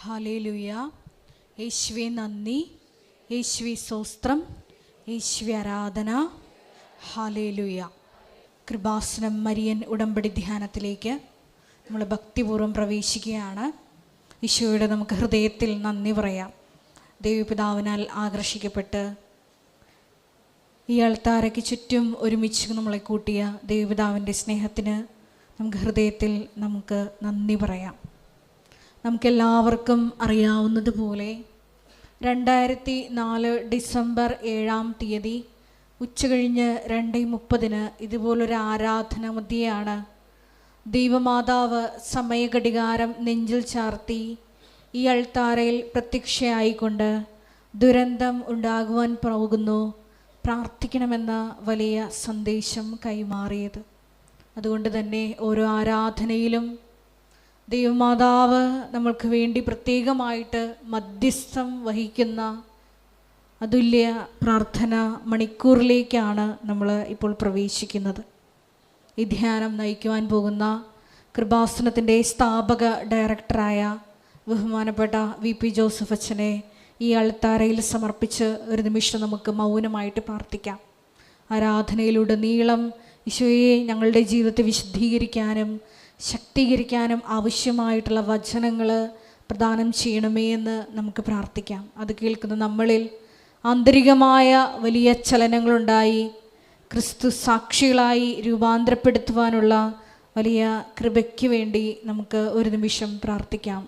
Hallelujah. യേശുവേ നന്ദി, യേശുവേ സ്തോത്രം, യേശുവേ ആരാധന. ഹല്ലേലൂയ. കൃപാസനം മരിയൻ ഉടമ്പടി ധ്യാനത്തിലേക്ക് നമ്മൾ ഭക്തിപൂർവ്വം പ്രവേശിക്കുകയാണ്. ഈശോയുടെ നമുക്ക് ഹൃദയത്തിൽ നന്ദി പറയാം. ദൈവപിതാവിനാൽ ആകർഷിക്കപ്പെട്ട് ഈ അൾത്താരയ്ക്ക് ചുറ്റും ഒരുമിച്ച് നമ്മളെ കൂട്ടിയ ദൈവപിതാവിൻ്റെ സ്നേഹത്തിന് നമുക്ക് ഹൃദയത്തിൽ നമുക്ക് നന്ദി പറയാം. നമുക്കെല്ലാവർക്കും അറിയാവുന്നതുപോലെ 2004 ഡിസംബർ 7 ഉച്ചകഴിഞ്ഞ് 2:30 ഇതുപോലൊരു ആരാധന മധ്യയാണ് ദൈവമാതാവ് സമയഘടികാരം നെഞ്ചിൽ ചാർത്തി ഈ അൾത്താരയിൽ പ്രത്യക്ഷയായിക്കൊണ്ട് ദുരന്തം ഉണ്ടാകുവാൻ പോകുന്നു, പ്രാർത്ഥിക്കണമെന്ന വലിയ സന്ദേശം കൈമാറിയത്. അതുകൊണ്ട് തന്നെ ഓരോ ആരാധനയിലും ദൈവമാതാവ് നമ്മൾക്ക് വേണ്ടി പ്രത്യേകമായിട്ട് മധ്യസ്ഥം വഹിക്കുന്ന അതുല്യ പ്രാർത്ഥന മണിക്കൂറിലേക്കാണ് നമ്മൾ ഇപ്പോൾ പ്രവേശിക്കുന്നത്. ഈ ധ്യാനം നയിക്കുവാൻ പോകുന്ന കൃപാസനത്തിൻ്റെ സ്ഥാപക ഡയറക്ടറായ ബഹുമാനപ്പെട്ട VP ജോസഫ് അച്ഛനെ ഈ അൾത്താരയിൽ സമർപ്പിച്ച് ഒരു നിമിഷം നമുക്ക് മൗനമായിട്ട് പ്രാർത്ഥിക്കാം. ആരാധനയിലുടനീളം ഈശോയെ ഞങ്ങളുടെ ജീവിതത്തെ വിശുദ്ധീകരിക്കാനും ശക്തീകരിക്കാനും ആവശ്യമായിട്ടുള്ള വചനങ്ങൾ പ്രദാനം ചെയ്യണമേ എന്ന് നമുക്ക് പ്രാർത്ഥിക്കാം. അത് കേൾക്കുന്ന നമ്മളിൽ ആന്തരികമായ വലിയ ചലനങ്ങളുണ്ടായി ക്രിസ്തു സാക്ഷികളായി രൂപാന്തരപ്പെടുത്തുവാനുള്ള വലിയ കൃപയ്ക്ക് വേണ്ടി നമുക്ക് ഒരു നിമിഷം പ്രാർത്ഥിക്കാം.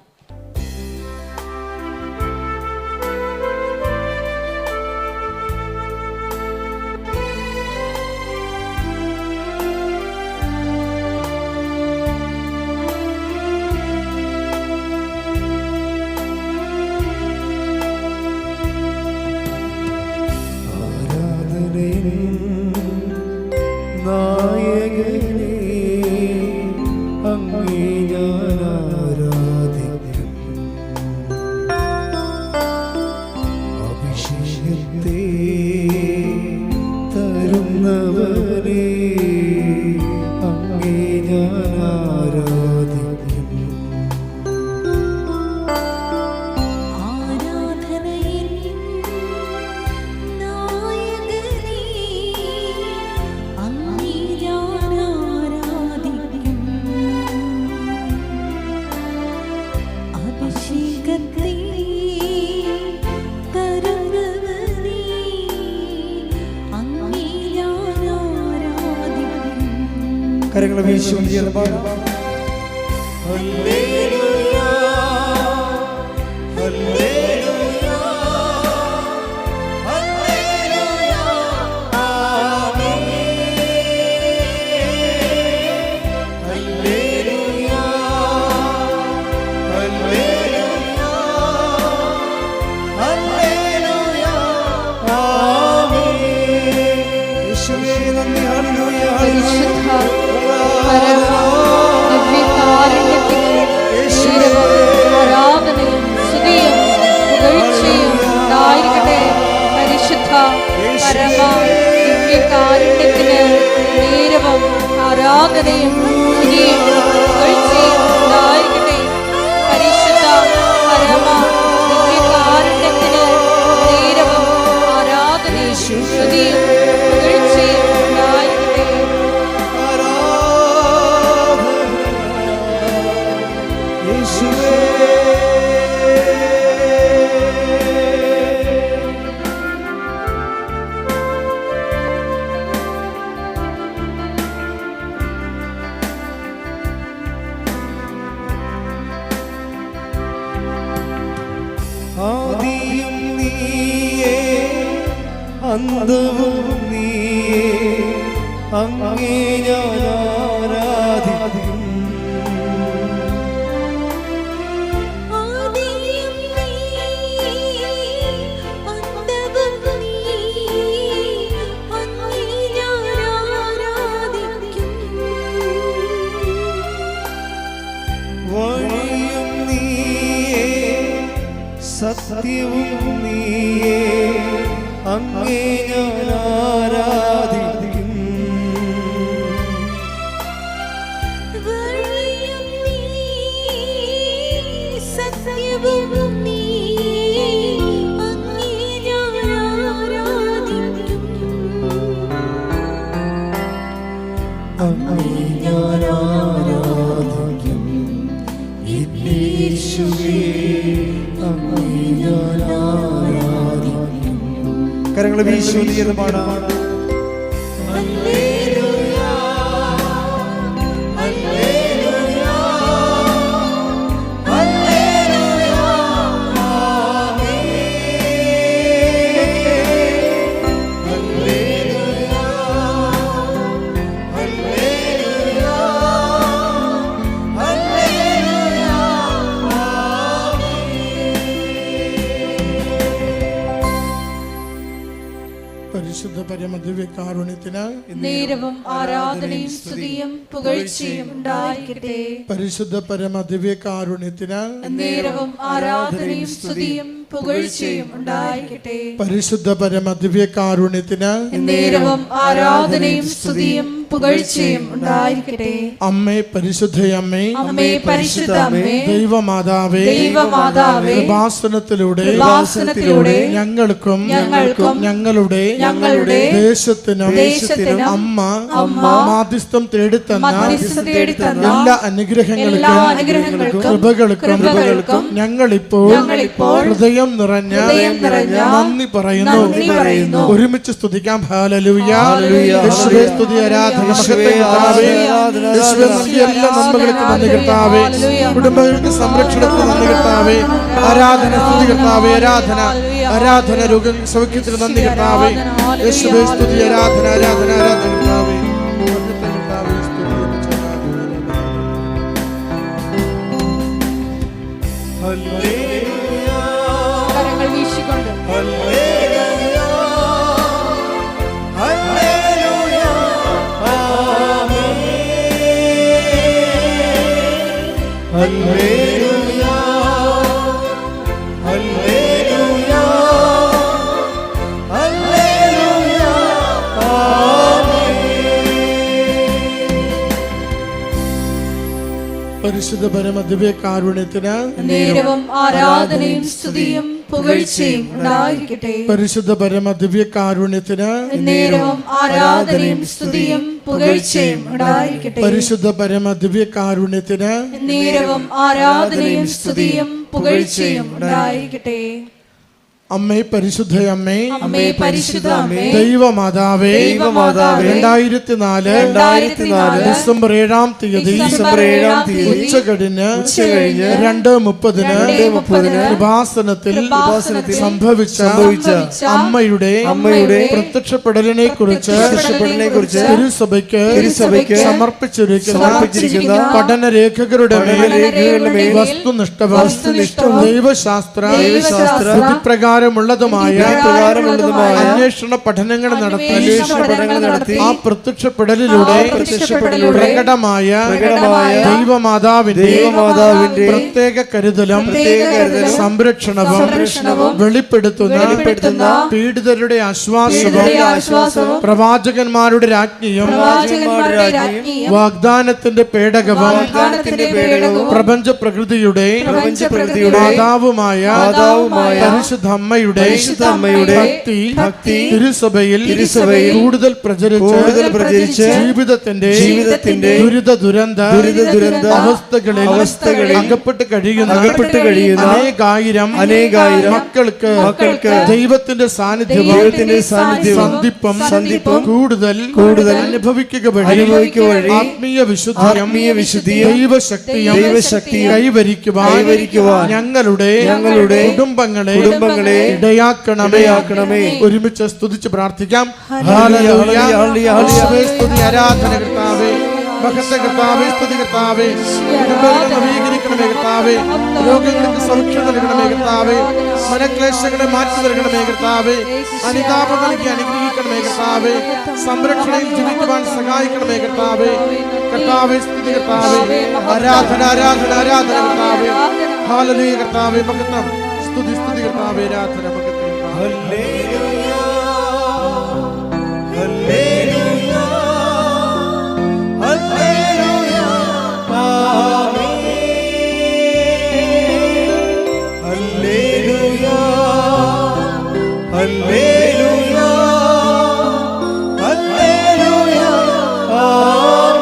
കരങ്ങളെ വീശി ഉയർത്താം. ഹല്ലേലൂയ ഹല്ലേലൂയ ഹല്ലേലൂയ ആമേൻ. ഹല്ലേലൂയ ഹല്ലേലൂയ ഹല്ലേലൂയ ആമേൻ. യേശുവേ നന്ദി. ഹല്ലേലൂയ ആരാധനയും സ്തുതിയും പുകഴ്ചയും ഉണ്ടായിരിക്കട്ടെ. പരിശുദ്ധ പരമ ദിവ്യകാരുണ്യത്തിന് നേരവും ആരാധനയും സ്തുതിയും പുകഴ്ചയും ഉണ്ടായിരിക്കട്ടെ. പരിശുദ്ധ പരമ ദിവ്യകാരുണ്യത്തിന് നേരവും ആരാധനയും സ്തുതിയും പുകഴ്ചയും ഉണ്ടായിരിക്കട്ടെ. ആദിയും നീയേ അന്തവും നീയേ അങ്ങേ ഞാൻ ആരാധിക്കും. വഴിയും നീയേ സത്യവും നീയേ അങ്ങേ ഞാൻ ആരാധിക്കും. വഴിയും നീ സത്യവും അങ്ങേ ഞാൻ ആരാധിക്കും. യേശുവേ അങ്ങേ ഞാൻ ആരാധിക്കും. കരങ്ങൾ വീശി പാടാം. പരിശുദ്ധ പരമദിവ്യകാരുണ്യത്തിന് നേരവും ആരാധനയും സ്തുതിയും പുകഴ്ചയും ഉണ്ടായിരിക്കട്ടെ. പരിശുദ്ധ പരമദിവ്യകാരുണ്യത്തിന് നേരവും ആരാധനയും സ്തുതിയും പുകഴ്ചയും ഉണ്ടായിരിക്കട്ടെ. പരിശുദ്ധ പരമദിവ്യകാരുണ്യത്തിന് നേരവും ആരാധനയും സ്തുതിയും പുകഴ്ചയും ഉണ്ടായിരിക്കട്ടെ. അമ്മേ പരിശുദ്ധയമ്മേ, അമ്മേ പരിശുദ്ധ അമ്മേ, ദൈവമാതാവേ, ദൈവമാതാവേ, കൃപാസനത്തിലൂടെ ഞങ്ങൾക്കും ഞങ്ങളുടെ ദേശത്തിനും അമ്മ മാധ്യസ്ഥം തേടിത്തന്ന എല്ലാ അനുഗ്രഹങ്ങൾക്കും കൃപകൾക്കും ഞങ്ങളിപ്പോൾ ഹൃദയം നിറഞ്ഞ നന്ദി പറയുന്നു. ഒരുമിച്ച് സ്തുതിക്കാം. ഹല്ലേലൂയ. യേശുവേ സ്തുതി, ആരാധന, മഹത്വം കർത്താവേ. യേശുവേ നൽകിയ എല്ലാ നന്മകൾക്കും നന്ദി കർത്താവേ. കുടുംബങ്ങൾക്ക് സംരക്ഷണത്തിന് നന്ദി കർത്താവേ. ആരാധന, സ്തുതി കർത്താവേ. ആരാധന രോഗ സൗഖ്യത്തിന് നന്ദി കർത്താവേ. യേശുവേ സ്തുതി, ആരാധന കർത്താവേ. കരങ്ങൾ വീശിക്കൊണ്ട് പരിശുദ്ധ പരമദിവ്യകാരുണ്യത്തിന് നേരവും ആരാധനയും സ്തുതിയും പുകഴ്ചയും ഉണ്ടായിരിക്കട്ടെ. പരിശുദ്ധ പരമദിവ്യകാരുണ്യത്തിന് നേരവും ആരാധനയും സ്തുതിയും പുകഴ്ചയും ഉണ്ടായിരിക്കട്ടെ. പരിശുദ്ധ പരമദിവ്യകാരുണ്യത്തിന് നേരവും ആരാധനയും സ്തുതിയും പുകഴ്ചയും ഉണ്ടായിരിക്കട്ടെ. അമ്മേ പരിശുദ്ധയമ്മേ, അമ്മേ പരിശുദ്ധ അമ്മേ, ദൈവമാതാവേ, 2004 ഡിസംബർ 7-ാം തീയതി ഉച്ചകഴിഞ്ഞ് 2:30 കൃപാസനത്തിൽ സംഭവിച്ച അമ്മയുടെ പ്രത്യക്ഷപ്പെടലിനെ കുറിച്ച് തിരുസഭയ്ക്ക് സമർപ്പിച്ചിരിക്കുന്ന പഠനരേഖകളുടെ വസ്തുനിഷ്ഠവും ദൈവശാസ്ത്ര പ്രകാരമുള്ളതുമായ അന്വേഷണ പഠനങ്ങൾ നടത്തി ആ പ്രത്യക്ഷപ്പെടലിലൂടെ പ്രകടമായ ദൈവമാതാവിന്റെ പ്രത്യേക കരുതലും സംരക്ഷണവും വെളിപ്പെടുത്തുന്ന പീഡിതരുടെ ആശ്വാസവും പ്രവാചകന്മാരുടെ രാജ്ഞിയും വാഗ്ദാനത്തിന്റെ പേടകവും പ്രപഞ്ച പ്രകൃതിയുടെ മാതാവുമായ പരിശുദ്ധ അമ്മയുടെ ഭക്തി തിരുസഭയിൽ കൂടുതൽ പ്രചരിച്ച് ജീവിതത്തിന്റെ ദുരിത അവസ്ഥകളിൽ അകപ്പെട്ട് കഴിയുന്ന അനേകായിരം മക്കൾക്ക് ദൈവത്തിന്റെ സാന്നിധ്യവും സന്ധിപ്പും കൂടുതൽ അനുഭവിക്കുക വഴി ആത്മീയ വിശുദ്ധിയും ദൈവശക്തിയും കൈവരിക്കുവാൻ ഞങ്ങളുടെ കുടുംബങ്ങളെ ഇടയാക്കണമേ. ഒരുമിച്ച് സ്തുതിച്ച് പ്രാർത്ഥിക്കാം. ഹല്ലേലൂയ. യേശുവേ സ്തുതി, ആരാധന കർത്താവേ. മഹത്വ കർത്താവേ, സ്തുതി കർത്താവേ. കുടുംബങ്ങളെ നവീകരിക്കണമേ കർത്താവേ. രോഗങ്ങൾക്ക് സൗഖ്യം നൽകണമേ കർത്താവേ. മനക്ലേശങ്ങളെ മാറ്റി നൽകണമേ കർത്താവേ. അനുതാപം നൽകി അനുഗ്രഹിക്കണമേ കർത്താവേ. സംരക്ഷണയിൽ ജീവിക്കുവാൻ സഹായിക്കണമേ കർത്താവേ. കർത്താവേ സ്തുതി കർത്താവേ. ആരാധന കർത്താവേ. ഹല്ലേലൂയ കർത്താവേ. മഹത്വം, സ്തുതി കർത്താവേ. ആരാധന, മഹത്വം. ഹല്ലേലൂയ, ഹല്ലേലൂയ, ഹല്ലേലൂയ, ആമേൻ. ഹല്ലേലൂയ, ഹല്ലേലൂയ, ഹല്ലേലൂയ, ആമേൻ.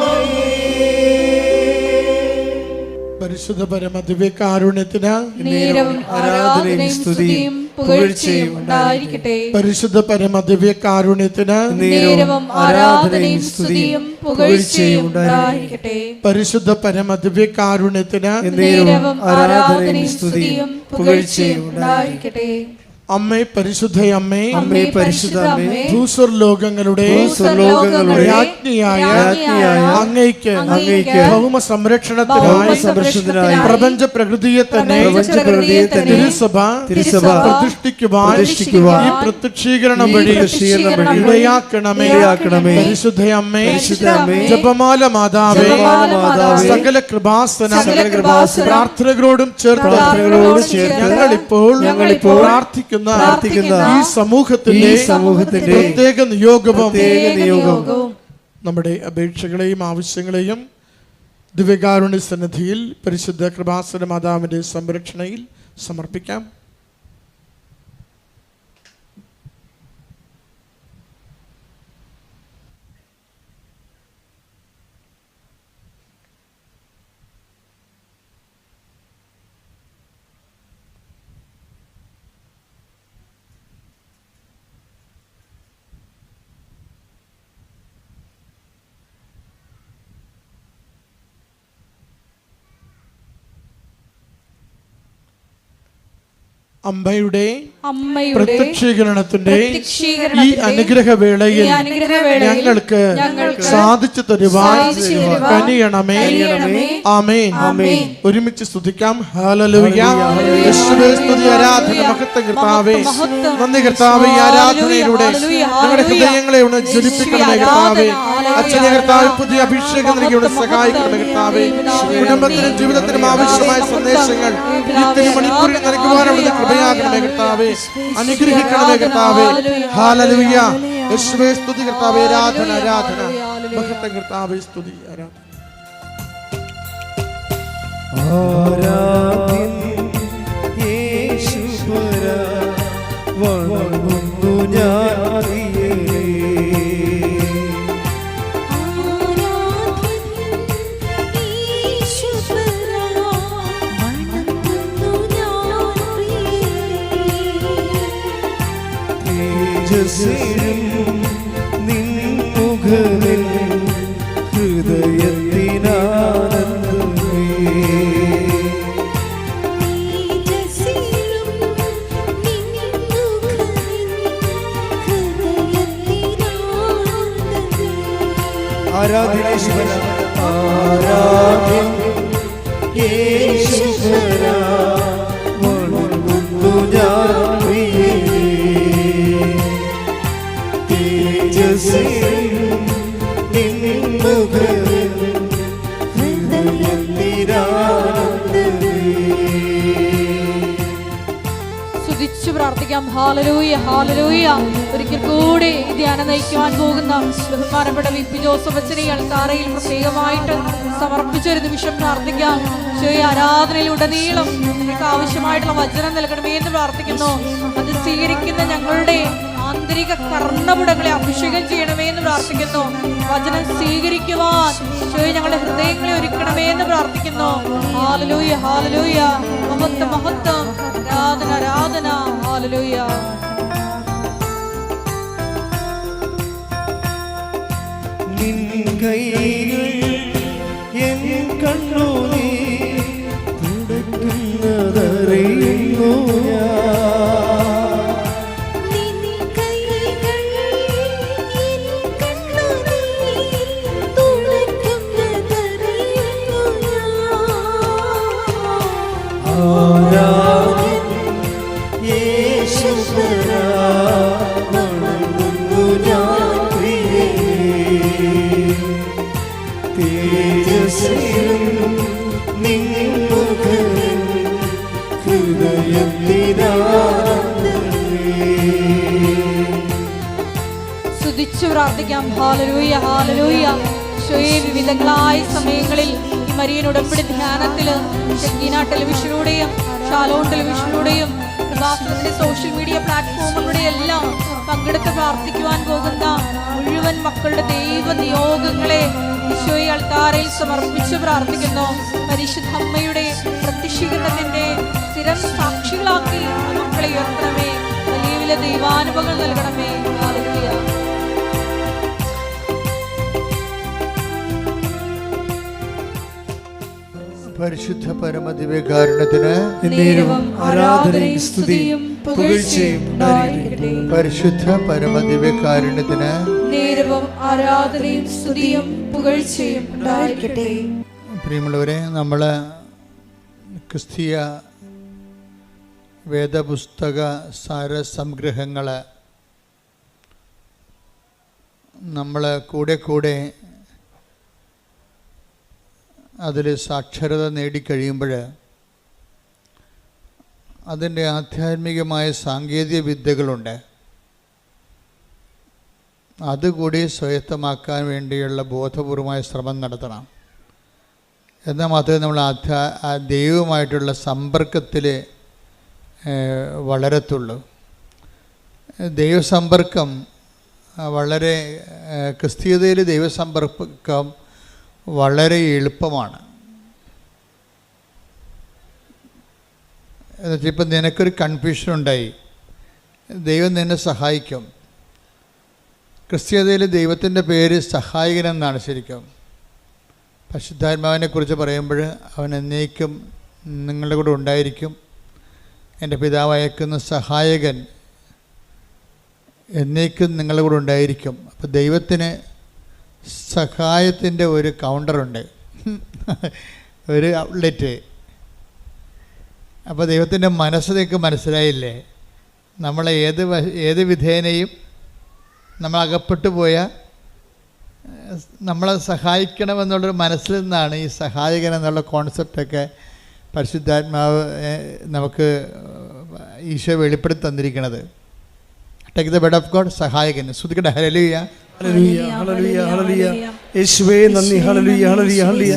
പരിശുദ്ധ പരമദിവ്യകാരുണ്യത്തിന് നേരവും ആരാധനയും സ്തുതിയും പുകഴ്ചയും ഉണ്ടായിരിക്കട്ടെ. പരിശുദ്ധ പരമദിവ്യകാരുണ്യത്തിന് നേരവും ആരാധനയും സ്തുതിയും പുകഴ്ചയും ഉണ്ടായിരിക്കട്ടെ. പരിശുദ്ധ പരമദിവ്യകാരുണ്യത്തിന് നേരവും ആരാധനയും സ്തുതിയും പുകഴ്ചയും ഉണ്ടായിരിക്കട്ടെ. അമ്മേ പരിശുദ്ധ അമ്മേ, അമ്മേ പരിശുദ്ധ അമ്മേ, ഭൂസ്വർലോകങ്ങളുടെ രാജ്ഞിയായ അങ്ങയ്ക്ക് ഭൗമ സംരക്ഷണത്തിനായി പ്രപഞ്ച പ്രകൃതിയെ തന്നെ തിരുസഭ പ്രതിഷ്ഠിക്കുവാൻ ഈ പ്രത്യക്ഷീകരണം വഴി ഇടയാക്കണമേ. പരിശുദ്ധ അമ്മേ, ജപമാല മാതാവേ, സകല കൃപാസനം പ്രാർത്ഥനകളോടും ചേർത്ത് ഞങ്ങളിപ്പോൾ പ്രാർത്ഥിക്കുന്ന ഈ സമൂഹത്തിന്റെ പ്രത്യേക നിയോഗവും നമ്മുടെ അപേക്ഷകളെയും ആവശ്യങ്ങളെയും ദിവ്യകാരുണ്യ സന്നിധിയിൽ പരിശുദ്ധ കൃപാസന മാതാവിന്റെ സംരക്ഷണയിൽ സമർപ്പിക്കാം. അമ്മയുടെ പ്രത്യക്ഷീകരണത്തിന്റെ ഈ അനുഗ്രഹവേളയിൽ ഞങ്ങൾക്ക് സാധിച്ചു തരുവാൻ കനിയണമേ. ആമേൻ. ഒരുമിച്ച് സ്തുതിക്കാം. ഹല്ലേലൂയ. യേശുവേ സ്തുതി, ആരാധന, മഹത്വം കർത്താവേ. നന്ദി കർത്താവേ. ഈ ആരാധനയിലൂടെ ഞങ്ങളുടെ ഹൃദയങ്ങളെ ഒന്ന് ജ്വലിപ്പിക്കണമേ കർത്താവേ. അച്ഛനെ കർത്താവ് പുതിയ അഭിഷേകം നൽകിയോട് സഹായിക്കണമേ കർത്താവേ. കുടുംബത്തിനും ജീവിതത്തിനും ആവശ്യമായ സന്ദേശങ്ങൾ ഇത്തിരി മണിക്കൂറിൽ നൽകുവാനുള്ള കൃപയാകണമേ കർത്താവേ. അനുഗ്രഹിക്കണമേ കർത്താവേ. ഹല്ലേലൂയ. യേശുവേ സ്തുതി കർത്താവേ. ആരാധന, ആരാധന, മഹത്വം കർത്താവേ. സ്തുതി, ആരാധന. ആരാധ്യൻ യേശുപരാ, വണങ്ങുന്നു ഞാൻ പ്രിയനേ. തേജസ്സിലും നിൻ മുഖവിൽ ഹൃദയത്തിനാനന്ദമേ. ആരാധനേശ്വര, ആരാധ്യൻ യേശുവര, വണങ്ങുന്നു ഞാൻ പ്രിയനേ. തേജസ്സിലും നിൻ മുഖവിൽ ഹൃദയത്തിനാനന്ദമേ. സ്തുതിച്ചു പ്രാർത്ഥിക്കാം. Hallelujah, hallelujah. ഒരിക്കൽ കൂടി ഈ ധ്യാനം നയിക്കുവാൻ പോകുന്ന ബഹുമാനപ്പെട്ട വി.പി. ജോസഫ് അച്ഛനെ അൾത്താരയിൽ പ്രത്യേകമായിട്ട് സമർപ്പിച്ചൊരു നിമിഷം പ്രാർത്ഥിക്കാം. ഈശോയെ, ആരാധനയിലുടനീളം നിങ്ങൾക്ക് ആവശ്യമായിട്ടുള്ള വചനം നൽകണമേ എന്ന് പ്രാർത്ഥിക്കുന്നു. അത് സ്വീകരിക്കുന്ന ഞങ്ങളുടെ ആന്തരിക കർണപുടങ്ങളെ അഭിഷേകം ചെയ്യണമേ എന്ന് പ്രാർത്ഥിക്കുന്നു. വചനം സ്വീകരിക്കുവാൻ ഈശോയെ ഞങ്ങളുടെ ഹൃദയങ്ങളെ ഒരുക്കണമേ എന്ന് പ്രാർത്ഥിക്കുന്നു. ഹല്ലേലൂയ, ഹല്ലേലൂയ. മഹത്വം, മഹത്വം, ആരാധന, ആരാധന. ഹല്ലേലൂയ. നിൻ കൈകൾ എൻ കണ്ണുനീർ തുടയ്ക്കുന്നതറിയുന്നു ഞാൻ. ആരാധ്യൻ യേശുവര, വണങ്ങുന്നു ഞാൻ പ്രിയനേ. തേജസ്സിലും നിൻ മുഖവിൽ ഹൃദയത്തിനാനന്ദമേ. സ്തുതിച്ചു പ്രാർത്ഥിക്കാം. Hallelujah, hallelujah. ഈശോയെ, വിവിധങ്ങളായ സമയങ്ങളിൽ മരിയൻ ഉടമ്പടി ധ്യാനത്തില് ഷക്കീന ടെലിവിഷനിലൂടെയും ഷാലോൺ ടെലിവിഷനിലൂടെയും കൃപാസനത്തിന്റെ സോഷ്യൽ മീഡിയ പ്ലാറ്റ്ഫോമുകളുടെ എല്ലാം പങ്കെടുത്ത് പ്രാർത്ഥിക്കുവാൻ പോകുന്ന മുഴുവൻ മക്കളുടെ ദൈവ നിയോഗങ്ങളെ ഈശോയെ അൾത്താരയിൽ സമർപ്പിച്ച് പ്രാർത്ഥിക്കുന്നു. പരിശുദ്ധ അമ്മയുടെ പ്രത്യക്ഷീകരണത്തിന്റെ സ്ഥിരം സാക്ഷികളാക്കി മക്കളെ ഉയർത്തണമേ. വലിയ വലിയ ദൈവാനുഭവങ്ങൾ നൽകണമേ. ഹല്ലേലൂയ. പരിശുദ്ധ പരമദിവ്യകാരുണ്യത്തിന് നേരവും ആരാധനയും സ്തുതിയും പുകഴ്ചയും ഉണ്ടായിരിക്കട്ടെ. പരിശുദ്ധ പരമദിവ്യകാരുണ്യത്തിന് നേരവും ആരാധനയും സ്തുതിയും പുകഴ്ചയും ഉണ്ടായിരിക്കട്ടെ. പ്രിയമുള്ളവരെ, നമ്മൾ ക്രിസ്തീയ വേദപുസ്തക സാരസംഗ്രഹങ്ങൾ നമ്മൾ കൂടെ അതിൽ സാക്ഷരത നേടിക്കഴിയുമ്പോൾ അതിൻ്റെ ആധ്യാത്മികമായ സാങ്കേതിക വിദ്യകളുണ്ട്. അതുകൂടി സ്വായത്തമാക്കാൻ വേണ്ടിയുള്ള ബോധപൂർവമായ ശ്രമം നടത്തണം. എന്നാൽ മാത്രമേ നമ്മൾ ദൈവവുമായിട്ടുള്ള സമ്പർക്കത്തിൽ വളരത്തുള്ളൂ. ദൈവസമ്പർക്കം വളരെ ക്രിസ്തീയതയിൽ ദൈവസമ്പർക്കം വളരെ എളുപ്പമാണ്. എന്നുവെച്ചാൽ ഇപ്പം നിനക്കൊരു കൺഫ്യൂഷൻ ഉണ്ടായി, ദൈവം നിന്നെ സഹായിക്കും. ക്രിസ്തീയതയിൽ ദൈവത്തിൻ്റെ പേര് സഹായകനെന്നാണ് ശരിക്കും. പരിശുദ്ധാത്മാവിനെ കുറിച്ച് പറയുമ്പോൾ അവൻ എന്നേക്കും നിങ്ങളുടെ കൂടെ ഉണ്ടായിരിക്കും. എൻ്റെ പിതാവ് അയക്കുന്ന സഹായകൻ എന്നേക്കും നിങ്ങളുടെ കൂടെ ഉണ്ടായിരിക്കും. അപ്പോൾ ദൈവത്തിന് സഹായത്തിൻ്റെ ഒരു കൗണ്ടറുണ്ട്, ഒരു ഔട്ട്ലെറ്റ്. അപ്പോൾ ദൈവത്തിൻ്റെ മനസ്സ് നിങ്ങൾക്ക് മനസ്സിലായില്ലേ? നമ്മളെ ഏത് വിധേനയും നമ്മൾ അകപ്പെട്ടു പോയാൽ നമ്മളെ സഹായിക്കണമെന്നുള്ളൊരു മനസ്സിൽ നിന്നാണ് ഈ സഹായകൻ എന്നുള്ള കോൺസെപ്റ്റൊക്കെ പരിശുദ്ധാത്മാവ് നമുക്ക് ഈശോ വെളിപ്പെടുത്തി തന്നിരിക്കുന്നത്. Take the bed of God, സഹായകൻ. ശ്രുതിക്കട്ടെ. ഹല്ലേലൂയ, ഹല്ലേലൂയ, ഹല്ലേലൂയ, ഹല്ലേലൂയ. യേശുവേ നന്ദി. ഹല്ലേലൂയ, ഹല്ലേലൂയ, ഹല്ലേലൂയ,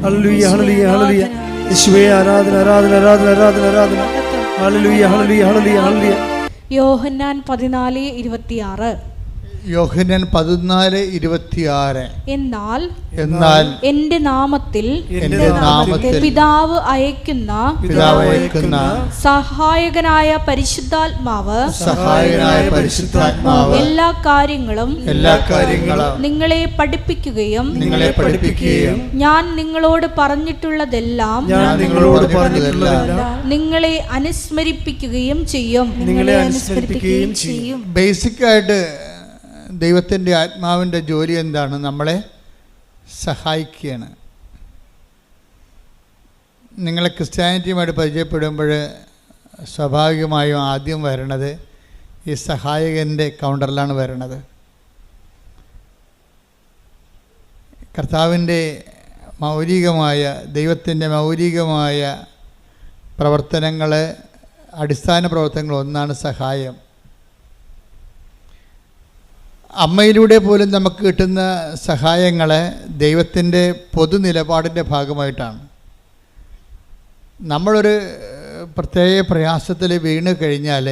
ഹല്ലേലൂയ, ഹല്ലേലൂയ, ഹല്ലേലൂയ. യേശുവേ ആരാധന, ആരാധന, ആരാധന, ആരാധന, ആരാധന. ഹല്ലേലൂയ, ഹല്ലേലൂയ, ഹല്ലേലൂയ, ഹല്ലേലൂയ. യോഹന്നാൻ 14:26. യോഹന്നാൻ 14:26. എന്നാൽ എന്റെ നാമത്തിൽ പിതാവ് അയക്കുന്ന സഹായകനായ പരിശുദ്ധാത്മാവ് എല്ലാ കാര്യങ്ങളും നിങ്ങളെ പഠിപ്പിക്കുകയും ഞാൻ നിങ്ങളോട് പറഞ്ഞിട്ടുള്ളതെല്ലാം നിങ്ങളെ അനുസ്മരിപ്പിക്കുകയും ചെയ്യും. ബേസിക്കായിട്ട് ദൈവത്തിൻ്റെ ആത്മാവിൻ്റെ ജോലി എന്താണ്? നമ്മളെ സഹായിക്കുകയാണ്. നിങ്ങളെ ക്രിസ്ത്യാനിറ്റിയുമായിട്ട് പരിചയപ്പെടുമ്പോൾ സ്വാഭാവികമായും ആദ്യം വരണത് ഈ സഹായകൻ്റെ കൗണ്ടറിലാണ് വരണത്. കർത്താവിൻ്റെ മൗലികമായ ദൈവത്തിൻ്റെ മൗലികമായ പ്രവർത്തനങ്ങൾ, അടിസ്ഥാന പ്രവർത്തനങ്ങൾ ഒന്നാണ് സഹായം. അമ്മയിലൂടെ പോലും നമുക്ക് കിട്ടുന്ന സഹായങ്ങൾ ദൈവത്തിൻ്റെ പൊതു നിലപാടിൻ്റെ ഭാഗമായിട്ടാണ്. നമ്മളൊരു പ്രത്യേക പ്രയാസത്തിൽ വീണ് കഴിഞ്ഞാൽ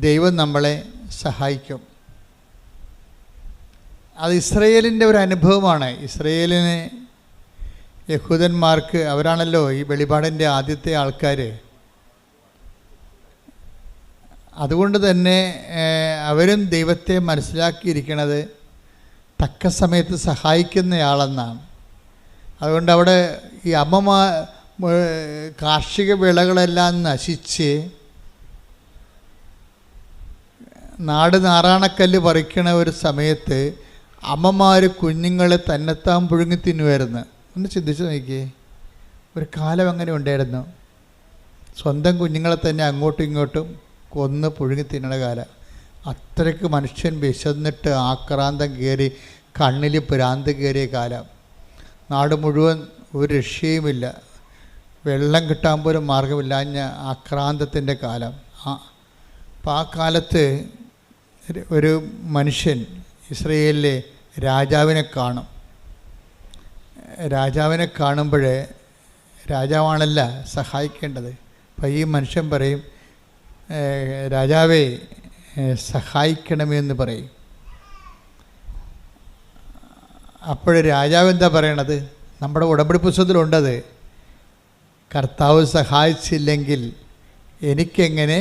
ദൈവം നമ്മളെ സഹായിക്കും. അത് ഇസ്രയേലിൻ്റെ ഒരു അനുഭവമാണ്. ഇസ്രയേലിന്, യഹൂദന്മാർക്ക്, അവരാണല്ലോ ഈ വെളിപാടിൻ്റെ ആദ്യത്തെ ആൾക്കാർ. അതുകൊണ്ട് തന്നെ അവരും ദൈവത്തെ മനസ്സിലാക്കിയിരിക്കുന്നത് തക്ക സമയത്ത് സഹായിക്കുന്നയാളെന്നാണ്. അതുകൊണ്ട് അവിടെ ഈ കാർഷിക വിളകളെല്ലാം നശിച്ച് നാട് നാറാണക്കല്ല് പറിക്കണ ഒരു സമയത്ത് അമ്മമാർ കുഞ്ഞുങ്ങളെ തന്നെത്താൻ പുഴുങ്ങി തിന്നുമായിരുന്നു. ഒന്ന് ചിന്തിച്ച് നോക്കിയേ, ഒരു കാലം അങ്ങനെ ഉണ്ടായിരുന്നു. സ്വന്തം കുഞ്ഞുങ്ങളെ തന്നെ അങ്ങോട്ടും ഇങ്ങോട്ടും കൊന്ന് പുഴുങ്ങി തിന്നണ കാലം. അത്രയ്ക്ക് മനുഷ്യൻ വിശന്നിട്ട് ആക്രാന്തം കയറി, കണ്ണിൽ ഭ്രാന്ത് കയറിയ കാലം. നാട് മുഴുവൻ ഒരു രക്ഷയുമില്ല, വെള്ളം കിട്ടാൻ പോലും മാർഗമില്ലാഞ്ഞ ആക്രാന്തത്തിൻ്റെ കാലം. അപ്പം ആ കാലത്ത് ഒരു മനുഷ്യൻ ഇസ്രയേലിലെ രാജാവിനെ കാണും. രാജാവിനെ കാണുമ്പോൾ രാജാവാണല്ല സഹായിക്കേണ്ടത്. അപ്പം ഈ മനുഷ്യൻ പറയും, രാജാവേ സഹായിക്കണമെന്ന് പറയും. അപ്പോൾ രാജാവ് എന്താ പറയണത്? നമ്മുടെ ഉടമ്പടി പുസ്തകത്തിലുണ്ടത്. കർത്താവ് സഹായിച്ചില്ലെങ്കിൽ എനിക്കെങ്ങനെ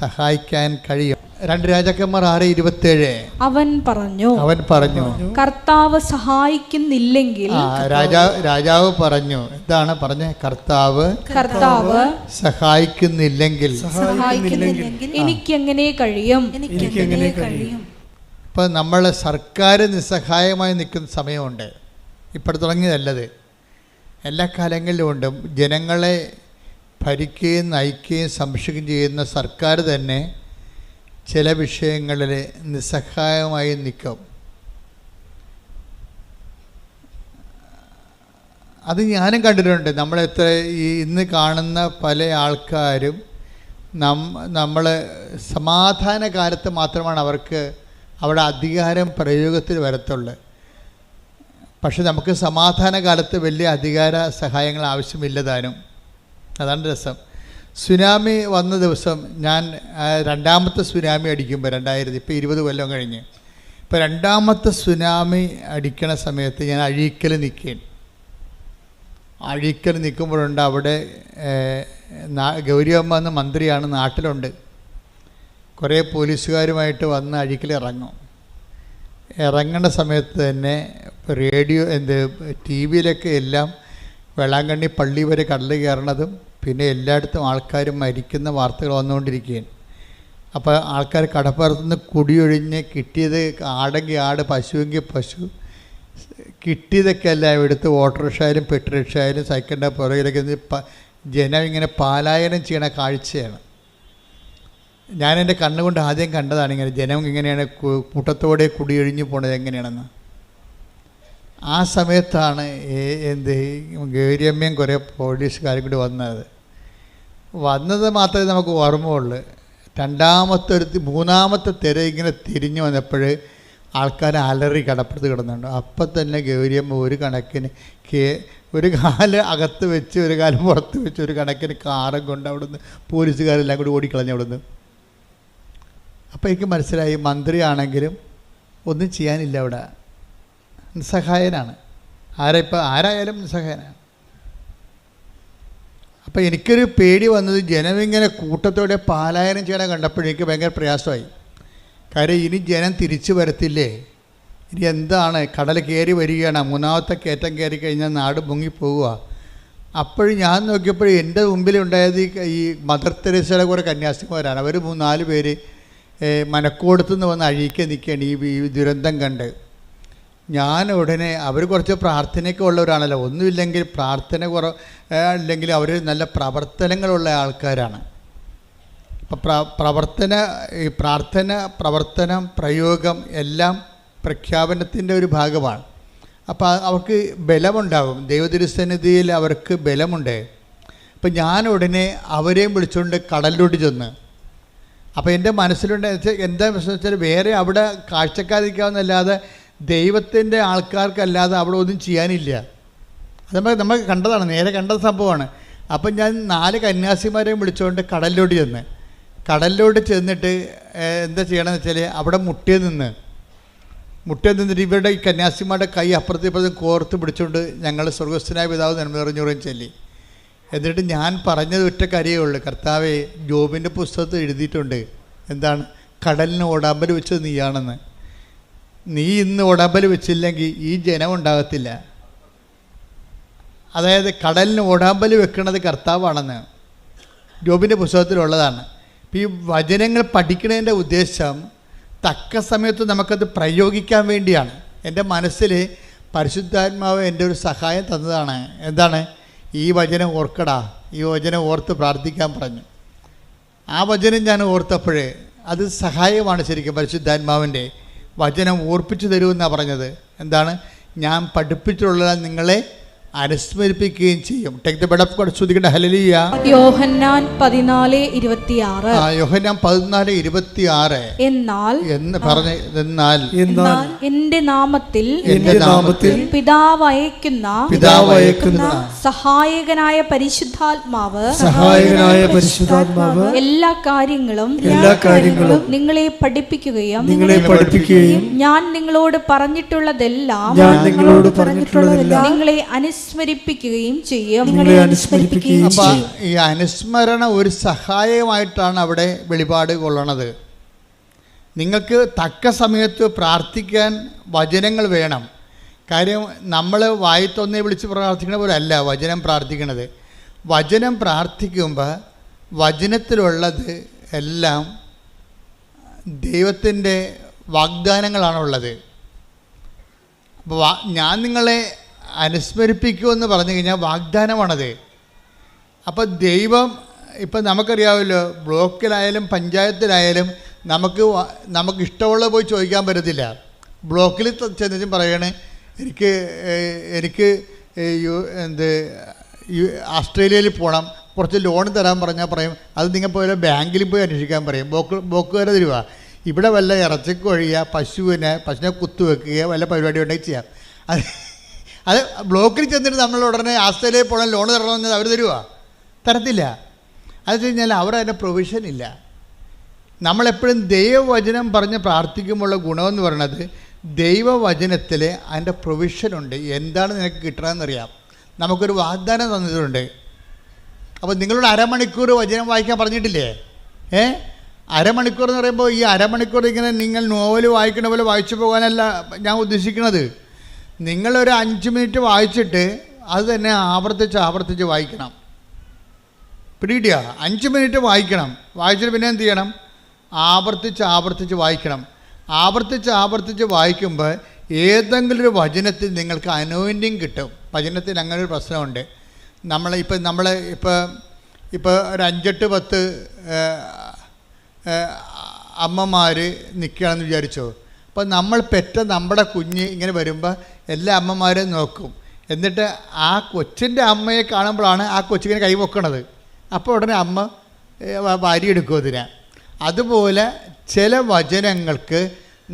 സഹായിക്കാൻ കഴിയും? 2 രാജാക്കന്മാർ 6:27. അവൻ പറഞ്ഞു കർത്താവ് സഹായിക്കുന്നില്ലെങ്കിൽ. രാജാവ് പറഞ്ഞു, എന്താണ് പറഞ്ഞ? കർത്താവ് സഹായിക്കുന്നില്ലെങ്കിൽ എനിക്കെങ്ങനെ കഴിയും? ഇപ്പം നമ്മൾ സർക്കാർ നിസ്സഹായമായി നിൽക്കുന്ന സമയമുണ്ട്. ഇപ്പോൾ തുടങ്ങിയതല്ലത്, എല്ലാ കാലങ്ങളിലും ഉണ്ട്. ജനങ്ങളെ ഭരിക്കുകയും നയിക്കുകയും സംരക്ഷിക്കുകയും ചെയ്യുന്ന സർക്കാർ തന്നെ ചില വിഷയങ്ങളിൽ നിസ്സഹായമായി നിൽക്കും. അത് ഞാനും കണ്ടിട്ടുണ്ട്. നമ്മളെത്ര ഇന്ന് കാണുന്ന പല ആൾക്കാരും നമ്മൾ സമാധാന കാലത്ത് മാത്രമാണ് അവർക്ക് അവിടെ അധികാരം പ്രയോഗത്തിൽ വരത്തുള്ളൂ. പക്ഷെ നമുക്ക് സമാധാന കാലത്ത് വലിയ അധികാര സഹായങ്ങൾ ആവശ്യമില്ലതാനും. അതാണ് രസം. സുനാമി വന്ന ദിവസം ഞാൻ 2ാമത്തെ സുനാമി അടിക്കുമ്പോൾ 2000 ഇപ്പോൾ 20 കൊല്ലം കഴിഞ്ഞ് ഇപ്പോൾ 2ാമത്തെ സുനാമി അടിക്കണ സമയത്ത് ഞാൻ അഴീക്കൽ നിൽക്കുമ്പോഴുണ്ട് അവിടെ ഗൗരിയമ്മ എന്ന മന്ത്രിയാണ്, നാട്ടിലുണ്ട്. കുറേ പോലീസുകാരുമായിട്ട് വന്ന് അഴീക്കൽ ഇറങ്ങേണ്ട സമയത്ത് തന്നെ റേഡിയോ ടി വിയിലൊക്കെ എല്ലാം വേളാങ്കണ്ണി പള്ളി വരെ കടൽ കയറണതും പിന്നെ എല്ലായിടത്തും ആൾക്കാരും മരിക്കുന്ന വാർത്തകൾ വന്നുകൊണ്ടിരിക്കുകയാണ്. അപ്പോൾ ആൾക്കാർ കടപ്പുറത്തുനിന്ന് കുടിയൊഴിഞ്ഞ് കിട്ടിയത് ആടെങ്കിൽ ആട്, പശുവെങ്കിൽ പശു, കിട്ടിയതൊക്കെ എല്ലാം എടുത്ത് ഓട്ടോറിക്ഷയായാലും പെട്രോറിക്ഷയായാലും സൈക്കിളിൻ്റെ പുറകിലൊക്കെ ജനം ഇങ്ങനെ പാലായനം ചെയ്യണ കാഴ്ചയാണ്. ഞാൻ എൻ്റെ കണ്ണുകൊണ്ട് ആദ്യം കണ്ടതാണ് ഇങ്ങനെ ജനം ഇങ്ങനെയാണ് കൂട്ടത്തോടെ കുടിയൊഴിഞ്ഞു പോണത് എങ്ങനെയാണെന്ന്. ആ സമയത്താണ് ഗൗരിയമ്മയും കുറേ പോലീസുകാരും കൂടി വന്നത് മാത്രമേ നമുക്ക് ഓർമ്മയുള്ളൂ. 3ാമത്തെ തിര ഇങ്ങനെ തിരിഞ്ഞു വന്നപ്പോൾ ആൾക്കാർ അലറി കടപ്പുറത്ത് കിടന്നുണ്ട്. അപ്പം തന്നെ ഗൗരിയമ്മ ഒരു കണക്കിന് ഒരു കാല് അകത്ത് വെച്ച് ഒരു കാലം പുറത്ത് വെച്ച് ഒരു കണക്കിന് കാറും കൊണ്ട് അവിടുന്ന് പോലീസുകാരെല്ലാം കൂടി ഓടിക്കളഞ്ഞു അവിടുന്ന്. അപ്പോൾ എനിക്ക് മനസ്സിലായി, മന്ത്രിയാണെങ്കിലും ഒന്നും ചെയ്യാനില്ല, അവിടെ നിസ്സഹായനാണ്. ആരായാലും നിസ്സഹായനാണ്. അപ്പോൾ എനിക്കൊരു പേടി വന്നത് ജനമിങ്ങനെ കൂട്ടത്തോടെ പാലായനം ചെയ്യണം കണ്ടപ്പോഴേക്ക് ഭയങ്കര പ്രയാസമായി. കാര്യം ഇനി ജനം തിരിച്ചു വരത്തില്ലേ? ഇനി എന്താണ്? കടൽ കയറി വരികയാണ്, 3ാമത്തെ കയറ്റം കയറി കഴിഞ്ഞാൽ നാട് മുങ്ങിപ്പോവുക. അപ്പോഴും ഞാൻ നോക്കിയപ്പോൾ എൻ്റെ മുമ്പിലുണ്ടായത് ഈ മദർ തെരേസയുടെ കുറേ കന്യാസ്ത്രീമാരാണ്. അവർ 4 പേര് മനക്കോടത്തുനിന്ന് വന്ന് അഴീക്കാൻ നിൽക്കുകയാണ് ഈ ദുരന്തം കണ്ട്. ഞാൻ ഉടനെ, അവർ കുറച്ച് പ്രാർത്ഥനയൊക്കെ ഉള്ളവരാണല്ലോ, ഒന്നുമില്ലെങ്കിൽ പ്രാർത്ഥന അല്ലെങ്കിൽ അവർ നല്ല പ്രവർത്തനങ്ങളുള്ള ആൾക്കാരാണ്. അപ്പം പ്രാർത്ഥന, പ്രവർത്തനം, പ്രയോഗം എല്ലാം പ്രഖ്യാപനത്തിൻ്റെ ഒരു ഭാഗമാണ്. അപ്പോൾ അവർക്ക് ബലമുണ്ടാകും, ദൈവതിരുസന്നിധിയിൽ അവർക്ക് ബലമുണ്ട്. അപ്പം ഞാൻ ഉടനെ അവരെയും വിളിച്ചുകൊണ്ട് കടലിലോട്ട് ചെന്ന്. അപ്പോൾ എൻ്റെ മനസ്സിലുണ്ട് എന്താ വെച്ചാൽ വേറെ അവിടെ കാഴ്ചക്കാരിക്കാവുന്നല്ലാതെ ദൈവത്തിൻ്റെ ആൾക്കാർക്കല്ലാതെ അവിടെ ഒന്നും ചെയ്യാനില്ല. അത് നമ്മൾ കണ്ടതാണ്, നേരെ കണ്ട സംഭവമാണ്. അപ്പം ഞാൻ 4 കന്യാസിമാരെയും വിളിച്ചുകൊണ്ട് കടലിലോട്ട് ചെന്നിട്ട് എന്താ ചെയ്യണമെന്ന് വെച്ചാൽ അവിടെ മുട്ടിൽ നിന്നിട്ട് ഇവരുടെ ഈ കന്യാസിമാരുടെ കൈ അപ്പുറത്തും കോർത്ത് പിടിച്ചുകൊണ്ട് ഞങ്ങൾ സ്വർഗസ്ഥനായ പിതാവ് നന്മനിറഞ്ഞുറയും ചൊല്ലി. എന്നിട്ട് ഞാൻ പറഞ്ഞത് ഒറ്റ കാര്യമേ ഉള്ളൂ, കർത്താവേ, ജോബിൻ്റെ പുസ്തകത്തിൽ എഴുതിയിട്ടുണ്ട്, എന്താണ്? കടലിന് ഓടാമ്പൽ വെച്ചത് നീയാണെന്ന്. നീ ഇന്ന് ഓടാമ്പൽ വെച്ചില്ലെങ്കിൽ ഈ ജനം ഉണ്ടാകത്തില്ല. അതായത് കടലിന് ഓടാമ്പൽ വെക്കുന്നത് കർത്താവാണെന്ന് ജോബിൻ്റെ പുസ്തകത്തിലുള്ളതാണ്. ഈ വചനങ്ങൾ പഠിക്കുന്നതിൻ്റെ ഉദ്ദേശം തക്ക സമയത്ത് നമുക്കത് പ്രയോഗിക്കാൻ വേണ്ടിയാണ്. എൻ്റെ മനസ്സിൽ പരിശുദ്ധാത്മാവ് എൻ്റെ ഒരു സഹായം തന്നതാണ്. എന്താണ്? ഈ വചനം ഓർക്കടാ, ഈ വചനം ഓർത്ത് പ്രാർത്ഥിക്കാൻ പറഞ്ഞു. ആ വചനം ഞാൻ ഓർത്തപ്പോഴേ അത് സഹായമാണ് ശരിക്കും. പരിശുദ്ധാത്മാവിൻ്റെ വചനം ഓർപ്പിച്ചു തരുമെന്നാണ് പറഞ്ഞത്. എന്താണ്? ഞാൻ പഠിപ്പിച്ചുള്ള നിങ്ങളെ അനുസ്മരിപ്പിക്കുകയും ചെയ്യും. Take the bed of God. സ്തുതിക്കട്ടെ. ഹല്ലേലൂയ. യോഹന്നാൻ 14:26. യോഹന്നാൻ 14:26 എന്നാൽ എന്റെ നാമത്തിൽ പിതാവ് അയക്കുന്ന സഹായകനായ പരിശുദ്ധാത്മാവ് എല്ലാ കാര്യങ്ങളും നിങ്ങളെ പഠിപ്പിക്കുകയും ഞാൻ നിങ്ങളോട് പറഞ്ഞിട്ടുള്ളതെല്ലാം നിങ്ങളെ അനുസ്മരിപ്പിക്കുകയും ചെയ്യും. അപ്പൊ ഈ അനുസ്മരണ ഒരു സഹായമായിട്ടാണ് അവിടെ വെളിപാട് കൊള്ളണത്. നിങ്ങൾക്ക് തക്ക സമയത്ത് പ്രാർത്ഥിക്കാൻ വചനങ്ങൾ വേണം. കാര്യം നമ്മൾ വായിത്തൊന്നേ വിളിച്ച് പ്രാർത്ഥിക്കണ പോലെ അല്ല വചനം പ്രാർത്ഥിക്കണത്. വചനം പ്രാർത്ഥിക്കുമ്പോൾ വചനത്തിലുള്ളത് എല്ലാം ദൈവത്തിൻ്റെ വാഗ്ദാനങ്ങളാണുള്ളത്. അപ്പോൾ ഞാൻ നിങ്ങളെ അനുസ്മരിപ്പിക്കുമെന്ന് പറഞ്ഞു കഴിഞ്ഞാൽ വാഗ്ദാനമാണത്. അപ്പോൾ ദൈവം ഇപ്പം നമുക്കറിയാമല്ലോ, ബ്ലോക്കിലായാലും പഞ്ചായത്തിലായാലും നമുക്ക് ഇഷ്ടമുള്ളത് പോയി ചോദിക്കാൻ പറ്റത്തില്ല. ബ്ലോക്കിൽ ചെന്നിട്ടും പറയണേ എനിക്ക് ഓസ്ട്രേലിയയിൽ പോകണം, കുറച്ച് ലോൺ തരാൻ പറഞ്ഞാൽ പറയും അത് നിങ്ങൾ പോലെ ബാങ്കിൽ പോയി അന്വേഷിക്കാൻ പറയും. ബ്ലോക്കുകാരെ തരുക. ഇവിടെ വല്ല ഇറച്ചിക്ക് ഒഴിയുക, പശുവിനെ കുത്തുവെക്കുക, വല്ല പരിപാടി ഉണ്ടെങ്കിൽ ചെയ്യാം. അത് ബ്ലോക്കിൽ ചെന്നിട്ട് നമ്മൾ ഉടനെ ഓസ്ട്രേലിയയിൽ പോകണം ലോൺ തരണമെന്ന് അവർ തരുക? തരത്തില്ല. അത് വെച്ച് കഴിഞ്ഞാൽ അവർ അതിൻ്റെ പ്രൊവിഷൻ ഇല്ല. നമ്മളെപ്പോഴും ദൈവവചനം പറഞ്ഞ് പ്രാർത്ഥിക്കുമ്പോഴുള്ള ഗുണമെന്ന് പറയുന്നത് ദൈവവചനത്തിൽ അതിൻ്റെ പ്രൊവിഷനുണ്ട്. എന്താണ് നിനക്ക് കിട്ടണമെന്നറിയാം. നമുക്കൊരു വാഗ്ദാനം തന്നിട്ടുണ്ട്. അപ്പോൾ നിങ്ങളോട് അരമണിക്കൂർ വചനം വായിക്കാൻ പറഞ്ഞിട്ടില്ലേ? അരമണിക്കൂർ എന്ന് പറയുമ്പോൾ ഈ അരമണിക്കൂർ ഇങ്ങനെ നിങ്ങൾ നോവൽ വായിക്കണ പോലെ വായിച്ചു പോകാനല്ല ഞാൻ ഉദ്ദേശിക്കുന്നത്. നിങ്ങളൊരു 5 മിനിറ്റ് വായിച്ചിട്ട് അത് തന്നെ ആവർത്തിച്ച് വായിക്കണം. പിടികിട്ടിയ 5 മിനിറ്റ് വായിക്കണം. വായിച്ചിട്ട് പിന്നെ എന്ത് ചെയ്യണം? ആവർത്തിച്ച് വായിക്കണം. ആവർത്തിച്ച് വായിക്കുമ്പോൾ ഏതെങ്കിലും ഒരു വചനത്തിൽ നിങ്ങൾക്ക് അനോയിൻറ്റിങ് കിട്ടും. വചനത്തിൽ അങ്ങനെ ഒരു പ്രശ്നമുണ്ട്. ഇപ്പോൾ ഒരു 5-8-10 അമ്മമാർ നിൽക്കുകയാണെന്ന് വിചാരിച്ചോ. അപ്പോൾ നമ്മൾ പെറ്റ നമ്മുടെ കുഞ്ഞ് ഇങ്ങനെ വരുമ്പോൾ എല്ലാ അമ്മമാരെയും നോക്കും. എന്നിട്ട് ആ കൊച്ചിൻ്റെ അമ്മയെ കാണുമ്പോഴാണ് ആ കൊച്ചിങ്ങനെ കൈ പൊക്കണത്. അപ്പോൾ ഉടനെ അമ്മ വാരിയെടുക്കും അതിനെ. അതുപോലെ ചില വചനങ്ങൾക്ക്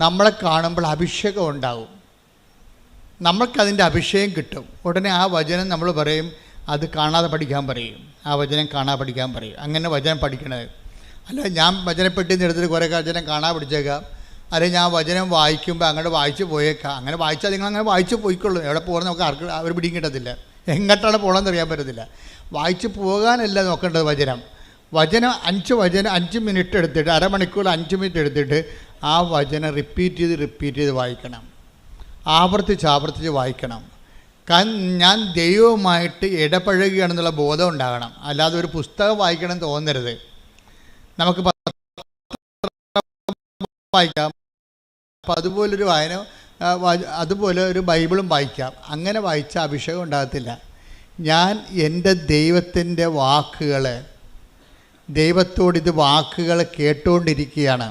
നമ്മളെ കാണുമ്പോൾ അഭിഷേകം ഉണ്ടാവും. നമ്മൾക്കതിൻ്റെ അഭിഷേകം കിട്ടും. ഉടനെ ആ വചനം നമ്മൾ പറയും അത് കാണാതെ പഠിക്കാൻ പറയും. ആ വചനം കാണാതെ പഠിക്കാൻ പറയും. അങ്ങനെ വചനം പഠിക്കണത് അല്ല ഞാൻ വചനപ്പെട്ടിന്ന് എടുത്തിട്ട് കുറേ വചനം കാണാൻ പഠിച്ചേക്കാം. അല്ലെങ്കിൽ ഞാൻ വചനം വായിക്കുമ്പോൾ അങ്ങോട്ട് വായിച്ച് പോയേക്കാം. അങ്ങനെ വായിച്ചാൽ നിങ്ങളങ്ങനെ വായിച്ച് പോയിക്കൊള്ളും. എവിടെ പോകണം നമുക്ക് ആർക്ക് അവർ പിടിയും കിട്ടത്തില്ല. എങ്ങോട്ടാണ് പോകണമെന്ന് അറിയാൻ പറ്റത്തില്ല. വായിച്ച് പോകാനല്ല നോക്കേണ്ടത്. വചനം 5 മിനിറ്റ് എടുത്തിട്ട് അരമണിക്കൂർ 5 മിനിറ്റ് എടുത്തിട്ട് ആ വചനം റിപ്പീറ്റ് ചെയ്ത് വായിക്കണം. ആവർത്തിച്ച് വായിക്കണം. കാരണം ഞാൻ ദൈവവുമായിട്ട് ഇടപഴകുകയാണെന്നുള്ള ബോധം ഉണ്ടാകണം. അല്ലാതെ ഒരു പുസ്തകം വായിക്കണം തോന്നരുത്. നമുക്ക് വായിക്കാം. അപ്പം അതുപോലെ ഒരു ബൈബിളും വായിക്കാം. അങ്ങനെ വായിച്ച അഭിഷേകം ഉണ്ടാകത്തില്ല. ഞാൻ എൻ്റെ ദൈവത്തിൻ്റെ വാക്കുകൾ കേട്ടുകൊണ്ടിരിക്കുകയാണ്.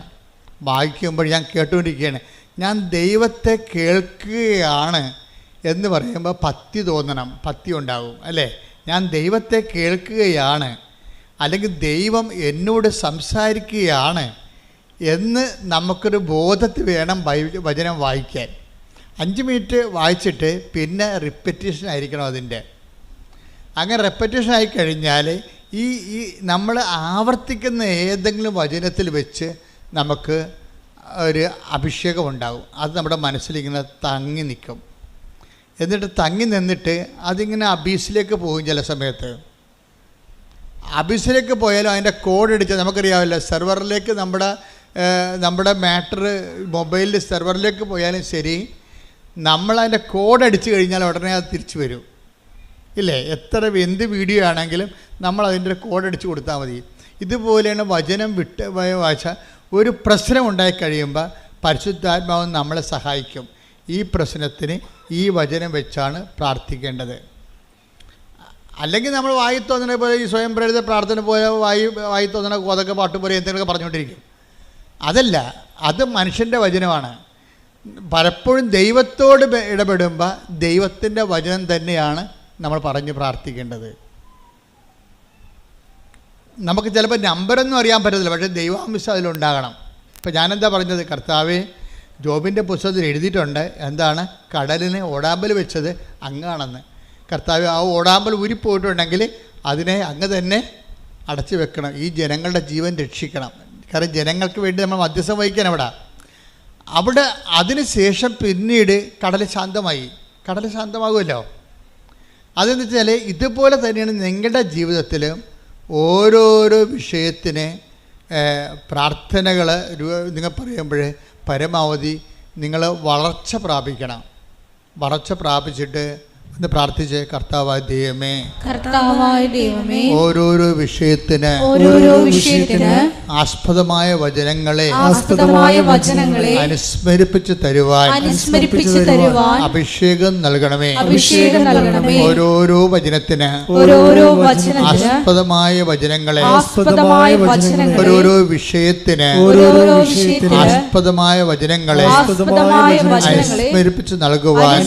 വായിക്കുമ്പോൾ ഞാൻ കേട്ടുകൊണ്ടിരിക്കുകയാണ്. ഞാൻ ദൈവത്തെ കേൾക്കുകയാണ് എന്ന് പറയുമ്പോൾ ഭക്തി തോന്നണം, ഭക്തി ഉണ്ടാകും അല്ലേ? ഞാൻ ദൈവത്തെ കേൾക്കുകയാണ്, അല്ലെങ്കിൽ ദൈവം എന്നോട് സംസാരിക്കുകയാണ് എന്ന് നമുക്കൊരു ബോധത്തിൽ വേണം വചനം വായിക്കാൻ. 5 മിനിറ്റ് വായിച്ചിട്ട് പിന്നെ റിപ്പറ്റീഷൻ ആയിരിക്കണം അതിൻ്റെ. അങ്ങനെ റിപ്പറ്റീഷൻ ആയിക്കഴിഞ്ഞാൽ ഈ നമ്മൾ ആവർത്തിക്കുന്ന ഏതെങ്കിലും വചനത്തിൽ വെച്ച് നമുക്ക് ഒരു അഭിഷേകം ഉണ്ടാകും. അത് നമ്മുടെ മനസ്സിലിങ്ങനെ തങ്ങി നിൽക്കും. എന്നിട്ട് തങ്ങി നിന്നിട്ട് അതിങ്ങനെ അബീസിലേക്ക് പോകും. ചില സമയത്ത് അബീസിലേക്ക് പോയാലും അതിൻ്റെ കോഡ് അടിച്ചാൽ നമുക്കറിയാമല്ലോ, സെർവറിലേക്ക് നമ്മുടെ മാറ്റർ മൊബൈലിൽ സെർവറിലേക്ക് പോയാലും ശരി, നമ്മളതിൻ്റെ കോഡ് അടിച്ചു കഴിഞ്ഞാൽ ഉടനെ അത് തിരിച്ചു വരും ഇല്ലേ? എന്ത് വീഡിയോ ആണെങ്കിലും നമ്മളതിൻ്റെ കോഡ് അടിച്ച് കൊടുത്താൽ മതി. ഇതുപോലെയാണ് വചനം വായിച്ച ഒരു പ്രശ്നം ഉണ്ടായിക്കഴിയുമ്പോൾ പരിശുദ്ധാത്മാവ് നമ്മളെ സഹായിക്കും. ഈ പ്രശ്നത്തിന് ഈ വചനം വെച്ചാണ് പ്രാർത്ഥിക്കേണ്ടത്. അല്ലെങ്കിൽ നമ്മൾ വായി തോന്നണ പോലെ ഈ സ്വയം പ്രേരിത പ്രാർത്ഥന പോലെ വായി തോന്നണ കോതൊക്കെ പാട്ട് പോലെ എന്തെങ്കിലുമൊക്കെ പറഞ്ഞുകൊണ്ടിരിക്കും. അതല്ല, അത് മനുഷ്യൻ്റെ വചനമാണ്. പലപ്പോഴും ദൈവത്തോട് ഇടപെടുമ്പോൾ ദൈവത്തിൻ്റെ വചനം തന്നെയാണ് നമ്മൾ പറഞ്ഞ് പ്രാർത്ഥിക്കേണ്ടത്. നമുക്ക് ചിലപ്പോൾ നമ്പറൊന്നും അറിയാൻ പറ്റത്തില്ല, പക്ഷേ ദൈവാംശം അതിലുണ്ടാകണം. ഇപ്പം ഞാനെന്താ പറഞ്ഞത്, കർത്താവേ ജോബിൻ്റെ പുസ്തകത്തിൽ എഴുതിയിട്ടുണ്ട്, എന്താണ്, കടലിന് ഓടാമ്പൽ വെച്ചത് അങ്ങാണെന്ന്. കർത്താവ് ആ ഓടാമ്പൽ ഊരിപ്പോയിട്ടുണ്ടെങ്കിൽ അതിനെ അങ്ങ് തന്നെ അടച്ചു വെക്കണം, ഈ ജനങ്ങളുടെ ജീവൻ രക്ഷിക്കണം. കാരണം ജനങ്ങൾക്ക് വേണ്ടി നമ്മൾ മധ്യസ്ഥം വഹിക്കണം അവിടെ. അതിന് ശേഷം പിന്നീട് കടൽ ശാന്തമാകുമല്ലോ. അതെന്ന് വെച്ചാൽ ഇതുപോലെ തന്നെയാണ് നിങ്ങളുടെ ജീവിതത്തിൽ ഓരോരോ വിഷയത്തിന് പ്രാർത്ഥനകൾ നിങ്ങൾ പറയുമ്പോൾ പരമാവധി നിങ്ങൾ വളർച്ച പ്രാപിച്ചിട്ട് ഒന്ന് പ്രാർത്ഥിച്ച്, കർത്താവായ ദൈവമേ, ഓരോരോ വിഷയത്തിന് ആസ്പദമായ വചനങ്ങളെ അനുസ്മരിപ്പിച്ച് തരുവാൻ അഭിഷേകം നൽകണമേ. ഓരോരോ വചനത്തിന് ആസ്പദമായ വചനങ്ങളെ, ഓരോരോ വിഷയത്തിന് ആസ്പദമായ വചനങ്ങളെ അനുസ്മരിപ്പിച്ച് നൽകുവാൻ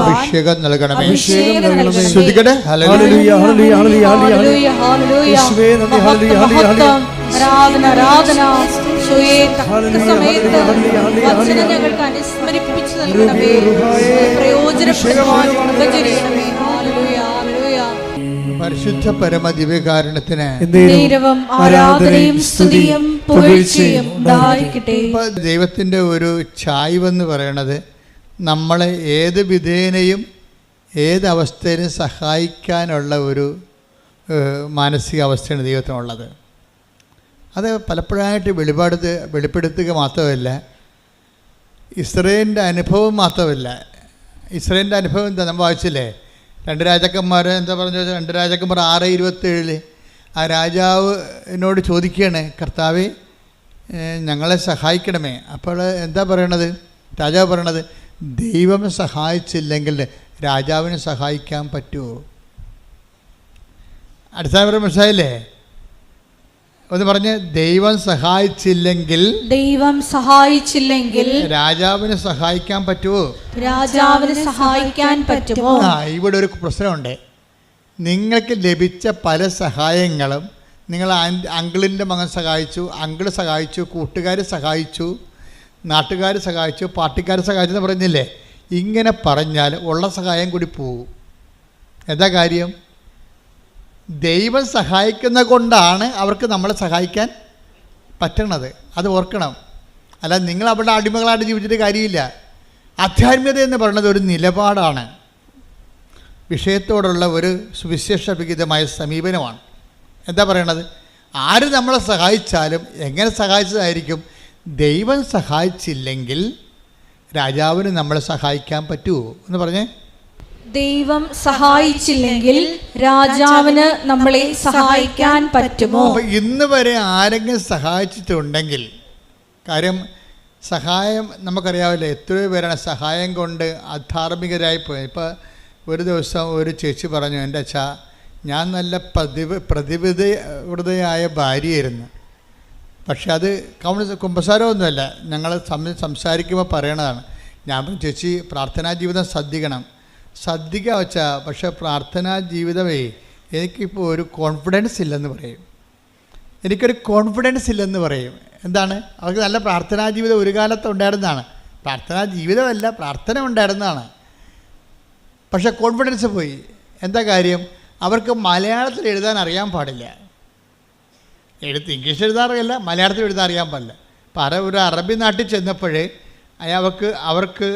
അഭിഷേകം നൽകണമേ. ശ്രുതികടെ ഹല്ലേലൂയ ഹല്ലേലൂയ ഹല്ലേലൂയ ഹല്ലേലൂയ ഹല്ലേലൂയ യേശുവേ നന്ദി ഹല്ലേലൂയ ഹല്ലേലൂയ ആരാധന സമയത്ത് വചനം ഞങ്ങൾക്ക് അനുസ്മരിപ്പിച്ചു നൽകണമേ, പ്രയോജനപ്പെടുവാൻ കൃപചൊരിയണമേ. Hallelujah hallelujah. പരിശുദ്ധ പരമ ദിവ്യകാരുണ്യത്തിന് ആരാധനയും സ്തുതിയും പുകഴ്ചയും ഉണ്ടായിരിക്കട്ടെ. ദൈവത്തിൻ്റെ ഒരു ചായ്വെന്ന് പറയണത് നമ്മളെ ഏത് വിധേനയും ഏതവസ്ഥയിലും സഹായിക്കാനുള്ള ഒരു മാനസികാവസ്ഥയാണ് ദൈവത്തിനുള്ളത്. അത് പലപ്പോഴായിട്ട് വെളിപ്പെടുത്തുക മാത്രമല്ല, ഇസ്രായേലിൻ്റെ അനുഭവം മാത്രമല്ല. ഇസ്രായേലിൻ്റെ അനുഭവം എന്താ നമ്മൾ വായിച്ചില്ലേ? 2 രാജാക്കന്മാർ എന്താ പറഞ്ഞു? 2 രാജാക്കന്മാർ 6:27 ആ രാജാവിനോട് ചോദിക്കുകയാണ്, കർത്താവേ ഞങ്ങളെ സഹായിക്കണമേ. അപ്പോൾ എന്താ പറയണത്? രാജാവ് പറയണത്, ദൈവം സഹായിച്ചില്ലെങ്കിൽ രാജാവിനെ സഹായിക്കാൻ പറ്റുമോ? അടിസ്ഥാനപരം മനസ്സിലായില്ലേ? ഒന്ന് പറഞ്ഞ്, ദൈവം സഹായിച്ചില്ലെങ്കിൽ രാജാവിനെ സഹായിക്കാൻ പറ്റുമോ? ഇവിടെ ഒരു പ്രശ്നമുണ്ട്. നിങ്ങൾക്ക് ലഭിച്ച പല സഹായങ്ങളും നിങ്ങൾ അങ്കിളിൻ്റെ മകൻ സഹായിച്ചു, അങ്കിള് സഹായിച്ചു, കൂട്ടുകാർ സഹായിച്ചു, നാട്ടുകാർ സഹായിച്ചു, പാർട്ടിക്കാർ സഹായിച്ചെന്ന് പറഞ്ഞില്ലേ? ഇങ്ങനെ പറഞ്ഞാൽ ഉള്ള സഹായം കൂടി പോകും. എന്താ കാര്യം? ദൈവം സഹായിക്കുന്ന കൊണ്ടാണ് അവർക്ക് നമ്മളെ സഹായിക്കാൻ പറ്റണത്. അത് ഓർക്കണം. അല്ല നിങ്ങൾ അവിടെ അടിമകളായിട്ട് ജീവിച്ചിട്ട് കാര്യമില്ല. ആധ്യാത്മികത എന്ന് പറയുന്നത് ഒരു നിലപാടാണ്, വിഷയത്തോടുള്ള ഒരു സുവിശേഷവിഹിതമായ സമീപനമാണ്. എന്താ പറയണത്? ആര് നമ്മളെ സഹായിച്ചാലും എങ്ങനെ സഹായിച്ചതായിരിക്കും. ദൈവം സഹായിച്ചില്ലെങ്കിൽ രാജാവിന് നമ്മളെ സഹായിക്കാൻ പറ്റുമോ എന്ന് പറഞ്ഞേ? ദൈവം സഹായിച്ചില്ലെങ്കിൽ രാജാവിന് നമ്മളെ സഹായിക്കാൻ പറ്റുമോ? അപ്പോൾ ഇന്ന് വരെ ആരെങ്കിലും സഹായിച്ചിട്ടുണ്ടെങ്കിൽ, കാര്യം സഹായം നമുക്കറിയാവില്ല, എത്രയോ പേരാണ് സഹായം കൊണ്ട് അധാർമികരായി പോയത്. ഇപ്പോൾ ഒരു ദിവസം ഒരു ചേച്ചി പറഞ്ഞു, എൻ്റെ അച്ഛാ ഞാൻ നല്ല പ്രതിബദ്ധയായ ഭാര്യയായിരുന്നു, പക്ഷെ അത് കുമ്പസാരമൊന്നുമല്ല, ഞങ്ങൾ സംസാരിക്കുമ്പോൾ പറയണതാണ്. ഞാൻ ചേച്ചി പ്രാർത്ഥനാ ജീവിതം ശ്രദ്ധിക്കുക വെച്ചാൽ, പക്ഷേ പ്രാർത്ഥനാ ജീവിതമേ എനിക്കിപ്പോൾ ഒരു കോൺഫിഡൻസ് ഇല്ലെന്ന് പറയും. എന്താണ്? അവർക്ക് നല്ല പ്രാർത്ഥനാ ജീവിതം ഒരു കാലത്ത് ഉണ്ടായിരുന്നതാണ്. പ്രാർത്ഥനാ ജീവിതമല്ല, പ്രാർത്ഥന ഉണ്ടായിരുന്നതാണ്, പക്ഷേ കോൺഫിഡൻസ് പോയി. എന്താ കാര്യം? അവർക്ക് മലയാളത്തിൽ എഴുതാൻ അറിയാൻ പാടില്ല. ഇംഗ്ലീഷ് എഴുതാറില്ല, മലയാളത്തിൽ എഴുതാൻ അറിയാൻ പാടില്ല. അപ്പോൾ ഒരു അറബി നാട്ടിൽ ചെന്നപ്പോഴേ അവർക്ക്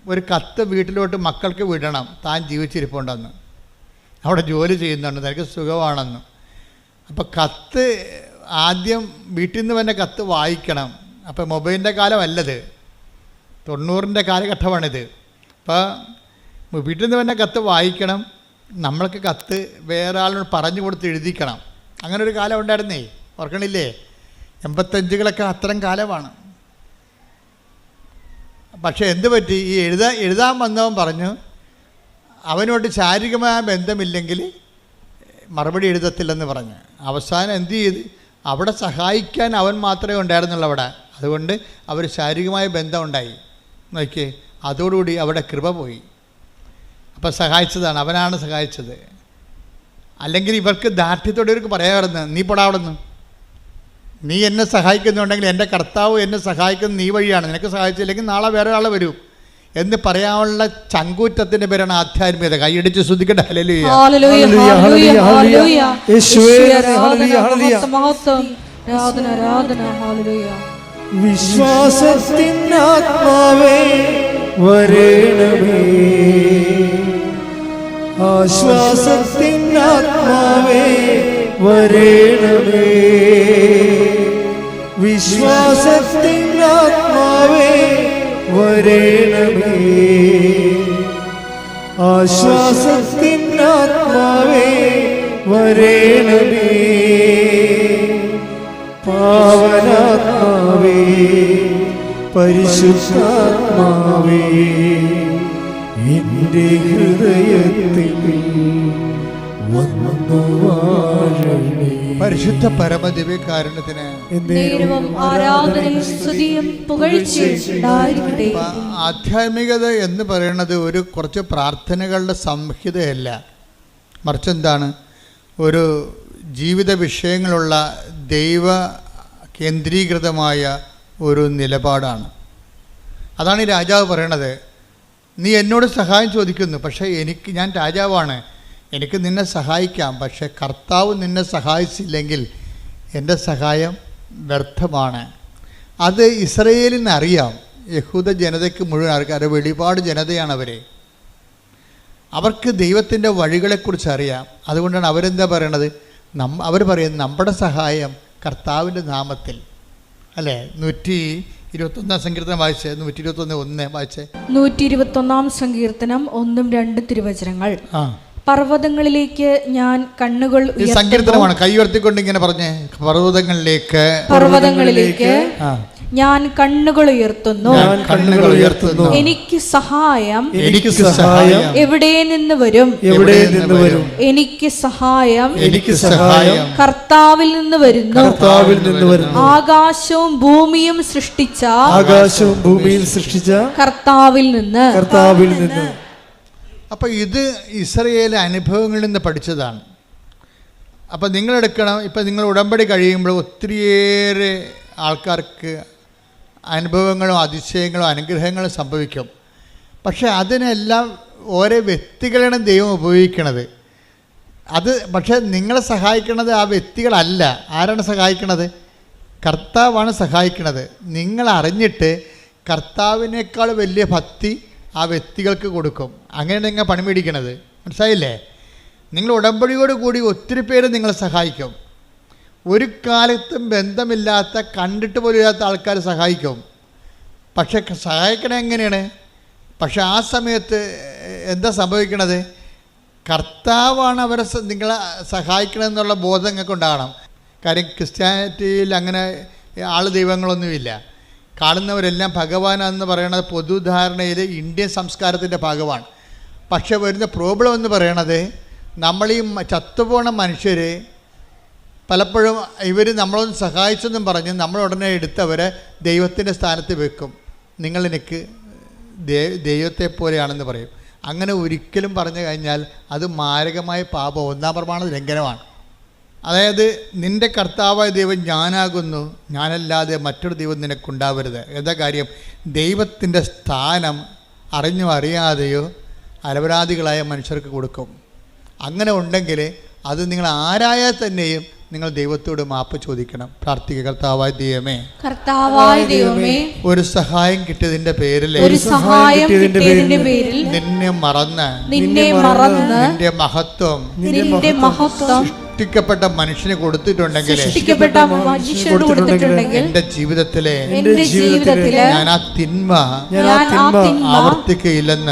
ഒരു കത്ത് വീട്ടിലോട്ട് മക്കൾക്ക് വിടണം, താൻ ജീവിച്ചിരിപ്പുണ്ടെന്ന്, അവിടെ ജോലി ചെയ്യുന്നുണ്ട്, തനിക്ക് സുഖമാണെന്ന്. അപ്പോൾ കത്ത് ആദ്യം വീട്ടിൽ നിന്ന് തന്നെ കത്ത് വായിക്കണം. അപ്പോൾ മൊബൈലിൻ്റെ കാലമല്ലത്, 90ൻ്റെ കാലഘട്ടമാണിത്. അപ്പോൾ വീട്ടിൽ നിന്ന് തന്നെ കത്ത് വായിക്കണം, നമ്മൾക്ക് കത്ത് വേറെ ആളിനോട് പറഞ്ഞു കൊടുത്ത് എഴുതിക്കണം. അങ്ങനെ ഒരു കാലം ഉണ്ടായിരുന്നേ, ഓർക്കണില്ലേ? 85കളൊക്കെ അത്തരം കാലമാണ്. പക്ഷേ എന്ത് പറ്റി? ഈ എഴുതാൻ വന്നവൻ പറഞ്ഞു അവനോട് ശാരീരികമായ ബന്ധമില്ലെങ്കിൽ മറുപടി എഴുതത്തില്ലെന്ന് പറഞ്ഞ്. അവസാനം എന്ത് ചെയ്ത്? അവിടെ സഹായിക്കാൻ അവൻ മാത്രമേ ഉണ്ടായിരുന്നുള്ളൂ അവിടെ. അതുകൊണ്ട് അവർ ശാരീരികമായ ബന്ധം ഉണ്ടായി. നോക്കിയേ, അതോടുകൂടി അവിടെ കൃപ പോയി. അപ്പോൾ സഹായിച്ചതാണ്, അവനാണ് സഹായിച്ചത്. അല്ലെങ്കിൽ ഇവർക്ക് ദാർഢ്യത്തോടെ ഇവർക്ക് പറയാമായിരുന്നു, നീ പോടാ അവിടെ നിന്ന്, നീ എന്നെ സഹായിക്കുന്നുണ്ടെങ്കിൽ എൻ്റെ കർത്താവ് എന്നെ സഹായിക്കുന്നത് നീ വഴിയാണ്, നിനക്ക് സഹായിച്ചില്ലെങ്കിൽ നാളെ വേറെ ഒരാൾ വരൂ എന്ന് പറയാനുള്ള ചങ്കൂറ്റത്തിൻ്റെ പേരാണ് ആധ്യാത്മികത. കൈയടിച്ച് ശ്രദ്ധിക്കട്ടെ. ഹല്ലേലൂയ. വിശ്വാസത്തിൻ ആത്മാവേ വരേണമേ, ആശ്വാസത്തിൻ ആത്മാവേ വരേണമേ, വിശ്വാസത്തിൻ ആത്മാവേ വരേണമേ, ആശ്വാസത്തിൻ ആത്മാവേ വരേണമേ, പാവനാത്മാവേ പരിശുദ്ധാത്മാവേ എൻ്റെ ഹൃദയത്തിൽ വന്നു വാഴണേ. പരിശുദ്ധ പരമദിവ്യകാരുണ്യത്തിന് ആരാധനയും സ്തുതിയും പുകഴ്ചയും ഉണ്ടായിരിക്കട്ടെ. ആധ്യാത്മികത എന്ന് പറയുന്നത് ഒരു കുറച്ച് പ്രാർത്ഥനകളുടെ സംഹിതയല്ല, മറിച്ച് എന്താണ്, ഒരു ജീവിത വിഷയങ്ങളുള്ള ദൈവ കേന്ദ്രീകൃതമായ ഒരു നിലപാടാണ്. അതാണ് ഈ രാജാവ് പറയണത്. നീ എന്നോട് സഹായം ചോദിക്കുന്നു, പക്ഷേ ഞാൻ രാജാവാണ്, എനിക്ക് നിന്നെ സഹായിക്കാം, പക്ഷേ കർത്താവ് നിന്നെ സഹായിച്ചില്ലെങ്കിൽ എൻ്റെ സഹായം വ്യർത്ഥമാണ്. അത് ഇസ്രയേലിൽ നിന്ന് അറിയാം. യഹൂദ ജനതയ്ക്ക് മുഴുവൻ ആൾക്കാർ, വെളിപാട് ജനതയാണ് അവർക്ക് ദൈവത്തിൻ്റെ വഴികളെക്കുറിച്ച് അറിയാം. അതുകൊണ്ടാണ് അവരെന്താ പറയണത്, അവർ പറയുന്നത് നമ്മുടെ സഹായം കർത്താവിൻ്റെ നാമത്തിൽ, അല്ലേ? 121 സങ്കീർത്തനം വായിച്ചേ, 121:1 വായിച്ചേ. 121 സങ്കീർത്തനം 1-2 തിരുവചനങ്ങൾ. പർവ്വതങ്ങളിലേക്ക് ഞാൻ കണ്ണുകൾ ഈ സങ്കീർത്തനമാണ്. കൈ ഉയർത്തിക്കൊണ്ട് ഇങ്ങനെ പറഞ്ഞേ, പർവ്വതങ്ങളിലേക്ക് ഞാൻ കണ്ണുകൾ ഉയർത്തുന്നു, എനിക്ക് സഹായം എവിടെ നിന്ന് വരും, എനിക്ക് സഹായം കർത്താവിൽ നിന്ന് വരുന്നു. ആകാശവും ഭൂമിയും സൃഷ്ടിച്ച കർത്താവിൽ നിന്ന്. അപ്പം ഇത് ഇസ്രയേലിലെ അനുഭവങ്ങളിൽ നിന്ന് പഠിച്ചതാണ്. അപ്പം നിങ്ങളെടുക്കണം, ഇപ്പം നിങ്ങൾ ഉടമ്പടി കഴിയുമ്പോൾ ഒത്തിരിയേറെ ആൾക്കാർക്ക് അനുഭവങ്ങളും അതിശയങ്ങളും അനുഗ്രഹങ്ങളും സംഭവിക്കും. പക്ഷെ അതിനെല്ലാം ഓരോ വ്യക്തികളാണ് ദൈവം ഉപയോഗിക്കണത്. പക്ഷേ നിങ്ങളെ സഹായിക്കണത് ആ വ്യക്തികളല്ല. ആരാണ് സഹായിക്കണത്? കർത്താവാണ് സഹായിക്കണത്. നിങ്ങൾ അറിഞ്ഞിട്ട് കർത്താവിനേക്കാൾ വലിയ ഭക്തി ആ വ്യക്തികൾക്ക് കൊടുക്കും. അങ്ങനെയാണ് നിങ്ങൾ പണി മേടിക്കണത്. മനസ്സിലായില്ലേ? നിങ്ങൾ ഉടമ്പടിയോട് കൂടി ഒത്തിരി പേര് നിങ്ങളെ സഹായിക്കും. ഒരു കാലത്തും ബന്ധമില്ലാത്ത, കണ്ടിട്ട് പോലും ഇല്ലാത്ത ആൾക്കാർ സഹായിക്കും. പക്ഷെ സഹായിക്കണത് എങ്ങനെയാണ്? പക്ഷെ ആ സമയത്ത് എന്താ സംഭവിക്കണത്? കർത്താവാണ് അവരെ നിങ്ങളെ സഹായിക്കണമെന്നുള്ള ബോധം നിങ്ങൾക്ക് ഉണ്ടാകണം. കാര്യം ക്രിസ്ത്യാനിറ്റിയിൽ അങ്ങനെ ദൈവങ്ങളൊന്നുമില്ല. കാണുന്നവരെല്ലാം ഭഗവാനെന്ന് പറയുന്നത് പൊതുധാരണയിൽ ഇന്ത്യൻ സംസ്കാരത്തിൻ്റെ ഭാഗമാണ്. പക്ഷെ വരുന്ന പ്രോബ്ലം എന്ന് പറയണത്, നമ്മൾ ഈ ചത്തുപോണ മനുഷ്യർ പലപ്പോഴും നമ്മളൊന്ന് സഹായിച്ചെന്നും പറഞ്ഞ് നമ്മൾ ഉടനെ എടുത്തവരെ ദൈവത്തിൻ്റെ സ്ഥാനത്ത് വെക്കും. നിങ്ങളെനിക്ക് ദൈവത്തെ പോലെയാണെന്ന് പറയും. അങ്ങനെ ഒരിക്കലും പറഞ്ഞു കഴിഞ്ഞാൽ അത് മാരകമായ പാപം, 1-ാം പ്രമാണ ലംഘനമാണ്. അതായത് നിൻ്റെ കർത്താവായ ദൈവം ഞാനാകുന്നു, ഞാനല്ലാതെ മറ്റൊരു ദൈവം നിനക്കുണ്ടാവരുത്. എന്താ കാര്യം? ദൈവത്തിൻ്റെ സ്ഥാനം അറിഞ്ഞോ അറിയാതെയോ അലപരാധികളായ മനുഷ്യർക്ക് കൊടുക്കും. അങ്ങനെ ഉണ്ടെങ്കിൽ അത് നിങ്ങൾ ആരായാൽ തന്നെയും നിങ്ങൾ ദൈവത്തോട് മാപ്പ് ചോദിക്കണം. പ്രാർത്ഥിക്കുക. കർത്താവായ ദൈവമേ, ഒരു സഹായം കിട്ടിയതിന്റെ പേരിൽ നിന്നെ മറന്ന് നിന്റെ മഹത്വം സൃഷ്ടിക്കപ്പെട്ട മനുഷ്യന് കൊടുത്തിട്ടുണ്ടെങ്കിൽ എന്റെ ജീവിതത്തിലെ ഞാൻ ആ തിന്മ ആവർത്തിക്കയില്ലെന്ന്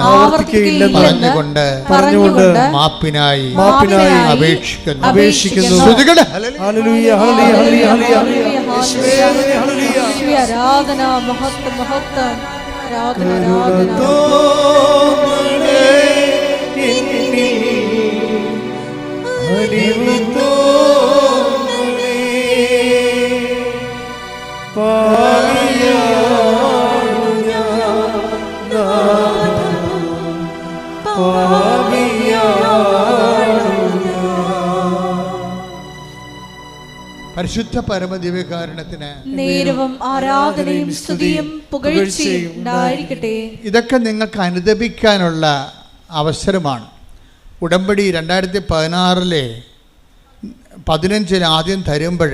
പറഞ്ഞുകൊണ്ട് മാപ്പിനായി അപേക്ഷിക്കുന്നു. ആരാധന, മഹത്വം, മഹത്വം, ആരാധന, ആരാധന. പരിശുദ്ധ പരമദിവ്യകാരുണ്യത്തിന് നേരവും ആരാധനയും സ്തുതിയും പുകഴ്ചയും ഉണ്ടായിരിക്കട്ടെ. ഇതൊക്കെ നിങ്ങൾക്ക് അനുദപിക്കാനുള്ള അവസരമാണ്. ഉടമ്പടി 2016 15 ആദ്യം തരുമ്പോൾ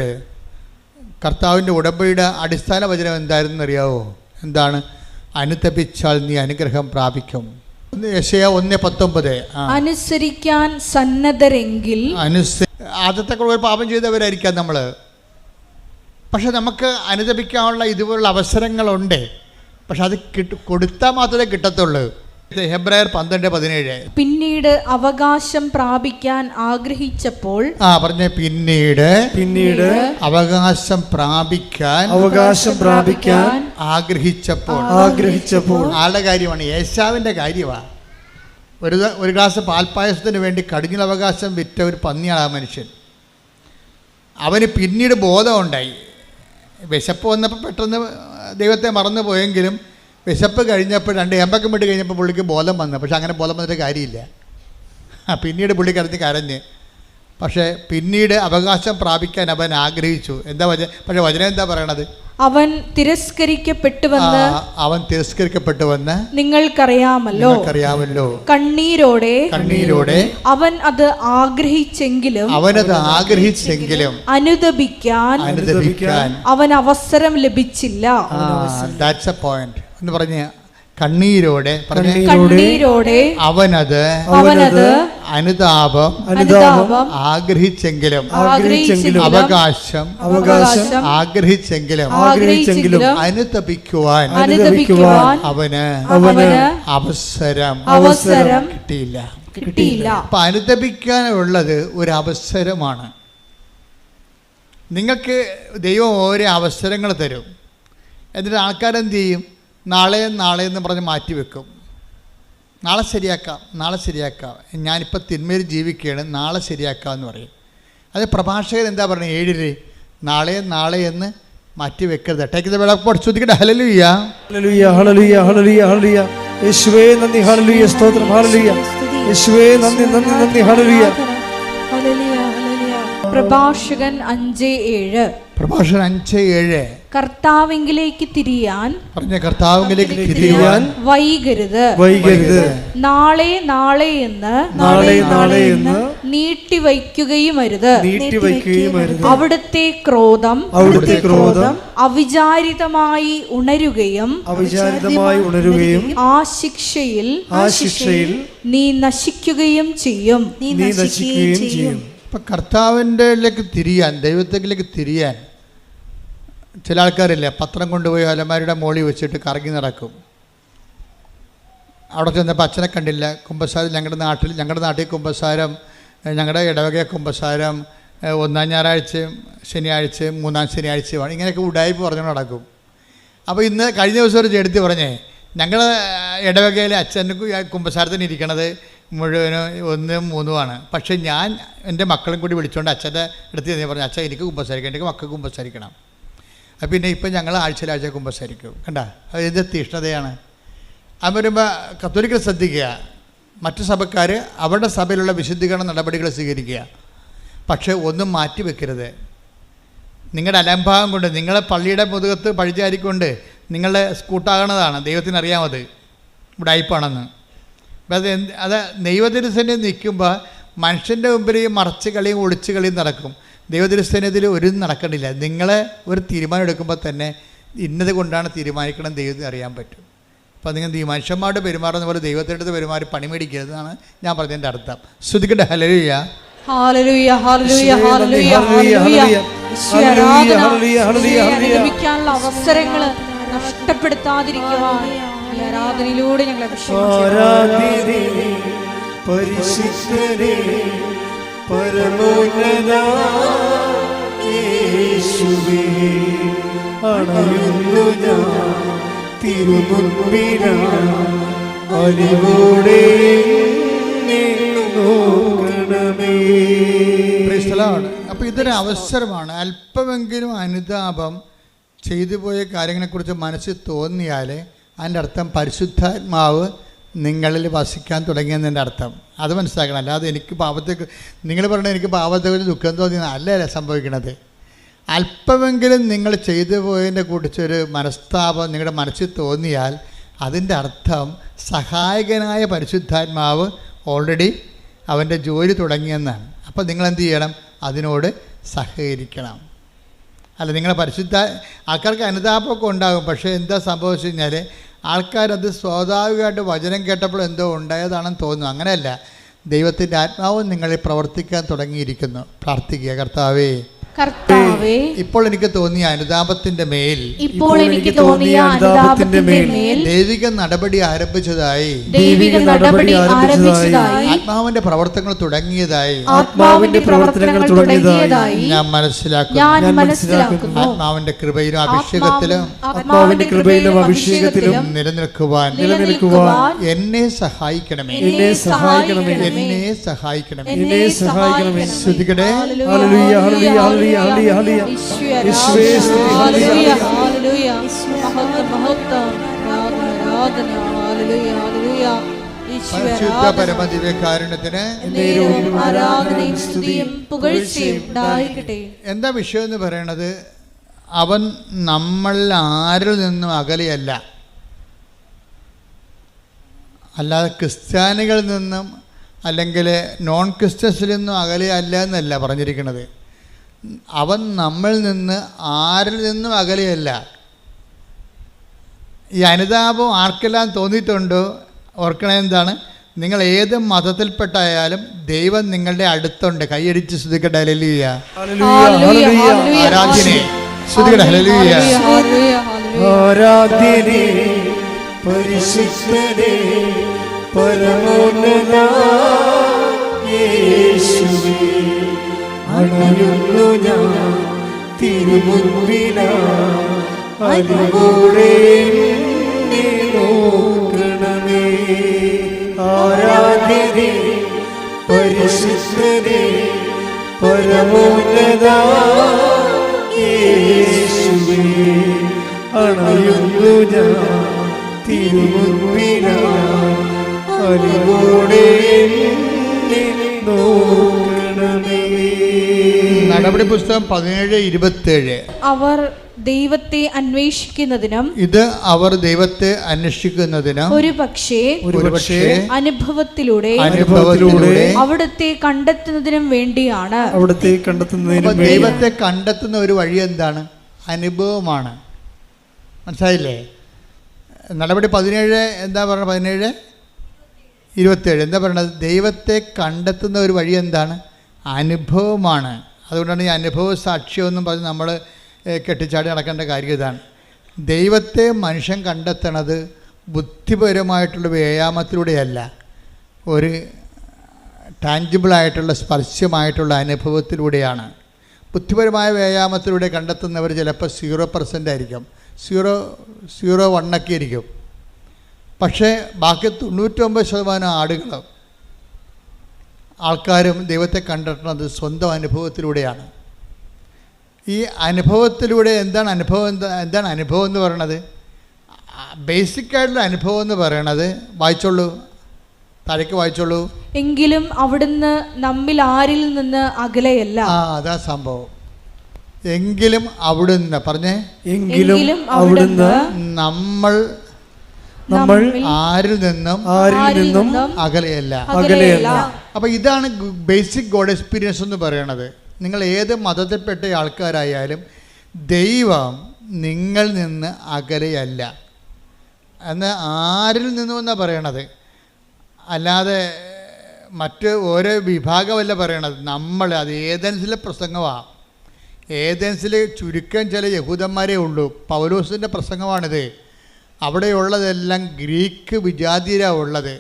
കർത്താവിൻ്റെ ഉടമ്പടിയുടെ അടിസ്ഥാന വചനം എന്തായിരുന്നു അറിയാവോ? എന്താണ്? അനുതപിച്ചാൽ നീ അനുഗ്രഹം പ്രാപിക്കും. യെശയ്യാ 1:19. അനുസരിക്കാൻ സന്നദ്ധരെങ്കിൽ. ആദ്യത്തെ ഒരു പാപം ചെയ്തവരായിരിക്കാം നമ്മൾ. പക്ഷെ നമുക്ക് അനുദപിക്കാനുള്ള ഇതുപോലുള്ള അവസരങ്ങളുണ്ട്. പക്ഷെ അത് കൊടുത്താൽ മാത്രമേ കിട്ടത്തുള്ളൂ. ഹെബ്രായർ 12:17. പിന്നീട് അവകാശം പ്രാപിക്കാൻ ആഗ്രഹിച്ചപ്പോൾ. പറഞ്ഞ പിന്നീട് അവകാശം പ്രാപിക്കാൻ ആഗ്രഹിച്ചപ്പോൾ. ആളുടെ കാര്യമാണ്, ഏശാവിൻ്റെ കാര്യമാണ്. ഒരു ഗ്ലാസ് പാൽപ്പായസത്തിന് വേണ്ടി കടിഞ്ഞൽ അവകാശം വിറ്റ ഒരു പന്നിയാണ് ആ മനുഷ്യൻ. അവന് പിന്നീട് ബോധമുണ്ടായി. വിശപ്പ് വന്നപ്പോൾ പെട്ടെന്ന് ദൈവത്തെ മറന്നു പോയെങ്കിലും വിശപ്പ് കഴിഞ്ഞപ്പോൾ 2 ഏമ്പക്കം വിട്ട് കഴിഞ്ഞപ്പോൾ പുള്ളിക്ക് ബോധം വന്നു. പക്ഷെ അങ്ങനെ ബോധം വന്നിട്ട് കാര്യമില്ല. പിന്നീട് പുള്ളി കരഞ്ഞ്. പക്ഷേ പിന്നീട് അവകാശം പ്രാപിക്കാൻ അവൻ ആഗ്രഹിച്ചു. എന്താ പക്ഷേ വചനം എന്താ പറയണത്? അവൻ തിരസ്കരിക്കപ്പെട്ടുവെന്ന് നിങ്ങൾക്കറിയാമല്ലോ. കണ്ണീരോടെ അവൻ അത് ആഗ്രഹിച്ചെങ്കിലും അനുദപിക്കാൻ അവൻ അവസരം ലഭിച്ചില്ല. ദാറ്റ്സ് എ പോയിന്റ് എന്ന് പറഞ്ഞ കണ്ണീരോടെ അവനത് അനുതാപം ആഗ്രഹിച്ചെങ്കിലും അവകാശം ആഗ്രഹിച്ചെങ്കിലും അനുതപിക്കുവാൻ അവന് അവസരം കിട്ടിയില്ല. അപ്പൊ അനുതപിക്കാനുള്ളത് ഒരു അവസരമാണ്. നിങ്ങൾക്ക് ദൈവം ഓരോ അവസരങ്ങൾ തരും. എന്നിട്ട് ആൾക്കാരെന്ത് ചെയ്യും? നാളെ എന്ന് പറഞ്ഞ് മാറ്റി വെക്കും. നാളെ ശരിയാക്കാം. ഞാനിപ്പോൾ തിന്മയിൽ ജീവിക്കുകയാണ്, നാളെ ശരിയാക്കാം എന്ന് പറയും. അത് പ്രഭാഷകൻ എന്താ പറയുന്നത്? 7 നാളെ എന്ന് മാറ്റി വെക്കരുത്. ടേക്ക് ദ വെളക്കോട് ശ്രദ്ധിക്കട്ടെ. ഹല്ലേലൂയ ഹല്ലേലൂയ ഹല്ലേലൂയ ഹല്ലേലൂയ ഹല്ലേലൂയ. യേശുവേ നന്ദി. ഹല്ലേലൂയ സ്തോത്രം. ഹല്ലേലൂയ യേശുവേ നന്ദി ഹല്ലേലൂയ. പ്രഭാഷകൻ 5:7. 5:7. കർത്താവിങ്കിലേക്ക് തിരിയാൻ വൈകരുത്. നാളെ എന്ന് നീട്ടിവയ്ക്കുകയും അരുത്. അവിടുത്തെ ക്രോധം അവിചാരിതമായി ഉണരുകയും ആ ശിക്ഷയിൽ നീ നശിക്കുകയും ചെയ്യും. ഇപ്പം കർത്താവിൻ്റെലേക്ക് തിരിയാൻ, ദൈവത്തിലേക്ക് തിരിയാൻ ചില ആൾക്കാരില്ല, പത്രം കൊണ്ടുപോയി അലമാരിയുടെ മോളിൽ വെച്ചിട്ട് കറങ്ങി നടക്കും. അവിടെ ചെന്നപ്പോൾ അച്ഛനെ കണ്ടില്ല. കുമ്പസാരം ഞങ്ങളുടെ നാട്ടിൽ കുമ്പസാരം, ഞങ്ങളുടെ ഇടവക കുമ്പസാരം 1-ാം ഞായറാഴ്ചയും ശനിയാഴ്ചയും 3-ാം ശനിയാഴ്ചയുമാണ്. ഇങ്ങനെയൊക്കെ ഉടായ്പ് പറഞ്ഞു നടക്കും. അപ്പോൾ കഴിഞ്ഞ ദിവസം ഒരു ചെടുത്തി പറഞ്ഞേ, ഞങ്ങളുടെ ഇടവകയിലെ അച്ഛന് കുമ്പസാരത്തിന് ഇരിക്കണത് മുഴുവനും 1-3 പക്ഷേ ഞാൻ എൻ്റെ മക്കളും കൂടി വിളിച്ചുകൊണ്ട് അച്ഛൻ്റെ അടുത്ത് ഞാൻ പറഞ്ഞു, അച്ഛൻ എനിക്ക് കുമ്പസാരിക്കണം, എനിക്ക് മക്കൾക്ക് കുമ്പസാരിക്കണം. പിന്നെ ഇപ്പം ഞങ്ങൾ ആഴ്ച കുമ്പസാരിക്കും. കണ്ട, അത് എന്ത് തീഷ്ണതയാണ്. അത് വരുമ്പോൾ കത്തോലിക്കൽ ശ്രദ്ധിക്കുക, മറ്റു സഭക്കാർ അവരുടെ സഭയിലുള്ള വിശുദ്ധീകരണ നടപടികൾ സ്വീകരിക്കുക. പക്ഷേ ഒന്നും മാറ്റി വെക്കരുത്. നിങ്ങളുടെ അലംഭാവം കൊണ്ട്, നിങ്ങളെ പള്ളിയുടെ മുതുകത്ത് പഴിചാരിക്കൊണ്ട് നിങ്ങളുടെ സ്കൂട്ടാകണതാണ്. ദൈവത്തിനറിയാമത് ഉടായിപ്പാണെന്ന്. അത് ദൈവതിരുസന്നിധിയിൽ നിൽക്കുമ്പോൾ മനുഷ്യൻ്റെ മുമ്പിൽ ഈ മറച്ച് കളിയും ഒളിച്ച് കളിയും നടക്കും. ദൈവതിരുസന്നിധിയിൽ ഒരു നടക്കണില്ല. നിങ്ങളെ ഒരു തീരുമാനം എടുക്കുമ്പോൾ തന്നെ ഇന്നത് കൊണ്ടാണ് തീരുമാനിക്കണം ദൈവത്തിന് അറിയാൻ പറ്റും. അപ്പോൾ നിങ്ങൾ മനുഷ്യന്മാരോട് പെരുമാറുന്ന പോലെ ദൈവത്തിൻ്റെ അടുത്ത് പെരുമാറി പണി മേടിക്കരുതെന്നാണ് ഞാൻ പറഞ്ഞതിൻ്റെ അർത്ഥം. ശ്രദ്ധിക്കട്ടെ. ഹല്ലേലൂയ ഹല്ലേലൂയ ഹല്ലേലൂയ ഹല്ലേലൂയ ഹല്ലേലൂയ. അവസരങ്ങൾ നഷ്ടപ്പെടുത്താതിരിക്കുവാൻ ഈ ആരാധനയിലൂടെ ഞങ്ങളെ പരിശുദ്ധരേ പരമോന്നതാ യേശുവേ അണയുന്നു ഞാൻ തിരുമുൻപിനായി അലിവോടെ നോക്കണമേ. അപ്പോൾ ഇതൊരു അവസരമാണ്. അല്പമെങ്കിലും അനുതാപം ചെയ്തു പോയ കാര്യങ്ങളെക്കുറിച്ച് മനസ്സിൽ തോന്നിയാൽ അതിൻ്റെ അർത്ഥം പരിശുദ്ധാത്മാവ് നിങ്ങളിൽ വസിക്കാൻ തുടങ്ങിയെന്നതിൻ്റെ അർത്ഥം. അത് മനസ്സിലാക്കണം. അല്ലാതെ എനിക്ക് പാപത്തെ, നിങ്ങൾ പറഞ്ഞാൽ എനിക്ക് പാപത്തെക്കുറിച്ച് ദുഃഖം തോന്നിയെന്ന് അല്ല സംഭവിക്കണത്. അല്പമെങ്കിലും നിങ്ങൾ ചെയ്തു പോയതിനെ കുറിച്ചൊരു മനസ്താപം നിങ്ങളുടെ മനസ്സിൽ തോന്നിയാൽ അതിൻ്റെ അർത്ഥം സഹായകനായ പരിശുദ്ധാത്മാവ് ഓൾറെഡി അവൻ്റെ ജോലി തുടങ്ങിയെന്നാണ്. അപ്പോൾ നിങ്ങളെന്ത് ചെയ്യണം? അതിനോട് സഹകരിക്കണം. അല്ല, നിങ്ങളെ ആൾക്കാർക്ക് അനുതാപമൊക്കെ ഉണ്ടാകും. പക്ഷേ എന്താ സംഭവിച്ചു കഴിഞ്ഞാൽ ആൾക്കാരത് സ്വാഭാവികമായിട്ട് വചനം കേട്ടപ്പോൾ എന്തോ ഉണ്ടായതാണെന്ന് തോന്നുന്നു. അങ്ങനെയല്ല, ദൈവത്തിൻ്റെ ആത്മാവും നിങ്ങളിൽ പ്രവർത്തിക്കാൻ തുടങ്ങിയിരിക്കുന്നു. പ്രാർത്ഥിക്കുക, കർത്താവേ, ഇപ്പോൾ എനിക്ക് തോന്നിയ അനുതാപത്തിന്റെ മേൽ ദൈവിക നടപടി ആരംഭിച്ചതായി, ആത്മാവിന്റെ പ്രവർത്തനങ്ങൾ തുടങ്ങിയതായി ഞാൻ മനസ്സിലാക്കുന്നു. ആത്മാവിന്റെ കൃപയിലും അഭിഷേകത്തിലും നിലനിൽക്കുവാൻ എന്നെ സഹായിക്കണമേ. ശ്രദ്ധിക്കട്ടെ. പരിശുദ്ധ പരമദിവ്യകാരുണ്യത്തിന് എന്താ വിഷയം എന്ന് പറയണത്? അവൻ നമ്മൾ ആരിൽ നിന്നും അകലെയല്ല. അല്ലാതെ ക്രിസ്ത്യാനികളിൽ നിന്നും അല്ലെങ്കിൽ നോൺ ക്രിസ്ത്യൻസിൽ നിന്നും അകലെയല്ല എന്നല്ല പറഞ്ഞിരിക്കുന്നത്. അവൻ നമ്മിൽ നിന്ന് ആരിൽ നിന്നും അകലെയല്ല. ഈ അനുതാപം ആർക്കെല്ലാം തോന്നിയിട്ടുണ്ടോ ഓർക്കണേ എന്താണ്? നിങ്ങൾ ഏത് മതത്തിൽപ്പെട്ടായാലും ദൈവം നിങ്ങളുടെ അടുത്തുണ്ട്. കൈയടിച്ച് സ്തുതിക്കട്ടെ. ഹല്ലേലൂയ. ആരാധനെ സ്തുതിക്കട്ടെ. ഹല്ലേലൂയ. ആരാധനെ പരിശുദ്ധനെ പരമോന്നത യേശുവേ, അണയുന്നു ഞാൻ തിരുമുൻപിലായി, അനുകൂടെ നോക്കണമേ. ആരാധ്യനേ പരിശുദ്ധനേ പരമോന്നത യേശുവേ, അണയുന്നു ഞാൻ തിരുമുൻപിലായി, അനുകൂടെ നോക്കണമേ. നടപടി പുസ്തകം 17:27. അവർ ദൈവത്തെ അന്വേഷിക്കുന്നതിനും അവർ ദൈവത്തെ അന്വേഷിക്കുന്നതിനും ഒരുപക്ഷേ അനുഭവത്തിലൂടെ അവിടുത്തെ കണ്ടെത്തുന്നതിനും വേണ്ടിയാണ്. ദൈവത്തെ കണ്ടെത്തുന്ന ഒരു വഴി എന്താണ്? അനുഭവമാണ്. മനസ്സിലായില്ലേ? നടപടി 17 എന്താ പറയുന്നത്? 17:27 എന്താ പറയുന്നത്? ദൈവത്തെ കണ്ടെത്തുന്ന ഒരു വഴി എന്താണ്? അനുഭവമാണ്. അതുകൊണ്ടാണ് ഈ അനുഭവ സാക്ഷ്യമെന്നും പറഞ്ഞ് നമ്മൾ കെട്ടിച്ചാടി നടക്കേണ്ട കാര്യം ഇതാണ്. ദൈവത്തെ മനുഷ്യൻ കണ്ടെത്തണത് ബുദ്ധിപരമായിട്ടുള്ള വ്യായാമത്തിലൂടെയല്ല, ഒരു ടാഞ്ചിബിളായിട്ടുള്ള സ്പർശ്യമായിട്ടുള്ള അനുഭവത്തിലൂടെയാണ്. ബുദ്ധിപരമായ വ്യായാമത്തിലൂടെ കണ്ടെത്തുന്നവർ ചിലപ്പോൾ 0% ആയിരിക്കും, 0.1 ഇരിക്കും. പക്ഷേ ബാക്കി 99% ആൾക്കാരും ദൈവത്തെ കണ്ടെത്തുന്നത് സ്വന്തം അനുഭവത്തിലൂടെയാണ്. ഈ അനുഭവത്തിലൂടെ എന്താണ് അനുഭവം എന്ന് പറയണത്? ബേസിക്കായിട്ടുള്ള അനുഭവം എന്ന് പറയണത്, വായിച്ചോളൂ, താഴേക്ക് വായിച്ചോളൂ. എങ്കിലും അവിടുന്ന് നമ്മിൽ ആരിൽ നിന്ന് അകലെയല്ല. അതാ സംഭവം. എങ്കിലും അവിടുന്ന് പറഞ്ഞേ, എങ്കിലും അവിടുന്ന് നമ്മൾ ആരിൽ നിന്നും അകലെയല്ല. അപ്പൊ ഇതാണ് ബേസിക് ഗോഡ് എക്സ്പീരിയൻസ് എന്ന് പറയണത്. നിങ്ങൾ ഏത് മതത്തിൽപ്പെട്ട ആൾക്കാരായാലും ദൈവം നിങ്ങൾ നിന്ന് അകലെയല്ല എന്ന് ആരിൽ നിന്നും എന്നാണ് പറയണത്. അല്ലാതെ മറ്റ് ഓരോ വിഭാഗമല്ല പറയണത്. അത് ഏതൻസിലെ പ്രസംഗമാണ്. ഏതൻസിൽ ചുരുക്കം ചില യഹൂദന്മാരേ ഉള്ളൂ. പൗലോസിൻ്റെ പ്രസംഗമാണിത്. അവിടെയുള്ളതെല്ലാം ഗ്രീക്ക് വിജാതിയിലാണ് ഉള്ളത്,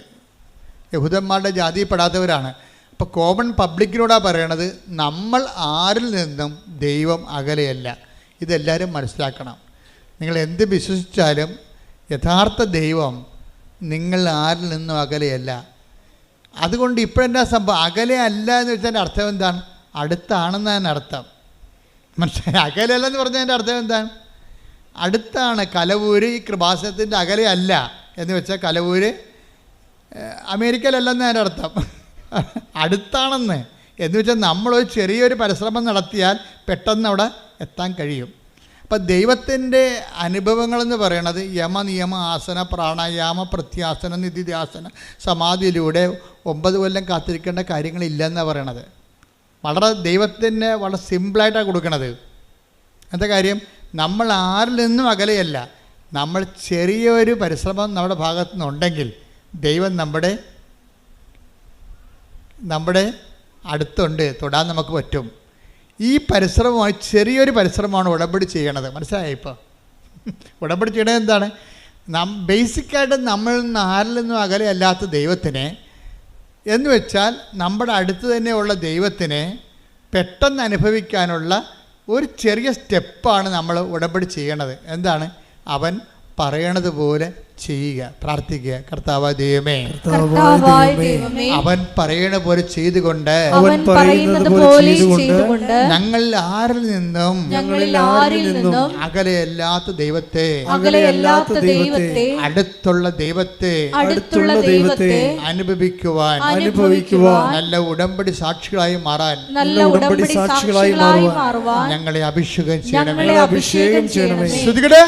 യഹൂദന്മാരുടെ ജാതിയിൽപ്പെടാത്തവരാണ്. അപ്പോൾ കോമൺ പബ്ലിക്കിനോടാണ് പറയണത്, നമ്മൾ ആരിൽ നിന്നും ദൈവം അകലെയല്ല. ഇതെല്ലാവരും മനസ്സിലാക്കണം. നിങ്ങൾ എന്ത് വിശ്വസിച്ചാലും യഥാർത്ഥ ദൈവം നിങ്ങൾ ആരിൽ നിന്നും അകലെയല്ല. അതുകൊണ്ട് ഇപ്പോഴെന്താ സംഭവം? അകലെ അല്ല എന്ന് വെച്ചാൽ അർത്ഥം എന്താണ്? അടുത്താണെന്നതിന് അർത്ഥം. മനസ്സിലായി? അകലെയല്ല എന്ന് പറഞ്ഞതിൻ്റെ അർത്ഥം എന്താണ്? അടുത്താണ്. കലവൂര് ഈ കൃപാസനത്തിൻ്റെ അകലെ അല്ല എന്ന് വെച്ചാൽ കലവൂര് അമേരിക്കയിലല്ലെന്ന് അതിൻ്റെ അർത്ഥം, അടുത്താണെന്ന്. എന്ന് വെച്ചാൽ നമ്മളൊരു ചെറിയൊരു പരിശ്രമം നടത്തിയാൽ പെട്ടെന്ന് അവിടെ എത്താൻ കഴിയും. അപ്പം ദൈവത്തിൻ്റെ അനുഭവങ്ങളെന്ന് പറയണത് യമ, നിയമ, ആസന, പ്രാണായാമ, പ്രത്യാസന, നിധിധ്യാസന, സമാധിയിലൂടെ 9 കൊല്ലം കാത്തിരിക്കേണ്ട കാര്യങ്ങളില്ലെന്നാണ് പറയണത്. വളരെ ദൈവത്തിന് വളരെ സിമ്പിളായിട്ടാണ് കൊടുക്കണത്. എന്താ കാര്യം? നമ്മൾ ആരിൽ നിന്നും അകലെയല്ല. നമ്മൾ ചെറിയൊരു പരിശ്രമം നമ്മുടെ ഭാഗത്തു നിന്നുണ്ടെങ്കിൽ ദൈവം നമ്മുടെ അടുത്തുണ്ട്, തൊടാൻ നമുക്ക് പറ്റും. ഈ പരിശ്രമമായി ചെറിയൊരു പരിശ്രമമാണ് ഉടമ്പടി ചെയ്യണത്. മനസ്സിലായോ? ഇപ്പോൾ ഉടമ്പടി ചെയ്യണത് എന്താണ്? ബേസിക്കായിട്ട് നമ്മളിൽ നിന്ന് ആരിൽ നിന്നും അകലെയല്ലാത്ത ദൈവത്തിനെ, എന്ന് വെച്ചാൽ നമ്മുടെ അടുത്ത് തന്നെയുള്ള ദൈവത്തിനെ പെട്ടെന്ന് അനുഭവിക്കാനുള്ള ഒരു ചെറിയ സ്റ്റെപ്പാണ് നമ്മൾ ഉടമ്പടി ചെയ്യണത്. എന്താണ്? അവൻ പറയണത് പോലെ ചെയ്യുക, പ്രാർത്ഥിക്കുക. കർത്താവായ ദൈവമേ, അവൻ പറയണ പോലെ ചെയ്തുകൊണ്ട് ഞങ്ങളിൽ ആരിൽ നിന്നും അകലെയല്ലാത്ത ദൈവത്തെ, അടുത്തുള്ള ദൈവത്തെ അനുഭവിക്കുവാൻ നല്ല ഉടമ്പടി സാക്ഷികളായി മാറാൻ ഞങ്ങളെ അഭിഷേകം ചെയ്യണമേ. ശ്രുതികടേ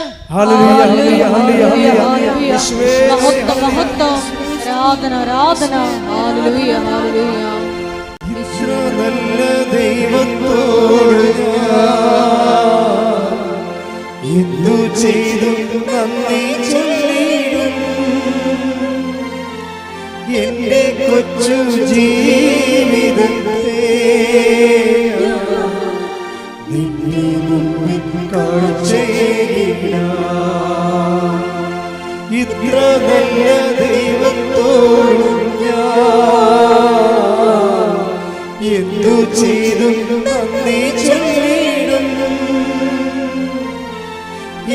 എന്തു ചെയ്തും നന്ദി ചൊല്ലിടും എന്റെ കൊച്ചു ജീവിതത്തെ നിന്നെ മുമ്പിൽ കാഴ്ചയേകിടാം. ഇത്ര നല്ല ദൈവത്തോടും ഞാൻ എന്തു ചെയ്തും നന്ദി ചൊല്ലിടും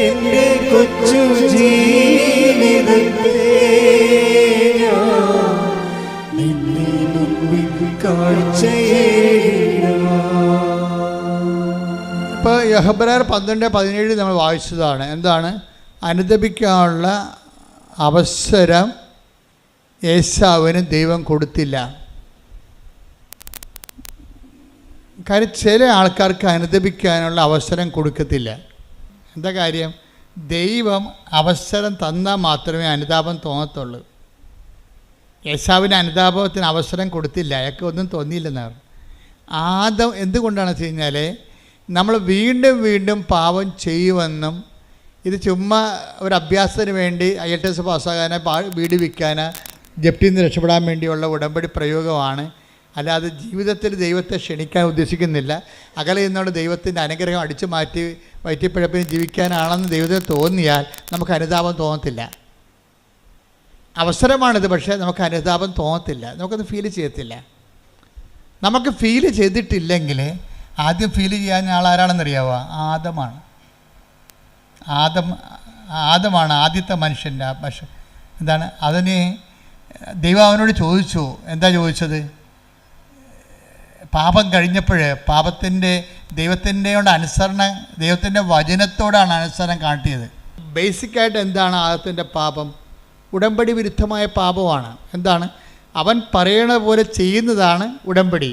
എന്റെ കൊച്ചു ജീവിതത്തെ നിന്നെ മുമ്പിൽ കാഴ്ചയേകിടാം. ഇപ്പോൾ യഹബ്രായർ 12:17 നമ്മൾ വായിച്ചതാണ്. എന്താണ്? അനുദപിക്കാനുള്ള അവസരം ഏശാവിന് ദൈവം കൊടുത്തില്ല. കാര്യം ചില ആൾക്കാർക്ക് അനുദപിക്കാനുള്ള അവസരം കൊടുക്കത്തില്ല. എന്താ കാര്യം? ദൈവം അവസരം തന്നാൽ മാത്രമേ അനുതാപം തോന്നത്തുള്ളൂ. ഏശാവിന് അനുതാപത്തിന് അവസരം കൊടുത്തില്ല, അയാൾക്ക് ഒന്നും തോന്നിയില്ലെന്നാണ്. എന്തുകൊണ്ടാണെന്ന് വെച്ച് കഴിഞ്ഞാൽ നമ്മൾ വീണ്ടും വീണ്ടും പാപം ചെയ്യുമെന്നും ഇത് ചുമ്മാ ഒരു അഭ്യാസത്തിന് വേണ്ടി IELTS പാസ്സാകാനോ വീട് വിൽക്കാനോ ജപ്തിയിൽ നിന്ന് രക്ഷപ്പെടാൻ വേണ്ടിയുള്ള ഉടമ്പടി പ്രയോഗമാണ്. അല്ലാതെ ജീവിതത്തിൽ ദൈവത്തെ ക്ഷണിക്കാൻ ഉദ്ദേശിക്കുന്നില്ല. അകലെ നിന്നോട് ദൈവത്തിൻ്റെ അനുഗ്രഹം അടിച്ചു മാറ്റി വയറ്റിപ്പിഴപ്പിന് ജീവിക്കാനാണെന്ന് ദൈവത്തിന് തോന്നിയാൽ നമുക്ക് അനുതാപം തോന്നത്തില്ല. അവസരമാണിത്, പക്ഷേ നമുക്ക് അനുതാപം തോന്നത്തില്ല, നമുക്കത് ഫീൽ ചെയ്യത്തില്ല. നമുക്ക് ഫീൽ ചെയ്തിട്ടില്ലെങ്കിൽ ആദ്യം ഫീൽ ചെയ്യാൻ ആളാരാണെന്നറിയാവുക? ആദമാണ് ആദ്യത്തെ മനുഷ്യൻ്റെ എന്താണ്? അതിന് ദൈവം അവനോട് ചോദിച്ചു. എന്താ ചോദിച്ചത്? പാപം കഴിഞ്ഞപ്പോൾ ദൈവത്തിൻ്റെ വചനത്തോടാണ് അനുസരണം കാട്ടിയത്. ബേസിക്കായിട്ട് എന്താണ് ആദത്തിൻ്റെ പാപം? ഉടമ്പടി വിരുദ്ധമായ പാപമാണ്. എന്താണ്? അവൻ പറയണ പോലെ ചെയ്യുന്നതാണ് ഉടമ്പടി,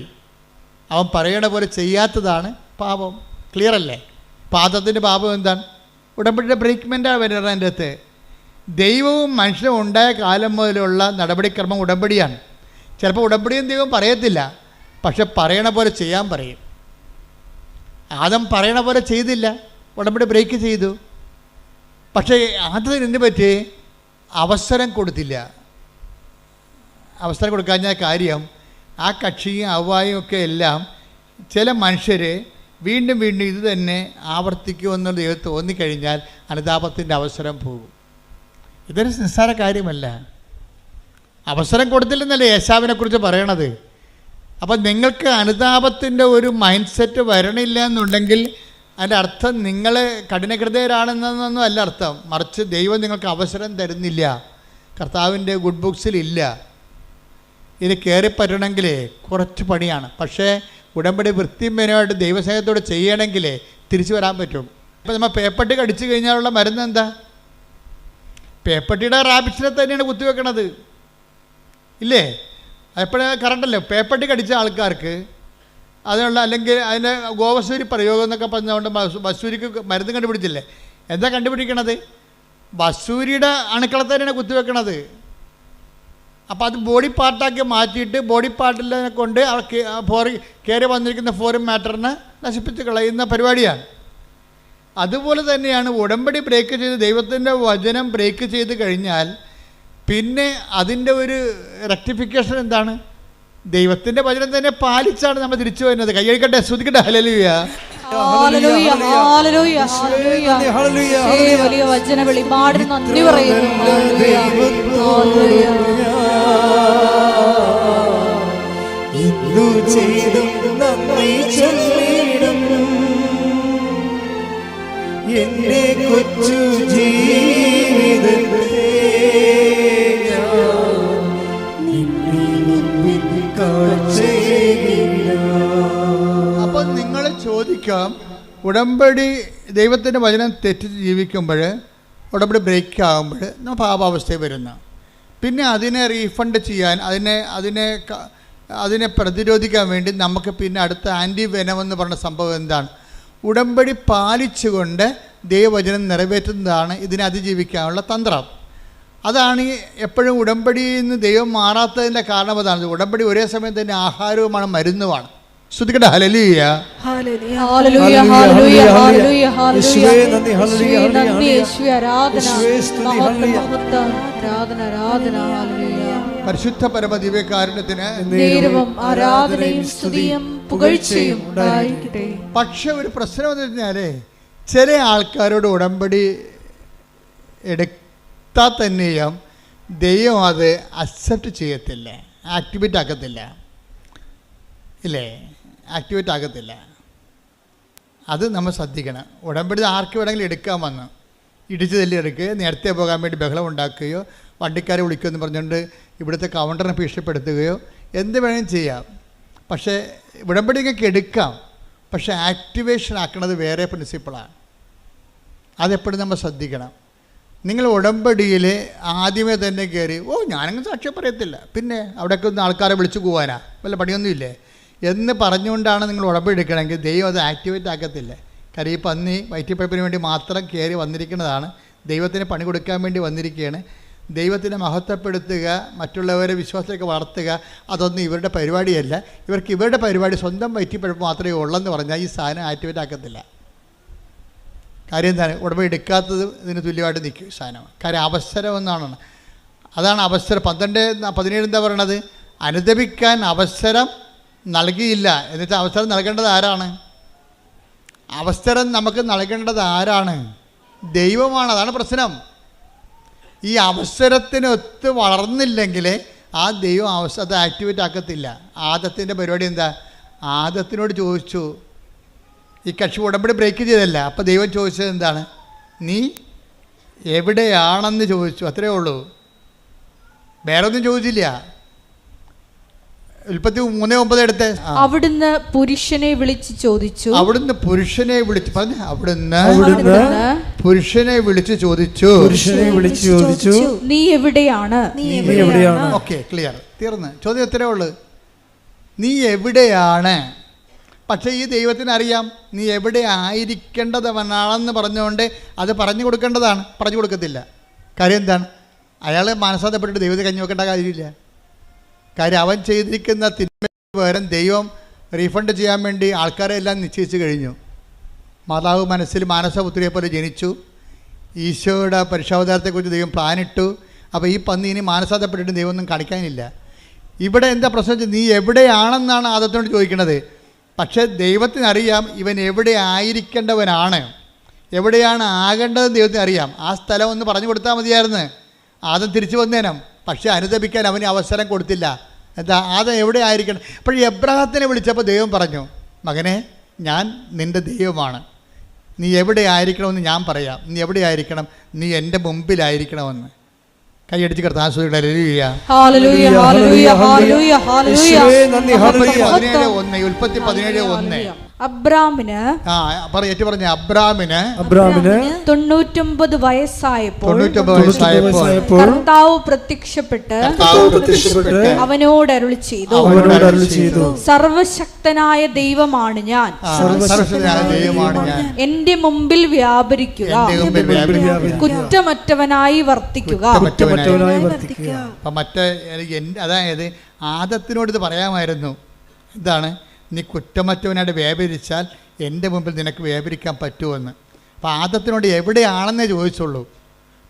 അവൻ പറയണ പോലെ ചെയ്യാത്തതാണ് പാപം. ക്ലിയർ അല്ലേ? പാദത്തിൻ്റെ പാപം എന്താണ്? ഉടമ്പടിയുടെ ബ്രേക്ക്മെൻറ്റാണ് വരുന്നത്. അതിൻ്റെ അകത്ത് ദൈവവും മനുഷ്യനും ഉണ്ടായ കാലം മുതലുള്ള നടപടിക്രമം ഉടമ്പടിയാണ്. ചിലപ്പോൾ ഉടമ്പടിയും ദൈവം പറയത്തില്ല, പക്ഷെ പറയണ പോലെ ചെയ്യാൻ പറയും. ആദം പറയണ പോലെ ചെയ്തില്ല, ഉടമ്പടി ബ്രേക്ക് ചെയ്തു. പക്ഷേ ആദ്യം എന്ത് പറ്റി? അവസരം കൊടുത്തില്ല. അവസരം കൊടുക്കാഞ്ഞ കാര്യം ആ കക്ഷിയും അവ്വായും ഒക്കെ എല്ലാം ചില മനുഷ്യർ വീണ്ടും വീണ്ടും ഇത് തന്നെ ആവർത്തിക്കുമെന്നുള്ള ദൈവം തോന്നിക്കഴിഞ്ഞാൽ അനുതാപത്തിൻ്റെ അവസരം പോകും. ഇതൊരു നിസ്സാര കാര്യമല്ല. അവസരം കൊടുത്തില്ലെന്നല്ലേ ഏശാവിനെക്കുറിച്ച് പറയണത്. അപ്പം നിങ്ങൾക്ക് അനുതാപത്തിൻ്റെ ഒരു മൈൻഡ് സെറ്റ് വരണില്ല എന്നുണ്ടെങ്കിൽ അതിൻ്റെ അർത്ഥം നിങ്ങൾ കഠിനഹൃദയരാണെന്നൊന്നും അല്ല അർത്ഥം. മറിച്ച് ദൈവം നിങ്ങൾക്ക് അവസരം തരുന്നില്ല, കർത്താവിൻ്റെ ഗുഡ് ബുക്സിലില്ല. ഇത് കയറിപ്പറ്റണമെങ്കിൽ കുറച്ച് പണിയാണ്. പക്ഷേ ഉടമ്പടി വൃത്തിമേനമായിട്ട് ദൈവസ്നേഹത്തോടെ ചെയ്യണമെങ്കിൽ തിരിച്ചു വരാൻ പറ്റും. ഇപ്പം നമ്മൾ പേപ്പട്ടി കടിച്ചു കഴിഞ്ഞാലുള്ള മരുന്ന് എന്താ? പേപ്പട്ടിയുടെ റാബിറ്റ്സിനെ തന്നെയാണ് കുത്തിവെക്കണത്. ഇല്ലേ? എപ്പോഴാ കറണ്ടല്ലേ പേപ്പട്ടി കടിച്ച ആൾക്കാർക്ക് അതിനുള്ള, അല്ലെങ്കിൽ അതിൻ്റെ ഗോവസൂരി പ്രയോഗം എന്നൊക്കെ പറഞ്ഞുകൊണ്ട് വസൂരിക്ക് മരുന്ന് കണ്ടുപിടിച്ചില്ലേ? എന്താ കണ്ടുപിടിക്കണത്? വസൂരിയുടെ അണുക്കളെ തന്നെയാണ് കുത്തിവെക്കണത്. അപ്പോൾ അത് ബോഡി പാർട്ടാക്കി മാറ്റിയിട്ട് ബോഡി പാർട്ടിൽ കൊണ്ട് കയറി വന്നിരിക്കുന്ന ഫോറിൻ മാറ്ററിനെ നശിപ്പിച്ച് കളയുന്ന പരിപാടിയാണ്. അതുപോലെ തന്നെയാണ് ഉടമ്പടി ബ്രേക്ക് ചെയ്ത് ദൈവത്തിൻ്റെ വചനം ബ്രേക്ക് ചെയ്ത് കഴിഞ്ഞാൽ പിന്നെ അതിൻ്റെ ഒരു റെക്ടിഫിക്കേഷൻ എന്താണ്? ദൈവത്തിൻ്റെ വചനം തന്നെ പാലിച്ചാണ് നമ്മൾ തിരിച്ചു വരുന്നത്. കൈയടിക്കട്ടെ, സ്തുതിക്കട്ടെ, ഹല്ലേലൂയ. ഹല്ലേലൂയ, ഹല്ലേലൂയ, ഹല്ലേലൂയ. വലിയ വചന വെളിപാടിന് നന്ദി പറയുന്നു. Hallelujah, hallelujah. എന്തു ചെയ്തും നന്ദി ചൊല്ലിടും എന്റെ കൊച്ചു ജീവിതത്തെ അപ്പോൾ നിങ്ങൾ ചോദിക്കാം, ഉടമ്പടി ദൈവത്തിൻ്റെ വചനം തെറ്റിച്ച് ജീവിക്കുമ്പോൾ, ഉടമ്പടി ബ്രേക്ക് ആകുമ്പോൾ നമ്മൾ പാപാവസ്ഥയിൽ വരുന്നു. പിന്നെ അതിനെ റീഫണ്ട് ചെയ്യാൻ, അതിനെ പ്രതിരോധിക്കാൻ വേണ്ടി നമുക്ക് പിന്നെ അടുത്ത ആൻറ്റി വെനം എന്ന് പറഞ്ഞ സംഭവം എന്താണ്? ഉടമ്പടി പാലിച്ചുകൊണ്ട് ദൈവവചനം നിറവേറ്റുന്നതാണ് ഇതിനെ അതിജീവിക്കാനുള്ള തന്ത്രം. അതാണ് എപ്പോഴും ഉടമ്പടിയിൽ നിന്ന് ദൈവം മാറാത്തതിൻ്റെ കാരണം അതാണ്. ഉടമ്പടി ഒരേ സമയം തന്നെ ആഹാരവുമാണ്, മരുന്നുമാണ്. ശ്രുതിക്കട്ടെ, ഹല്ലേലൂയ, ഹല്ലേലൂയ, ഹല്ലേലൂയ, ഹല്ലേലൂയ, ഹല്ലേലൂയ. നന്ദി യേശുവേ, ആരാധന, മഹത്വം, ആരാധന, ആരാധന, ഹല്ലേലൂയ. പരിശുദ്ധ പരമദിവ്യകാരുണ്യത്തിന് നേരവും ആരാധനയും സ്തുതിയും പുകഴ്ചയും ഉണ്ടായിരിക്കട്ടെ. പക്ഷെ ഒരു പ്രശ്നം എന്ന് പറഞ്ഞാൽ ചില ആൾക്കാരോട് ഉടമ്പടി എടുത്താൽ തന്നെയും ദൈവം അത് അക്സെപ്റ്റ് ചെയ്യത്തില്ല, ആക്ടിവേറ്റ് ആക്കത്തില്ല, ഇല്ലേ? ആക്ടിവേറ്റ് ആക്കത്തില്ല. അത് നമ്മൾ ശ്രദ്ധിക്കണം. ഉടമ്പടി ആർക്ക് വേണമെങ്കിലും എടുക്കാൻ വന്ന് ഇടിച്ചു തല്ലി എടുക്കുകയോ നേരത്തെ പോകാൻ വേണ്ടി ബഹളം ഉണ്ടാക്കുകയോ വണ്ടിക്കാരെ വിളിക്കുമെന്ന് പറഞ്ഞുകൊണ്ട് ഇവിടുത്തെ കൗണ്ടറിനെ ഭീഷണിപ്പെടുത്തുകയോ എന്ത് വേണമെങ്കിലും ചെയ്യാം. പക്ഷേ ഉടമ്പടിയൊക്കെ എടുക്കാം, പക്ഷേ ആക്ടിവേഷൻ ആക്കുന്നത് വേറെ പ്രിൻസിപ്പിളാണ്. അതെപ്പോഴും നമ്മൾ ശ്രദ്ധിക്കണം. നിങ്ങൾ ഉടമ്പടിയിൽ ആദ്യമേ തന്നെ കയറി ഞാനങ്ങ് സാക്ഷ്യം പറയത്തില്ല, പിന്നെ അവിടെയൊക്കെ ഒന്ന് ആൾക്കാരെ വിളിച്ചു പോകാനാ, വല്ല പണിയൊന്നുമില്ലേ എന്ന് പറഞ്ഞുകൊണ്ടാണ് നിങ്ങൾ ഉടമ്പടി എടുക്കണമെങ്കിൽ ദൈവം അത് ആക്ടിവേറ്റ് ആക്കത്തില്ല. കാര്യം ഈ പന്നി വയറ്റിപ്പഴപ്പിന് വേണ്ടി മാത്രം കയറി വന്നിരിക്കുന്നതാണ്, ദൈവത്തിന് പണി കൊടുക്കാൻ വേണ്ടി വന്നിരിക്കുകയാണ്. ദൈവത്തിനെ മഹത്വപ്പെടുത്തുക, മറ്റുള്ളവരെ വിശ്വാസത്തിലേക്ക് വളർത്തുക, അതൊന്നും ഇവരുടെ പരിപാടിയല്ല. ഇവരുടെ പരിപാടി സ്വന്തം വയറ്റിപ്പഴപ്പ് മാത്രമേ ഉള്ളെന്ന് പറഞ്ഞാൽ ഈ സാധനം ആക്ടിവേറ്റ് ആക്കത്തില്ല. കാര്യം എന്താണ്? ഉടമ്പടി എടുക്കാത്തത് ഇതിന് തുല്യമായിട്ട് നിൽക്കും സാധനം. കാര്യം അവസരം എന്നാണ്. അതാണ് അവസരം. 12:17 എന്താ പറയണത്? അനുദപിക്കാൻ അവസരം നൽകിയില്ല. എന്നുവെച്ചാൽ അവസരം നൽകേണ്ടത് ആരാണ്? അവസരം നമുക്ക് നൽകേണ്ടത് ആരാണ്? ദൈവമാണ്. അതാണ് പ്രശ്നം. ഈ അവസരത്തിനൊത്ത് വളർന്നില്ലെങ്കിൽ ആ ദൈവം അത് ആക്ടിവേറ്റ് ആക്കത്തില്ല. ആദത്തിൻ്റെ പരിപാടി എന്താ? ആദത്തിനോട് ചോദിച്ചു, ഈ കക്ഷി ഉടമ്പടി ബ്രേക്ക് ചെയ്തല്ല. അപ്പോൾ ദൈവം ചോദിച്ചത് എന്താണ്? നീ എവിടെയാണെന്ന് ചോദിച്ചു, അത്രയേ ഉള്ളൂ, വേറെ ഒന്നും ചോദിച്ചില്ല. ഉൽപ്പത്തി 3:9 എടുത്ത് അവിടുന്ന് പുരുഷനെ വിളിച്ച് ചോദിച്ചു. അവിടുന്ന് പുരുഷനെ വിളിച്ച് പറഞ്ഞു. അവിടുന്ന് പുരുഷനെ വിളിച്ച് ചോദിച്ചു. നീ എവിടെയാണ്? ഓക്കെ, ക്ലിയർ, തീർന്ന്. ചോദ്യം എത്രയേ ഉള്ളൂ, നീ എവിടെയാണ്? പക്ഷേ ഈ ദൈവത്തിന് അറിയാം നീ എവിടെ ആയിരിക്കേണ്ടവനാണെന്ന് പറഞ്ഞുകൊണ്ട് അത് പറഞ്ഞു കൊടുക്കേണ്ടതാണ്. പറഞ്ഞു കൊടുക്കത്തില്ല. കാര്യം എന്താണ്? അയാൾ മനസ്സാന്തപ്പെട്ടിട്ട് ദൈവത്തെ കഞ്ഞി വെക്കേണ്ട കാര്യമില്ല. കാര്യം അവൻ ചെയ്തിരിക്കുന്ന തിന്മയ്ക്ക് പകരം ദൈവം റീഫണ്ട് ചെയ്യാൻ വേണ്ടി ആൾക്കാരെ എല്ലാം നിശ്ചയിച്ച് കഴിഞ്ഞു. മാതാവ് മനസ്സിൽ മാനസപുത്രിയെ പോലെ ജനിച്ചു. ഈശോയുടെ പരിശോധനത്തെക്കുറിച്ച് ദൈവം പ്ലാനിട്ടു. അപ്പോൾ ഈ പന്നി ഇനി മാനസാന്തപ്പെട്ടിട്ട് ദൈവം ഒന്നും കാണിക്കാനില്ല. ഇവിടെ എന്താ പ്രശ്നം വെച്ചാൽ നീ എവിടെയാണെന്നാണ് ആദത്തിനോട് ചോദിക്കുന്നത്. പക്ഷേ ദൈവത്തിനറിയാം ഇവൻ എവിടെ ആയിരിക്കേണ്ടവനാണ്, എവിടെയാണ് ആകേണ്ടതെന്ന് ദൈവത്തിന് അറിയാം. ആ സ്ഥലം ഒന്ന് പറഞ്ഞു കൊടുത്താൽ മതിയായിരുന്നു, ആദം തിരിച്ചു വന്നേനം. പക്ഷേ അനുദപിക്കാൻ അവന് അവസരം കൊടുത്തില്ല. എന്താ? ആദം എവിടെ ആയിരിക്കണം? അപ്പോൾ എബ്രഹാത്തിനെ വിളിച്ചപ്പോൾ ദൈവം പറഞ്ഞു, മകനെ, ഞാൻ നിൻ്റെ ദൈവമാണ്, നീ എവിടെ ആയിരിക്കണമെന്ന് ഞാൻ പറയാം. നീ എവിടെ ആയിരിക്കണം? നീ എൻ്റെ മുമ്പിലായിരിക്കണമെന്ന്. കൈയടിച്ച് കർത്താൻ ഹല്ലേലൂയ, ഹല്ലേലൂയ, ഹല്ലേലൂയ, ഹല്ലേലൂയ. 17:1 ഉൽപ്പത്തി 17:1 അബ്രാമിന് പറഞ്ഞ അബ്രാമിന് 99 വയസ്സായപ്പോൾ കർത്താവ് പ്രത്യക്ഷപ്പെട്ട് അവനോട് അരുളി ചെയ്തു, സർവശക്തനായ ദൈവമാണ് ഞാൻ, എന്റെ മുമ്പിൽ വ്യാപരിക്കുക, കുറ്റമറ്റവനായി വർത്തിക്കുക. അതായത് ആദത്തിനോട് ഇത് പറയാമായിരുന്നു. എന്താണ്? നീ കുറ്റമറ്റവനായിട്ട് വ്യാപരിച്ചാൽ എൻ്റെ മുമ്പിൽ നിനക്ക് വ്യാപരിക്കാൻ പറ്റുമെന്ന്. അപ്പോൾ ആദത്തിനോട് എവിടെയാണെന്നേ ചോദിച്ചുള്ളൂ.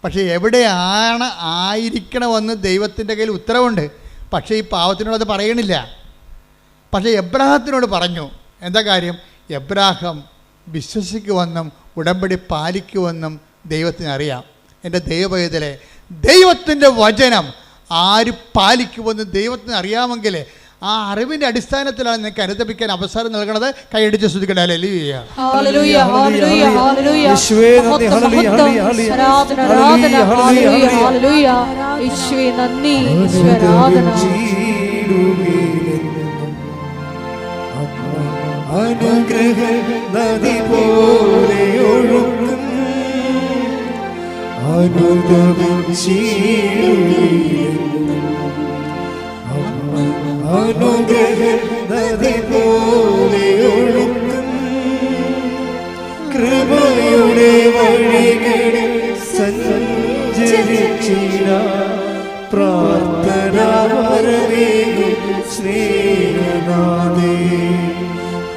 പക്ഷേ എവിടെയാണ് ആയിരിക്കണമെന്ന് ദൈവത്തിൻ്റെ കയ്യിൽ ഉത്തരവുണ്ട്. പക്ഷേ ഈ പാവത്തിനോട് അത് പറയണില്ല. പക്ഷേ എബ്രാഹത്തിനോട് പറഞ്ഞു. എന്താ കാര്യം? എബ്രാഹം വിശ്വസിക്കുമെന്നും ഉടമ്പടി പാലിക്കുമെന്നും ദൈവത്തിന് അറിയാം. എൻ്റെ ദൈവപൈതലെ, ദൈവത്തിൻ്റെ വചനം ആര് പാലിക്കുമെന്ന് ദൈവത്തിന് അറിയാമെങ്കിൽ ആ അറിവിൻ്റെ അടിസ്ഥാനത്തിലാണ് നിനക്ക് അനുദപിക്കാൻ അവസരം നൽകണത്. കൈയടിച്ച് സ്തുതിക്കട്ടെ. ഹല്ലേലൂയ. ഹല്ലേലൂയ, ഹല്ലേലൂയ, ഹല്ലേലൂയ. യേശുവേ നന്ദി, ആരാധന, ആരാധന, ഹല്ലേലൂയ, ഹല്ലേലൂയ. യേശുവേ നന്ദി, ആരാധന. അനുഗ്രഹ നദി പോലെ ഒഴുകും അനുഗ്രഹ നദി പോലെ ഒഴുകും കൃപയുടെ വഴികളിൽ സഞ്ചരിച്ചിട പ്രാർത്ഥന വരവേകും സ്നേഹനാഥേ.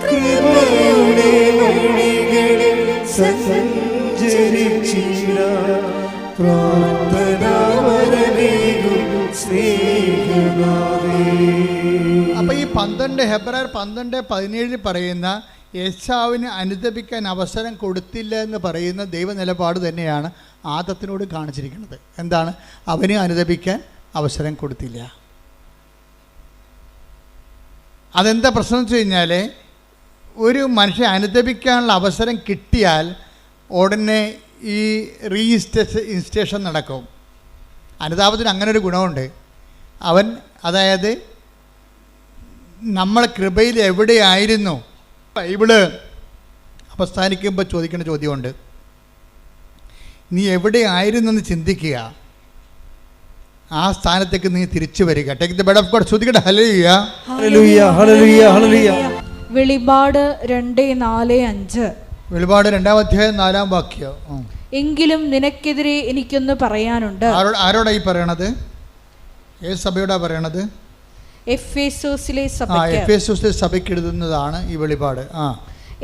കൃപയുടെ വഴികളിൽ സഞ്ചരിച്ചിട പ്രാർത്ഥന വരവേകും സ്നേഹനാഥേ. അപ്പോൾ ഈ 12 ഹെബ്രായർ 12:17 പറയുന്ന യേശാവിന് അനുദപിക്കാൻ അവസരം കൊടുത്തില്ല എന്ന് പറയുന്ന ദൈവ നിലപാട് തന്നെയാണ് ആദത്തിനോട് കാണിച്ചിരിക്കുന്നത്. എന്താണ്? അവന് അനുദപിക്കാൻ അവസരം കൊടുത്തില്ല. അതെന്താ പ്രശ്നം വെച്ച് കഴിഞ്ഞാൽ, ഒരു മനുഷ്യൻ അനുദപിക്കാനുള്ള അവസരം കിട്ടിയാൽ ഉടനെ ഈ ഇൻസ്റ്റേഷൻ നടക്കും. അനുതാപത്തിന് അങ്ങനെ ഒരു ഗുണമുണ്ട്. അതായത് നമ്മൾ കൃപയിൽ എവിടെയായിരുന്നു. ബൈബിള് അവസാനിക്കുമ്പോൾ ചോദിക്കേണ്ട ചോദ്യമുണ്ട്. നീ എവിടെയായിരുന്നെന്ന് ചിന്തിക്കുക, ആ സ്ഥാനത്തേക്ക് നീ തിരിച്ചു വരിക. Take the bed of God. ശ്രദ്ധിക്കട്ടെ. ഹല്ലേലൂയ, ഹല്ലേലൂയ, ഹല്ലേലൂയ, ഹല്ലേലൂയ. വെളിപാട് 2:4-5. വെളിപാട് 2-ാം അധ്യായം 4-ാം വാക്യം. എങ്കിലും നിനക്കെതിരെ എനിക്കൊന്ന് പറയാനുണ്ട്. ആരോടാ ഈ പറയണത്? ഏത് സഭയോടാ പറയണത്? എഫേസോസിലെ സഭയ്ക്ക് എഴുതുന്നതാണ് ഈ വെളിപാട്.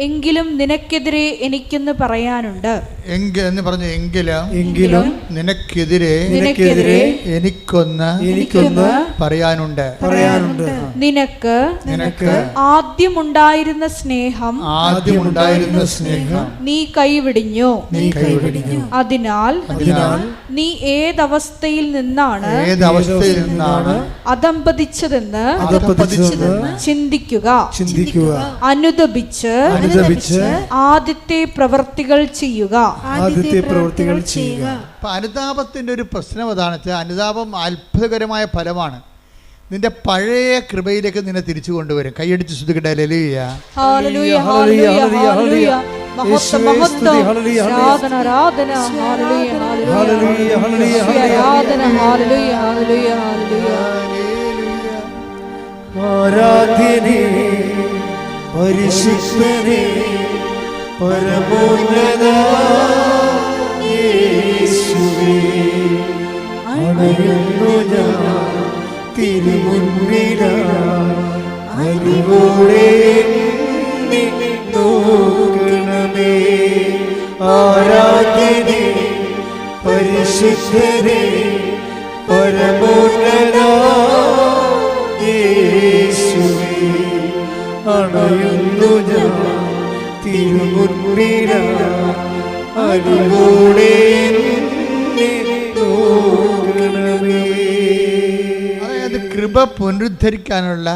എങ്കിലും നിനക്കെതിരെ എനിക്കൊന്ന് പറയാനുണ്ട്. എന്ന് പറഞ്ഞു. എങ്കിലും നിനക്കെതിരെ എനിക്കൊന്ന് പറയാനുണ്ട്. നിനക്ക് ആദ്യമുണ്ടായിരുന്ന സ്നേഹം നീ കൈവിടിഞ്ഞു. അതിനാൽ നീ ഏതവസ്ഥയിൽ നിന്നാണ് അധംപതിച്ചതെന്ന് ചിന്തിക്കുക. അനുദപിച്ച് ആദ്യത്തെ പ്രവൃത്തികൾ ചെയ്യുക. അനുതാപത്തിന്റെ ഒരു പ്രശ്നം അതാണ്. അനുതാപം അത്ഭുതകരമായ ഫലമാണ്. നിന്റെ പഴയ കൃപയിലേക്ക് നിന്നെ തിരിച്ചു കൊണ്ടുവരും. കൈയടിച്ച് സ്തുതിക്കട്ടെ. ഹല്ലേലൂയ, ഹല്ലേലൂയ, ഹല്ലേലൂയ, ഹല്ലേലൂയ. മഹത്വം, മഹത്വം, ആരാധന, ആരാധന, ഹല്ലേലൂയ, ഹല്ലേലൂയ, ഹല്ലേലൂയ, ആരാധന, ഹല്ലേലൂയ, ഹല്ലേലൂയ, ഹല്ലേലൂയ. ആരാധനേ പരിശുദ്ധനേ പരമോന്നത യേശുവേ, അണയുന്നു ഞാൻ തിരുമുൻപിലായി, അറിവോടെ എന്നെ നോക്കണമേ. ആരാധനേ പരിശുദ്ധനേ പരമോന്നത യേശുവേ, അണയുന്നു ഞാൻ തിരുമുൻപിലായി, അറിവോടെ എന്നെ നോക്കണമേ. അതായത് കൃപ പുനരുദ്ധരിക്കാനുള്ള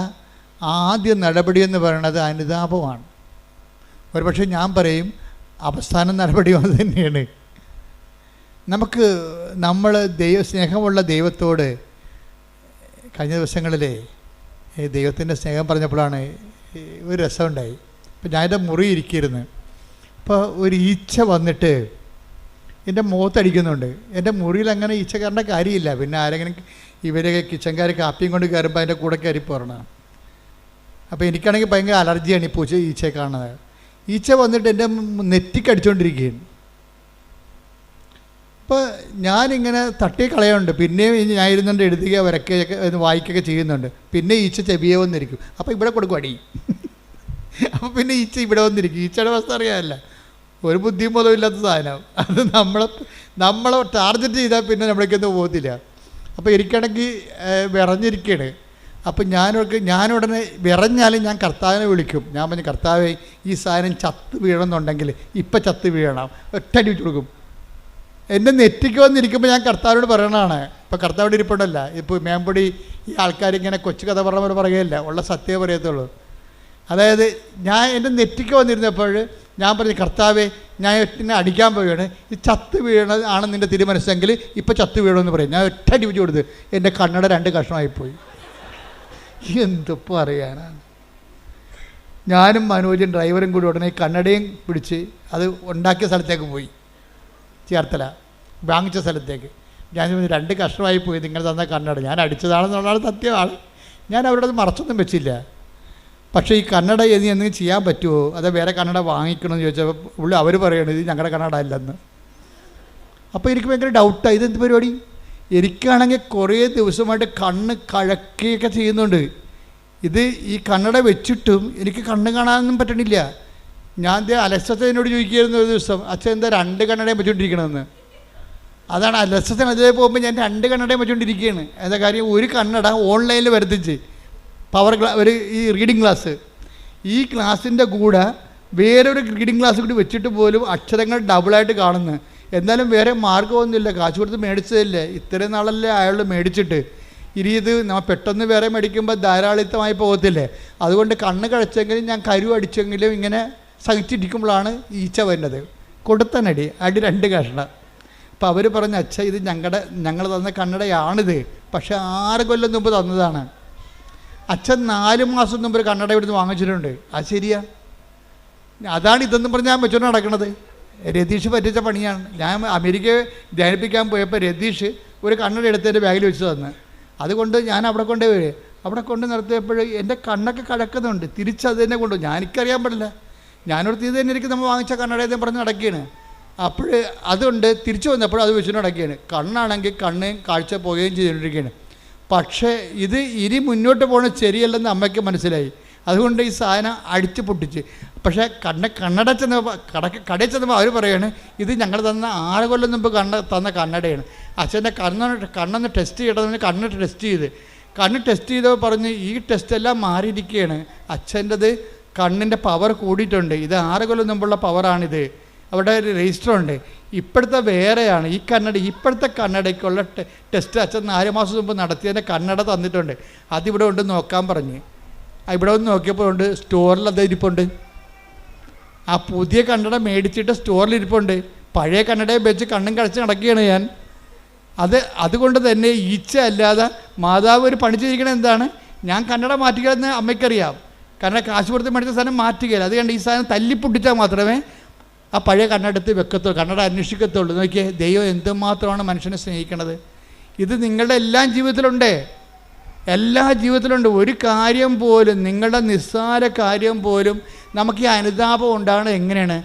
ആദ്യ നടപടി എന്ന് പറയുന്നത് അനുതാപമാണ്. ഒരുപക്ഷെ ഞാൻ പറയും അവസാന നടപടിയും അത് തന്നെയാണ്. നമ്മൾ സ്നേഹമുള്ള ദൈവത്തോട് കഴിഞ്ഞ ദിവസങ്ങളിലെ ദൈവത്തിൻ്റെ സ്നേഹം പറഞ്ഞപ്പോഴാണ് ഒരു രസമുണ്ടായി. അപ്പം ഞാനെൻ്റെ മുറി ഇരിക്കരുന്ന്. അപ്പോൾ ഒരു ഈച്ച വന്നിട്ട് എൻ്റെ മുഖത്തടിക്കുന്നുണ്ട്. എൻ്റെ മുറിയിൽ അങ്ങനെ ഈച്ച കയറേണ്ട കാര്യമില്ല. പിന്നെ ആരെങ്കിലും ഇവരൊക്കെ കിച്ചൻകാർ കാപ്പിയും കൊണ്ട് കയറുമ്പോൾ അതിൻ്റെ കൂടെ കയറി പോരണം. അപ്പോൾ എനിക്കാണെങ്കിൽ ഭയങ്കര അലർജിയാണ് ഈ ഈച്ചയെ കാണുന്നത്. ഈച്ച വന്നിട്ട് എൻ്റെ നെറ്റിക്കടിച്ചുകൊണ്ടിരിക്കുകയാണ്. അപ്പോൾ ഞാനിങ്ങനെ തട്ടി കളയുന്നുണ്ട്. പിന്നെയും ഞാൻ ഇരുന്നുകൊണ്ട് എഴുതുകയോ വരയ്ക്കുകയൊക്കെ വായിക്കുകയൊക്കെ ചെയ്യുന്നുണ്ട്. പിന്നെ ഈച്ച ചെവിയെ വന്നിരിക്കും. അപ്പോൾ ഇവിടെ കൊടുക്കും അടി. അപ്പോൾ പിന്നെ ഈച്ച ഇവിടെ വന്നിരിക്കും. ഈച്ചയുടെ അവസ്ഥ അറിയാമല്ല, ഒരു ബുദ്ധിയും ബോധവും ഇല്ലാത്ത സാധനം. അത് നമ്മളെ ടാർഗറ്റ് ചെയ്താൽ പിന്നെ നമ്മളേക്കൊന്നും പോകത്തില്ല. അപ്പോൾ എനിക്കാണെങ്കിൽ വിറഞ്ഞിരിക്കുകയാണ്. അപ്പം ഞാനുടനെ വിറഞ്ഞാലും ഞാൻ കർത്താവിനെ വിളിക്കും. ഞാൻ പറഞ്ഞു, കർത്താവേ ഈ സാധനം ചത്ത് വീഴണമെന്നുണ്ടെങ്കിൽ ഇപ്പം ചത്ത് വീഴണം, ഒറ്റടി വെച്ച് കൊടുക്കും. എൻ്റെ നെറ്റിക്ക് വന്നിരിക്കുമ്പോൾ ഞാൻ കർത്താവിനോട് പറയണതാണ്. ഇപ്പോൾ കർത്താവിടെ ഇരിപ്പുണ്ടല്ല, ഇപ്പോൾ മേമ്പൊടി ഈ ആൾക്കാരിങ്ങനെ കൊച്ചു കഥ പറഞ്ഞവർ പറയുകയില്ല, ഉള്ള സത്യമേ പറയത്തുള്ളൂ. അതായത് ഞാൻ എൻ്റെ നെറ്റിക്ക് വന്നിരുന്നപ്പോൾ ഞാൻ പറഞ്ഞു, കർത്താവേ ഞാൻ എന്നെ അടിക്കാൻ പോവുകയാണ്, ഈ ചത്ത് വീഴണത് ആണ് നിൻ്റെ തിരുമനസ്സെങ്കിൽ ഇപ്പം ചത്ത് വീഴണമെന്ന് പറയും. ഞാൻ ഒറ്റ അടി വെച്ച് കൊടുത്ത് എൻ്റെ കണ്ണട 2 കഷ്ണമായിപ്പോയി. എന്തിപ്പോൾ അറിയാനാണ്. ഞാനും മനോജും ഡ്രൈവറും കൂടി ഉടനെ കണ്ണടയും പിടിച്ച് അത് ഉണ്ടാക്കിയ സ്ഥലത്തേക്ക് പോയി, ചേർത്തല വാങ്ങിച്ച സ്ഥലത്തേക്ക്. ഞാൻ 2 കഷ്ണമായി പോയി നിങ്ങൾ തന്ന കണ്ണട. ഞാൻ അടിച്ചതാണെന്നുള്ളതാണ് സത്യമാണ്. ഞാൻ അവരുടെ അത് മറച്ചൊന്നും വെച്ചില്ല. പക്ഷേ ഈ കണ്ണട എന്തെങ്കിലും ചെയ്യാൻ പറ്റുമോ, അതോ വേറെ കണ്ണട വാങ്ങിക്കണമെന്ന് ചോദിച്ചപ്പോൾ അവർ പറയണത് ഇത് ഞങ്ങളുടെ കണ്ണട അല്ലെന്ന്. അപ്പോൾ എനിക്ക് ഭയങ്കര ഡൗട്ടാണ്, ഇതെന്ത് പരിപാടി. എനിക്കാണെങ്കിൽ കുറേ ദിവസമായിട്ട് കണ്ണ് കഴക്കുകയൊക്കെ ചെയ്യുന്നുണ്ട്. ഇത് ഈ കണ്ണട വെച്ചിട്ടും എനിക്ക് കണ്ണ് കാണാനൊന്നും പറ്റണില്ല. ഞാൻ അലസത്തേനോട് ചോദിക്കുകയായിരുന്നു ഒരു ദിവസം, അച്ഛൻ എന്താ 2 കണ്ണടയും വെച്ചുകൊണ്ടിരിക്കണമെന്ന്. അതാണ് അലസത്തിന്. അതേ പോകുമ്പോൾ ഞാൻ 2 കണ്ണടയും വെച്ചുകൊണ്ടിരിക്കുകയാണ്. എന്താ കാര്യം, ഒരു കണ്ണട ഓൺലൈനിൽ വരുത്തിച്ച് ഒരു ഈ റീഡിങ് ക്ലാസ്, ഈ ക്ലാസ്സിൻ്റെ കൂടെ വേറൊരു റീഡിങ് ക്ലാസ് കൂടി വെച്ചിട്ട് പോലും അക്ഷരങ്ങൾ ഡബിളായിട്ട് കാണുന്നു. എന്നാലും വേറെ മാർഗ്ഗമൊന്നുമില്ല, കാശ് കൊടുത്ത് മേടിച്ചതല്ലേ, ഇത്രയും നാളല്ലേ അയാൾ മേടിച്ചിട്ട്. ഇനി ഇത് നമ്മൾ പെട്ടെന്ന് വേറെ മേടിക്കുമ്പോൾ ധാരാളിത്തമായി പോകത്തില്ലേ. അതുകൊണ്ട് കണ്ണ് കഴിച്ചെങ്കിലും ഞാൻ കരു അടിച്ചെങ്കിലും ഇങ്ങനെ സഹിച്ചിരിക്കുമ്പോഴാണ് ഈച്ച വരുന്നത്. കൊടുത്തനടി 2 കഷ്ണം. അപ്പോൾ അവർ പറഞ്ഞ, അച്ഛ ഇത് ഞങ്ങൾ തന്ന കണ്ണടയാണിത്, പക്ഷേ 6 കൊല്ലം മുമ്പ് തന്നതാണ്. അച്ഛൻ 4 മാസം മുമ്പ് ഒരു കണ്ണട ഇവിടുന്ന് വാങ്ങിച്ചിട്ടുണ്ട്. അത് ശരിയാ, അതാണ് ഇതെന്നും പറഞ്ഞ് ഞാൻ വെച്ചോണ്ട് നടക്കണത്. രതീഷ് പറ്റിച്ച പണിയാണ്. ഞാൻ അമേരിക്കയെ ധ്യാനിപ്പിക്കാൻ പോയപ്പോൾ രതീഷ് ഒരു കണ്ണട എടുത്തതിൻ്റെ ബാഗിൽ വെച്ച് തന്ന്. അതുകൊണ്ട് ഞാൻ അവിടെ കൊണ്ടുപോയി നിർത്തിയപ്പോൾ എൻ്റെ കണ്ണൊക്കെ കഴക്കുന്നുണ്ട്. തിരിച്ചത് തന്നെ കൊണ്ടുപോയി. എനിക്കറിയാൻ പാടില്ല, ഞാനോട് ഇത് തന്നെ എനിക്ക് നമ്മൾ വാങ്ങിച്ച കണ്ണടയെന്ന് പറഞ്ഞ് നടക്കുകയാണ്. അപ്പോൾ അതുകൊണ്ട് തിരിച്ചു വന്നപ്പോൾ അത് വെച്ചിട്ട് നടക്കുകയാണ്. കണ്ണാണെങ്കിൽ കണ്ണ് കാഴ്ച പോവുകയും ചെയ്തുകൊണ്ടിരിക്കുകയാണ്. പക്ഷേ ഇത് ഇനി മുന്നോട്ട് പോകുന്നത് ശരിയല്ലെന്ന് അമ്മയ്ക്ക് മനസ്സിലായി. അതുകൊണ്ട് ഈ സാധനം അടിച്ച് പൊട്ടിച്ച്. പക്ഷേ കണ്ണട ചെന്നപ്പോൾ കടയിൽ ചെന്നപ്പോൾ അവർ പറയാണ്, ഇത് ഞങ്ങൾ തന്ന 6 കൊല്ലം മുമ്പ് തന്ന കണ്ണടയാണ്. അച്ഛൻ്റെ കണ്ണൊന്ന് ടെസ്റ്റ് ചെയ്യണമെന്ന് കണ്ണ് ടെസ്റ്റ് ചെയ്തപ്പോൾ പറഞ്ഞ് ഈ ടെസ്റ്റെല്ലാം മാറിയിരിക്കുകയാണ്. അച്ഛൻ്റെത് കണ്ണിൻ്റെ പവർ കൂടിയിട്ടുണ്ട്. ഇത് 6 കൊല്ലം മുമ്പുള്ള പവറാണിത്. അവിടെ ഒരു രജിസ്റ്റർ ഉണ്ട്. ഇപ്പോഴത്തെ വേറെയാണ് ഈ കണ്ണട. ഇപ്പോഴത്തെ കണ്ണടയ്ക്കുള്ള ടെസ്റ്റ് അച്ഛൻ 4 മാസം മുമ്പ് നടത്തിയതിൻ്റെ കണ്ണട തന്നിട്ടുണ്ട്. അതിവിടെ ഉണ്ട് നോക്കാൻ പറഞ്ഞ്. ഇവിടെ ഒന്ന് നോക്കിയപ്പോൾ ഉണ്ട്, സ്റ്റോറിൽ അത് ഇരിപ്പുണ്ട്. ആ പുതിയ കണ്ണട മേടിച്ചിട്ട് സ്റ്റോറിൽ ഇരിപ്പുണ്ട്. പഴയ കണ്ണടയെ വെച്ച് കണ്ണും കടച്ച് നടക്കുകയാണ് ഞാൻ. അതുകൊണ്ട് തന്നെ ഈച്ച അല്ലാതെ മാതാവ് ഒരു പണി ചെയ്തിരിക്കണത് എന്താണ്, ഞാൻ കണ്ണട മാറ്റുകയെന്ന് അമ്മയ്ക്കറിയാം. കാരണം കാശ് കൊടുത്ത് മേടിച്ച സാധനം മാറ്റുകയില്ല. അത് കണ്ട് ഈ സാധനം തല്ലിപ്പൊട്ടിച്ചാൽ മാത്രമേ ആ പഴയ കണ്ണെടുത്ത് വെക്കത്തുള്ളൂ, കണ്ണട അന്വേഷിക്കത്തുള്ളൂ. നോക്കിയേ, ദൈവം എന്തുമാത്രമാണ് മനുഷ്യനെ സ്നേഹിക്കണത്. ഇത് നിങ്ങളുടെ എല്ലാ ജീവിതത്തിലുണ്ട്. ഒരു കാര്യം പോലും, നിങ്ങളുടെ നിസ്സാര കാര്യം പോലും നമുക്ക് ഈ അനുതാപം ഉണ്ടാകുന്നത് എങ്ങനെയാണ്?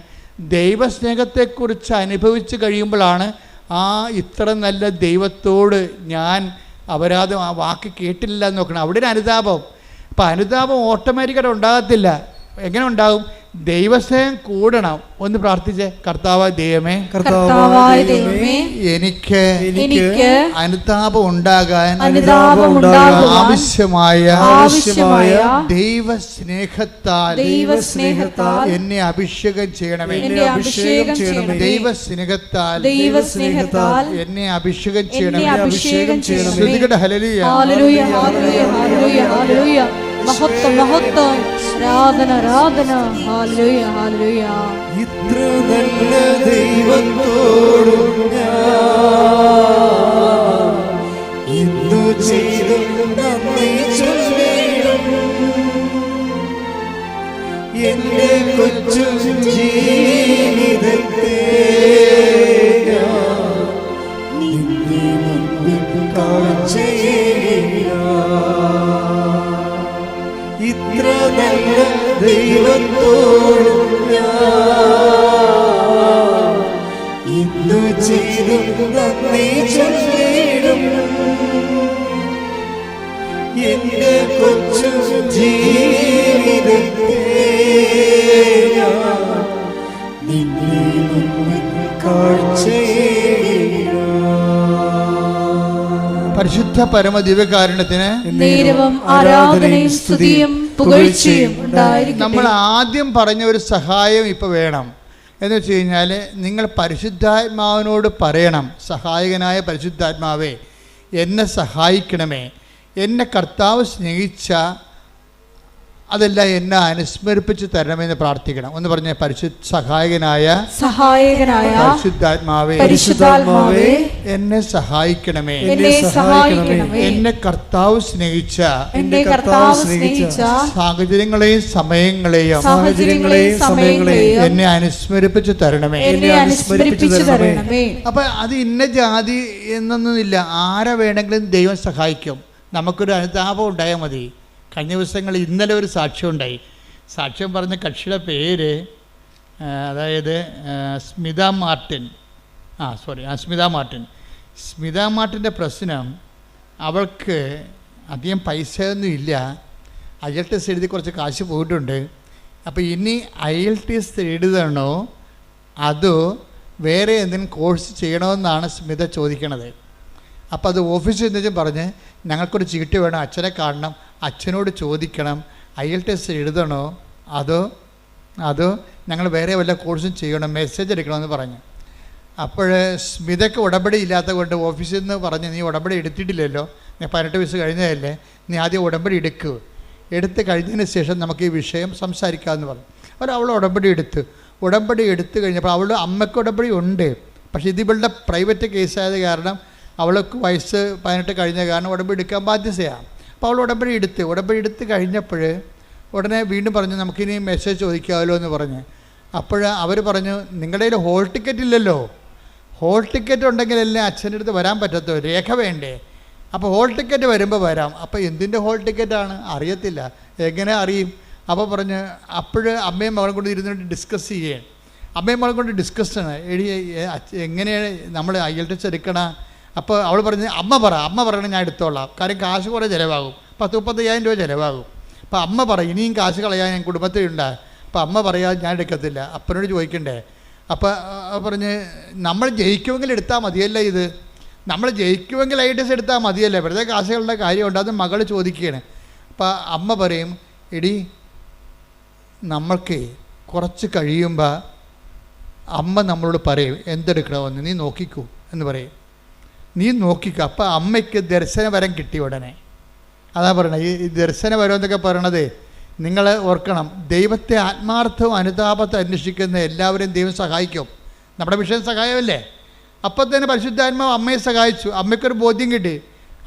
ദൈവസ്നേഹത്തെക്കുറിച്ച് അനുഭവിച്ച് കഴിയുമ്പോഴാണ് ഇത്ര നല്ല ദൈവത്തോട് ഞാൻ അപരാധം ആ വാക്ക് കേട്ടില്ല എന്ന് നോക്കണം. അവിടെ ഒരു അനുതാപം. അപ്പം അനുതാപം ഓട്ടോമാറ്റിക്കായിട്ട് ഉണ്ടാകത്തില്ല. എങ്ങനെ ഉണ്ടാകും? ദൈവസ്നേഹം കൂടണം. ഒന്ന് പ്രാർത്ഥിച്ചേ, കർത്താവായ ദൈവമേ, എനിക്ക് അനുതാപം ഉണ്ടാകാൻ ആവശ്യമായ ദൈവസ്നേഹത്താൽ എന്നെ അഭിഷേകം ചെയ്യണമേ. ദൈവസ്നേഹത്താൽ എന്നെ അഭിഷേകം ചെയ്യണമേ. ശ്രുതികട ഹല്ലേലൂയ, ഹല്ലേലൂയ, ഹല്ലേലൂയ, ഹല്ലേലൂയ. മഹത്വം, മഹത്വം, ആരാധന, ആരാധന. ഹല്ലേലൂയ, ഹല്ലേലൂയ. ഇത്ര നല്ല ദൈവത്തോടും എന്തു ചെയ്തും നന്ദി ചൊല്ലിടും. എന്റെ കൊച്ചു ജീവിതത്തെ നിന്റെ മുൻപിൽ കാഴ്ചയേകില്ല. ഇത്ര നല്ല ദൈവത്തോടും ഞാൻ ഇന്നു ചെയ്തും നന്ദി ചൊല്ലിടും. എന്റെ കൊച്ചു ജീവിതത്തെ നിന്നെ മുൻപിൽ കാഴ്ചയേകില്ല. പരിശുദ്ധ പരമദിവ്യകാരുണ്യത്തിന് നേരവും ആരാധനയും സ്തുതിയും പുകഴ്ചയും ഉണ്ടായിരിക്കട്ടെ. നമ്മൾ ആദ്യം പറഞ്ഞ ഒരു സഹായം ഇപ്പോൾ വേണം. എന്ന് വെച്ച് കഴിഞ്ഞാൽ നിങ്ങൾ പരിശുദ്ധാത്മാവിനോട് പറയണം, സഹായകനായ പരിശുദ്ധാത്മാവേ എന്നെ സഹായിക്കണമേ, എന്നെ കർത്താവ് സ്നേഹിച്ച അതെല്ലാം എന്നെ അനുസ്മരിപ്പിച്ച് തരണമെന്ന് പ്രാർത്ഥിക്കണം. ഒന്ന് പറഞ്ഞ സഹായകനായ പരിശുദ്ധാത്മാവേ എന്നെ സഹായിക്കണമേ, എന്നെ കർത്താവ് സ്നേഹിച്ച സാഹചര്യങ്ങളെയും സമയങ്ങളെയും എന്നെ അനുസ്മരിപ്പിച്ച് തരണമേ. അപ്പൊ അത് ഇന്ന ജാതി എന്നൊന്നുമില്ല, ആരെ വേണമെങ്കിലും ദൈവം സഹായിക്കും. നമുക്കൊരു അനുതാപം ഉണ്ടായാൽ മതി. കഴിഞ്ഞ ദിവസങ്ങളിൽ ഇന്നലെ ഒരു സാക്ഷ്യം ഉണ്ടായി. സാക്ഷ്യം പറഞ്ഞ കക്ഷിയുടെ പേര് അതായത് സ്മിത മാർട്ടിൻ. സ്മിത മാർട്ടിൻ്റെ പ്രശ്നം, അവൾക്ക് അധികം പൈസയൊന്നും ഇല്ല. IELTS എഴുതി കുറച്ച് കാശ് പോയിട്ടുണ്ട്. അപ്പോൾ ഇനി IELTS എഴുതണോ അതോ വേറെ എന്തെങ്കിലും കോഴ്സ് ചെയ്യണമെന്നാണ് സ്മിത ചോദിക്കണത്. അപ്പോൾ അത് ഓഫീസിൽ നിന്ന് പറഞ്ഞ് ഞങ്ങൾക്കൊരു ചീട്ട് വേണം, അച്ഛനെ കാണണം, അച്ഛനോട് ചോദിക്കണം IELTS എഴുതണോ അതോ ഞങ്ങൾ വേറെ വല്ല കോഴ്സും ചെയ്യണം, മെസ്സേജ് എടുക്കണമെന്ന് പറഞ്ഞു. അപ്പോൾ സ്മിതയ്ക്ക് ഉടമ്പടി ഇല്ലാത്ത കൊണ്ട് ഓഫീസിൽ നിന്ന് പറഞ്ഞ് നീ ഉടമ്പടി എടുത്തിട്ടില്ലല്ലോ, നീ 18 വയസ്സ് കഴിഞ്ഞതല്ലേ, നീ ആദ്യം ഉടമ്പടി എടുത്ത് കഴിഞ്ഞതിന് ശേഷം നമുക്ക് ഈ വിഷയം സംസാരിക്കാമെന്ന് പറഞ്ഞു. അവൾ ഉടമ്പടി എടുത്തു കഴിഞ്ഞപ്പോൾ അവളുടെ അമ്മയ്ക്ക് ഉടമ്പടി ഉണ്ട്. പക്ഷേ ഇത് ഇവളുടെ പ്രൈവറ്റ് കേസായത് കാരണം അവൾക്ക് വയസ്സ് 18 കഴിഞ്ഞ കാരണം ഉടമ്പടി എടുക്കാൻ ബാധ്യതയാണ്. അപ്പോൾ അവൾ ഉടമ്പടി എടുത്ത് കഴിഞ്ഞപ്പോൾ ഉടനെ വീണ്ടും പറഞ്ഞു നമുക്കിനി മെസ്സേജ് ചോദിക്കാമല്ലോ എന്ന് പറഞ്ഞ്. അപ്പോൾ അവർ പറഞ്ഞു നിങ്ങളുടെ കയ്യിൽ ഹോൾ ടിക്കറ്റ് ഇല്ലല്ലോ, ഹോൾ ടിക്കറ്റ് ഉണ്ടെങ്കിലല്ലേ അച്ഛൻ്റെ അടുത്ത് വരാൻ പറ്റത്തോ, രേഖ വേണ്ടേ. അപ്പോൾ ഹോൾ ടിക്കറ്റ് വരുമ്പോൾ വരാം. അപ്പോൾ എന്തിൻ്റെ ഹോൾ ടിക്കറ്റാണ് അറിയത്തില്ല, എങ്ങനെ അറിയും. അപ്പോൾ പറഞ്ഞ് അമ്മയും മകളും കൊണ്ട് ഇരുന്നിട്ട് ഡിസ്കസ് ചെയ്യേ. അമ്മയും മകളും കൊണ്ട് ഡിസ്കഷന് എങ്ങനെയാണ് നമ്മൾ IELTS എടുക്കണ. അപ്പോൾ അവൾ പറഞ്ഞ് അമ്മ പറയണം ഞാൻ എടുത്തോളാം, കാര്യം കാശ് കുറേ ചിലവാകും, 30-35,000 രൂപ ചിലവാകും. അപ്പോൾ അമ്മ പറയും ഇനിയും കാശ് കളയാൻ ഞാൻ കുടുംബത്തിലുണ്ട്. അപ്പോൾ അമ്മ പറയാതെ ഞാൻ എടുക്കത്തില്ല, അപ്പനോട് ചോദിക്കണ്ടേ. അപ്പോൾ പറഞ്ഞ് നമ്മൾ ജയിക്കുമെങ്കിൽ എടുത്താൽ മതിയല്ലേ, ഇത് നമ്മൾ ജയിക്കുമെങ്കിൽ IELTS എടുത്താൽ മതിയല്ലേ, വെറുതെ കാശുകളുടെ കാര്യമുണ്ട്. അത് മകൾ ചോദിക്കുകയാണ്. അപ്പോൾ അമ്മ പറയും എടി നമ്മൾക്ക് കുറച്ച് കഴിയുമ്പോൾ അമ്മ നമ്മളോട് പറയും എന്തെടുക്കണമെന്ന്, നീ നോക്കിക്കൂ എന്ന് പറയും. നീ നോക്കിക്കോ. അപ്പോൾ അമ്മയ്ക്ക് ദർശനവരം കിട്ടി ഉടനെ. അതാ പറയണത്, ഈ ദർശനവരം എന്നൊക്കെ പറയണത് നിങ്ങൾ ഓർക്കണം, ദൈവത്തെ ആത്മാർത്ഥവും അനുതാപത്തെ അന്വേഷിക്കുന്ന എല്ലാവരെയും ദൈവം സഹായിക്കും. നമ്മുടെ വിഷയം സഹായമല്ലേ. അപ്പം തന്നെ പരിശുദ്ധാത്മാവ് അമ്മയെ സഹായിച്ചു. അമ്മയ്ക്കൊരു ബോധ്യം കിട്ടി.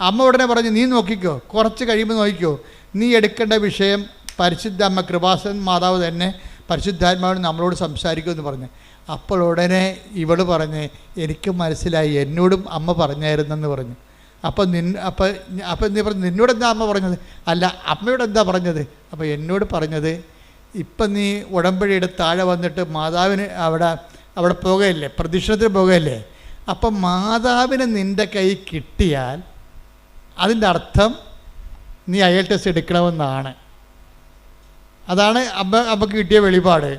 അമ്മ ഉടനെ പറഞ്ഞു നീ നോക്കിക്കോ, കുറച്ച് കഴിയുമ്പോൾ നോക്കിക്കോ, നീ എടുക്കേണ്ട വിഷയം പരിശുദ്ധ അമ്മ കൃപാസൻ മാതാവ് തന്നെ പരിശുദ്ധാത്മാവിന് നമ്മളോട് സംസാരിക്കുമെന്ന് പറഞ്ഞു. അപ്പോൾ ഉടനെ ഇവൾ പറഞ്ഞ് എനിക്ക് മനസ്സിലായി, എന്നോടും അമ്മ പറഞ്ഞായിരുന്നെന്ന് പറഞ്ഞു. അപ്പം നീ പറഞ്ഞു നിന്നോട് എന്താ അമ്മ പറഞ്ഞത്? അല്ല അമ്മയോട് എന്താ പറഞ്ഞത്? അപ്പോൾ എന്നോട് പറഞ്ഞത് ഇപ്പം നീ ഉടമ്പടി എടുത്ത് താഴെ വന്നിട്ട് മാതാവിന് അവിടെ പോകുകയല്ലേ, പ്രദക്ഷിണത്തിന് പോകുകയല്ലേ, അപ്പം മാതാവിന് നിൻ്റെ കൈ കിട്ടിയാൽ അതിൻ്റെ അർത്ഥം നീ IELTS എടുക്കണമെന്നാണ്. അതാണ് അമ്മക്ക് കിട്ടിയ വെളിപാട്.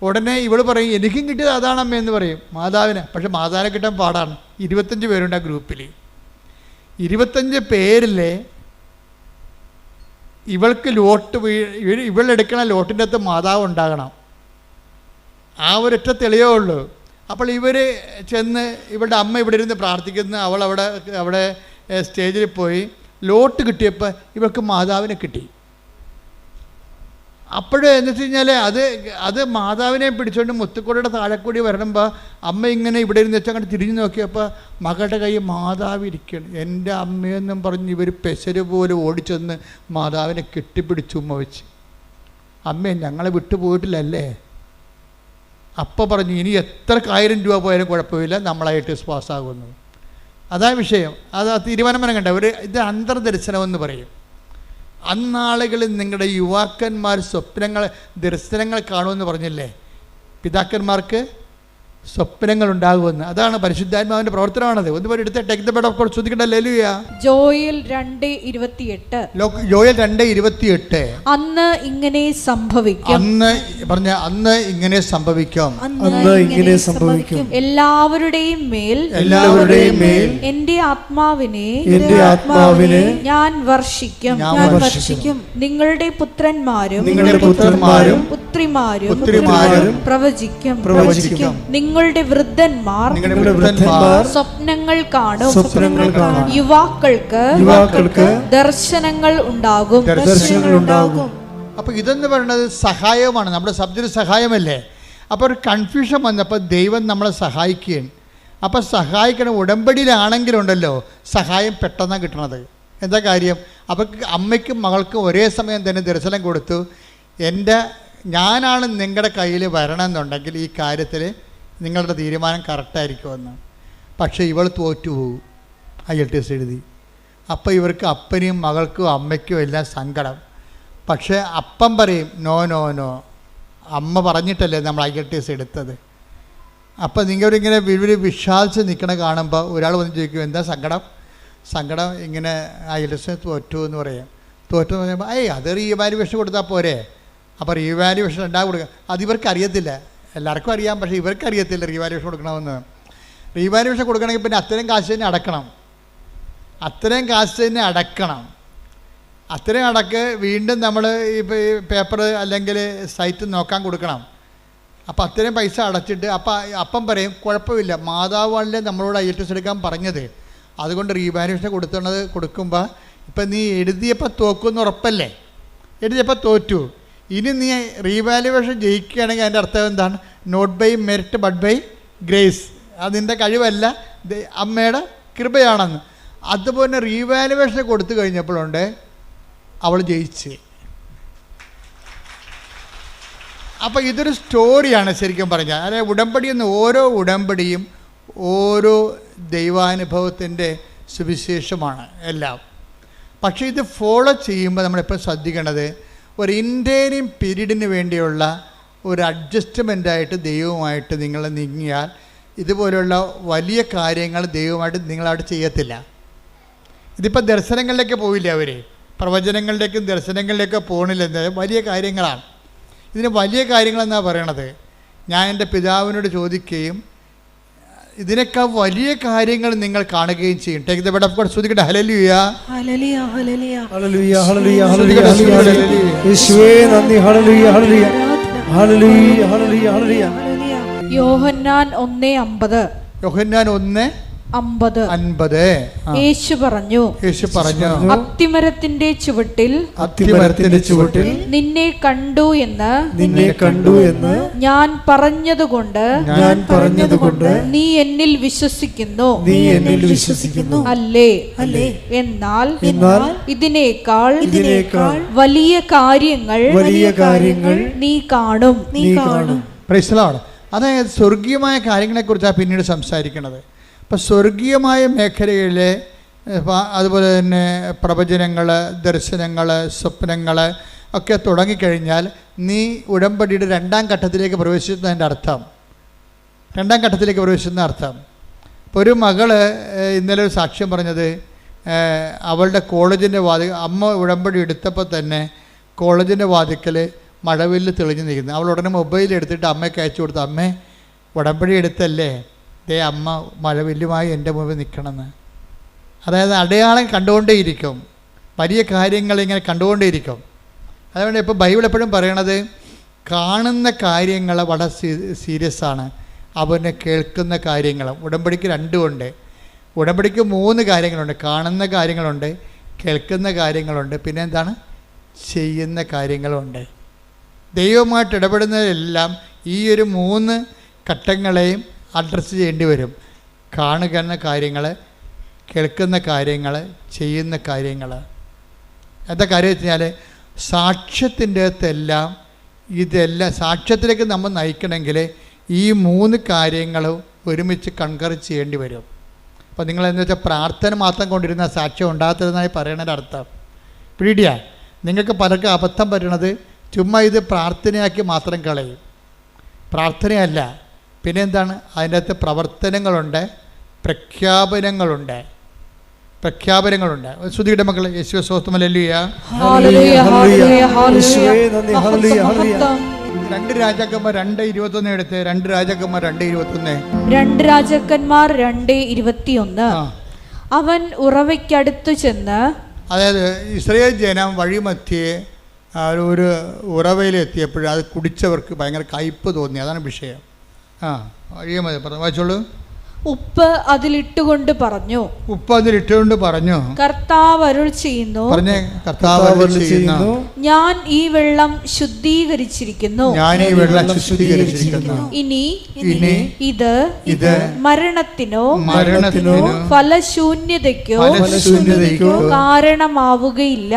ഉടനെ ഇവൾ പറയും എനിക്കും കിട്ടിയത് അതാണ് അമ്മ എന്ന് പറയും മാതാവിന്. പക്ഷെ മാതാവിനെ കിട്ടാൻ പാടാണ്. 25 പേരുണ്ട് ആ ഗ്രൂപ്പിൽ. 25 പേരിൽ ഇവൾക്ക് ഇവളെടുക്കണ ലോട്ടിൻ്റെ അകത്ത് മാതാവ് ഉണ്ടാകണം. ആ ഒരൊറ്റ തെളിവേ ഉള്ളൂ. അപ്പോൾ ഇവർ ചെന്ന് ഇവളുടെ അമ്മ ഇവിടെ ഇരുന്ന് പ്രാർത്ഥിക്കുന്ന, അവൾ അവിടെ സ്റ്റേജിൽ പോയി ലോട്ട് കിട്ടിയപ്പോൾ ഇവൾക്ക് മാതാവിനെ കിട്ടി. അപ്പോഴെന്ന് വെച്ച് കഴിഞ്ഞാൽ അത് മാതാവിനെ പിടിച്ചുകൊണ്ട് മുത്തുക്കോടയുടെ താഴെക്കൂടി വരണമ്പോൾ അമ്മ ഇങ്ങനെ ഇവിടെ ഇരുന്ന് വെച്ചാൽ അങ്ങോട്ട് തിരിഞ്ഞു നോക്കിയപ്പോൾ മകളുടെ കൈ മാതാവ് ഇരിക്കണം. എൻ്റെ അമ്മയെന്നും പറഞ്ഞ് ഇവർ പെസര് പോലെ ഓടിച്ചെന്ന് മാതാവിനെ കെട്ടിപ്പിടിച്ചു ഉമ്മ വെച്ച്. അമ്മേ ഞങ്ങളെ വിട്ടുപോയിട്ടില്ലല്ലേ. അപ്പോൾ പറഞ്ഞു ഇനി എത്ര 1000 രൂപ പോയാലും കുഴപ്പമില്ല, നമ്മളായിട്ട് പാസ്സാകുന്നു. അതാ വിഷയം. അത് തീരുമാനം കണ്ട ഇത് അന്തർദർശനമെന്ന് പറയും. അന്നാളുകളിൽ നിങ്ങളുടെ യുവാക്കന്മാർ ദർശനങ്ങൾ കാണുമെന്ന് പറഞ്ഞില്ലേ, പിതാക്കന്മാർക്ക് സ്വപ്നങ്ങൾ ഉണ്ടാകുമെന്ന്. അതാണ് പരിശുദ്ധാത്മാവിന്റെ പ്രവർത്തനമാണത്. ഒന്ന് പോലെ എടുത്ത take the bed of God ശ്രദ്ധിക്കട്ടെ. ഹല്ലേലൂയ. ജോയൽ 2:28. ജോയൽ 2:28. അന്ന് ഇങ്ങനെ സംഭവിക്കും. അന്ന് ഇങ്ങനെ സംഭവിക്കും. അന്ന് ഇങ്ങനെ സംഭവിക്കും. എല്ലാവരുടെയും മേൽ എന്റെ ആത്മാവിനെ ഞാൻ വർഷിക്കും. നിങ്ങളുടെ പുത്രന്മാരും പുത്രിമാരും പ്രവചിക്കും. നിങ്ങളുടെ വൃദ്ധന്മാർ സ്വപ്നങ്ങൾ കാണും. യുവാക്കൾക്ക് ദർശനങ്ങൾ ഉണ്ടാകും. അപ്പൊ ഇതെന്ന് പറയുന്നത് സഹായമാണ്, നമ്മുടെ സബ്ജക്റ്റ് സഹായമല്ലേ. അപ്പോൾ ഒരു കൺഫ്യൂഷൻ വന്നപ്പോൾ ദൈവം നമ്മളെ സഹായിക്കുകയാണ്. അപ്പം സഹായിക്കണ ഉടമ്പടിയിലാണെങ്കിലുണ്ടല്ലോ സഹായം പെട്ടെന്നാണ് കിട്ടണത്. എന്താ കാര്യം? അപ്പം അമ്മയ്ക്കും മകൾക്കും ഒരേ സമയം തന്നെ ദർശനം കൊടുത്തു. ഞാനാണ് നിങ്ങളുടെ കയ്യിൽ വരണമെന്നുണ്ടെങ്കിൽ ഈ കാര്യത്തിൽ നിങ്ങളുടെ തീരുമാനം കറക്റ്റായിരിക്കുമെന്ന്. പക്ഷേ ഇവൾ തോറ്റുപോകും IELTS എഴുതി. അപ്പോൾ ഇവർക്ക് അപ്പനെയും മകൾക്കും അമ്മയ്ക്കും എല്ലാം സങ്കടം. പക്ഷേ അപ്പം പറയും നോ, അമ്മ പറഞ്ഞിട്ടല്ലേ നമ്മൾ IELTS എടുത്തത്. അപ്പം നിങ്ങളിങ്ങനെ വിശ്വാസിച്ച് നിൽക്കണ കാണുമ്പോൾ ഒരാൾ വന്ന് ചോദിക്കും എന്താ സങ്കടം ഇങ്ങനെ IELTS തോറ്റു എന്ന് പറയും. തോറ്റു എന്ന് പറയുമ്പോൾ അത് റീവാലുവേഷൻ കൊടുത്താൽ പോരെ. അപ്പോൾ റീവാലുവേഷൻ ഉണ്ടാകും കൊടുക്കുക. അതിവർക്ക് അറിയത്തില്ല. എല്ലാവർക്കും അറിയാം, പക്ഷേ ഇവർക്ക് അറിയത്തില്ല റീവാലുവേഷൻ കൊടുക്കണമെന്ന്. റീവാലുവേഷൻ കൊടുക്കണമെങ്കിൽ പിന്നെ അത്രയും കാശ് തന്നെ അടക്കണം. അത്രയും അടക്ക് വീണ്ടും നമ്മൾ ഈ പേപ്പർ അല്ലെങ്കിൽ സൈറ്റ് നോക്കാൻ കൊടുക്കണം. അപ്പോൾ അത്രയും പൈസ അടച്ചിട്ട് അപ്പം പറയും കുഴപ്പമില്ല, മാതാവാണല്ലേ നമ്മളോട് IELTS എടുക്കാൻ പറഞ്ഞത്, അതുകൊണ്ട് റീവാലുവേഷൻ കൊടുക്കുമ്പോൾ ഇപ്പം നീ എഴുതിയപ്പോൾ തോക്കുമെന്ന് ഉറപ്പല്ലേ, എഴുതിയപ്പോൾ തോറ്റു. ഇനി നീ റീവാലുവേഷൻ ജയിക്കുകയാണെങ്കിൽ അതിൻ്റെ അർത്ഥം എന്താണ്? Not by merit but by grace. അതിൻ്റെ കഴിവല്ല, അമ്മയുടെ കൃപയാണെന്ന്. അതുപോലെ റീവാലുവേഷൻ കൊടുത്തു കഴിഞ്ഞപ്പോഴുണ്ട് അവൾ ജയിച്ച്. അപ്പോൾ ഇതൊരു സ്റ്റോറിയാണ് ശരിക്കും പറഞ്ഞാൽ. അതായത് ഓരോ ഉടമ്പടിയും ഓരോ ദൈവാനുഭവത്തിൻ്റെ സുവിശേഷമാണ് എല്ലാം. പക്ഷേ ഇത് ഫോളോ ചെയ്യുമ്പോൾ നമ്മളെപ്പോൾ ശ്രദ്ധിക്കേണ്ടത് ഒരു ഇൻറ്റേരിയം പീരീഡിന് വേണ്ടിയുള്ള ഒരു അഡ്ജസ്റ്റ്മെൻറ്റായിട്ട് ദൈവവുമായിട്ട് നിങ്ങൾ നീങ്ങിയാൽ ഇതുപോലെയുള്ള വലിയ കാര്യങ്ങൾ ദൈവമായിട്ട് നിങ്ങളവിടെ ചെയ്യത്തില്ല. ഇതിപ്പോൾ ദർശനങ്ങളിലേക്ക് പോയില്ല, അവർ പ്രവചനങ്ങളിലേക്കും ദർശനങ്ങളിലേക്കും പോകണില്ല. എന്തായാലും വലിയ കാര്യങ്ങളാണ്. ഇതിന് വലിയ കാര്യങ്ങളെന്നാണ് പറയണത്. ഞാൻ എൻ്റെ പിതാവിനോട് ചോദിക്കുകയും ഇതിനേക്കാൾ വലിയ കാര്യങ്ങൾ നിങ്ങൾ കാണുകയും ചെയ്യും. Take the bed of God ശ്രദ്ധിക്കട്ടെ. ഹല്ലേലൂയ, ഹല്ലേലൂയ, ഹല്ലേലൂയ, ഹല്ലേലൂയ, ഹല്ലേലൂയ, യേശുവേ നന്ദി. ഹല്ലേലൂയ, ഹല്ലേലൂയ, ഹല്ലേലൂയ, ഹല്ലേലൂയ, ഹല്ലേലൂയ. യോഹന്നാൻ 1:50. യോഹന്നാൻ 1:50. യേശു പറഞ്ഞു അത്തിമരത്തിന്റെ ചുവട്ടിൽ നിന്നെ കണ്ടു എന്ന് ഞാൻ പറഞ്ഞതുകൊണ്ട് നീ എന്നിൽ വിശ്വസിക്കുന്നു. അല്ലേ? എന്നാൽ ഇതിനേക്കാൾ വലിയ കാര്യങ്ങൾ നീ കാണും. Praise the Lord. അതായത് സ്വർഗീയമായ കാര്യങ്ങളെക്കുറിച്ചാണ് പിന്നീട് സംസാരിക്കുന്നത്. അപ്പോൾ സ്വർഗീയമായ മേഖലയിലെ അതുപോലെ തന്നെ പ്രവചനങ്ങൾ, ദർശനങ്ങൾ, സ്വപ്നങ്ങൾ ഒക്കെ തുടങ്ങിക്കഴിഞ്ഞാൽ നീ ഉടമ്പടിയുടെ രണ്ടാം ഘട്ടത്തിലേക്ക് പ്രവേശിക്കുന്നതിൻ്റെ അർത്ഥം. ഇപ്പോൾ ഒരു മകള് ഇന്നലെ ഒരു സാക്ഷ്യം പറഞ്ഞത്, അവളുടെ കോളേജിൻ്റെ അമ്മ ഉടമ്പടി എടുത്തപ്പോൾ തന്നെ കോളേജിൻ്റെ വാതിക്കൽ മഴവില്ല് തെളിഞ്ഞു നിൽക്കുന്നു. അവൾ ഉടനെ മൊബൈൽ എടുത്തിട്ട് അമ്മയ്ക്ക് അയച്ചു കൊടുത്തു, അമ്മേ ഉടമ്പടി എടുത്തല്ലേ, അമ്മ മഴവില്ലുമായി എൻ്റെ മുമ്പിൽ നിൽക്കണമെന്ന്. അതായത് അടയാളം കണ്ടുകൊണ്ടേയിരിക്കും, വലിയ കാര്യങ്ങൾ ഇങ്ങനെ കണ്ടുകൊണ്ടേയിരിക്കും. അതുകൊണ്ട് ഇപ്പോൾ ബൈബിൾ എപ്പോഴും പറയണത് കാണുന്ന കാര്യങ്ങൾ വളരെ സീരിയസ് ആണ്, അവനെ കേൾക്കുന്ന കാര്യങ്ങളും. ഉടമ്പടിക്ക് രണ്ടുമുണ്ട്. ഉടമ്പടിക്ക് 3 കാര്യങ്ങളുണ്ട്. കാണുന്ന കാര്യങ്ങളുണ്ട്, കേൾക്കുന്ന കാര്യങ്ങളുണ്ട്, പിന്നെ എന്താണ്, ചെയ്യുന്ന കാര്യങ്ങളുണ്ട്. ദൈവമായിട്ട് ഇടപെടുന്നതെല്ലാം ഈ ഒരു 3 ഘട്ടങ്ങളെയും അഡ്രസ്സ് ചെയ്യേണ്ടി വരും. കാണുന്ന കാര്യങ്ങൾ, കേൾക്കുന്ന കാര്യങ്ങൾ, ചെയ്യുന്ന കാര്യങ്ങൾ. എന്താ കാര്യം വെച്ച് കഴിഞ്ഞാൽ സാക്ഷ്യത്തിൻ്റെ അകത്തെല്ലാം ഇതെല്ലാം സാക്ഷ്യത്തിലേക്ക് നമ്മൾ നയിക്കണമെങ്കിൽ ഈ 3 കാര്യങ്ങളും ഒരുമിച്ച് കൺകർ ചെയ്യേണ്ടി വരും. അപ്പോൾ നിങ്ങൾ എന്താ വെച്ചാൽ പ്രാർത്ഥന മാത്രം കൊണ്ടിരുന്ന സാക്ഷ്യം ഉണ്ടാകത്തതെന്നായി പറയണതിൻ്റെ അർത്ഥം പിടിയാ. നിങ്ങൾക്ക് പലർക്കും അബദ്ധം പറ്റണത് ചുമ്മാ ഇത് പ്രാർത്ഥനയാക്കി മാത്രം കളയും. പ്രാർത്ഥനയല്ല, പിന്നെ എന്താണ് അതിൻ്റെ അകത്ത് പ്രവർത്തനങ്ങളുണ്ട്, പ്രഖ്യാപനങ്ങളുണ്ട്. ശ്രുതിയുടെ മക്കൾ യേശുവേ സ്തോത്രം. ഹല്ലേലൂയ. 2 രാജാക്കന്മാർ 2:21 എടുത്ത്. 2 രാജാക്കന്മാർ 2:21. 2 രാജാക്കന്മാർ 2:21. അവൻ ഉറവയ്ക്കടുത്തു ചെന്ന്, അതായത് ഇസ്രായേൽ ജനം വഴിമധ്യേ ഒരു ഉറവയിലെത്തിയപ്പോൾ അത് കുടിച്ചവർക്ക് ഭയങ്കര കയ്പ് തോന്നി. അതാണ് വിഷയം. വഴിമതി വായിച്ചോളൂ. ഉപ്പ് അതിലിട്ടുകൊണ്ട് പറഞ്ഞു, കർത്താവ് അരുൾ ചെയ്യുന്നു, ഞാൻ ഈ വെള്ളം ശുദ്ധീകരിച്ചിരിക്കുന്നു. ഇനി ഇത് മരണത്തിനോ ഫലശൂന്യതയ്ക്കോ കാരണമാവുകയില്ല.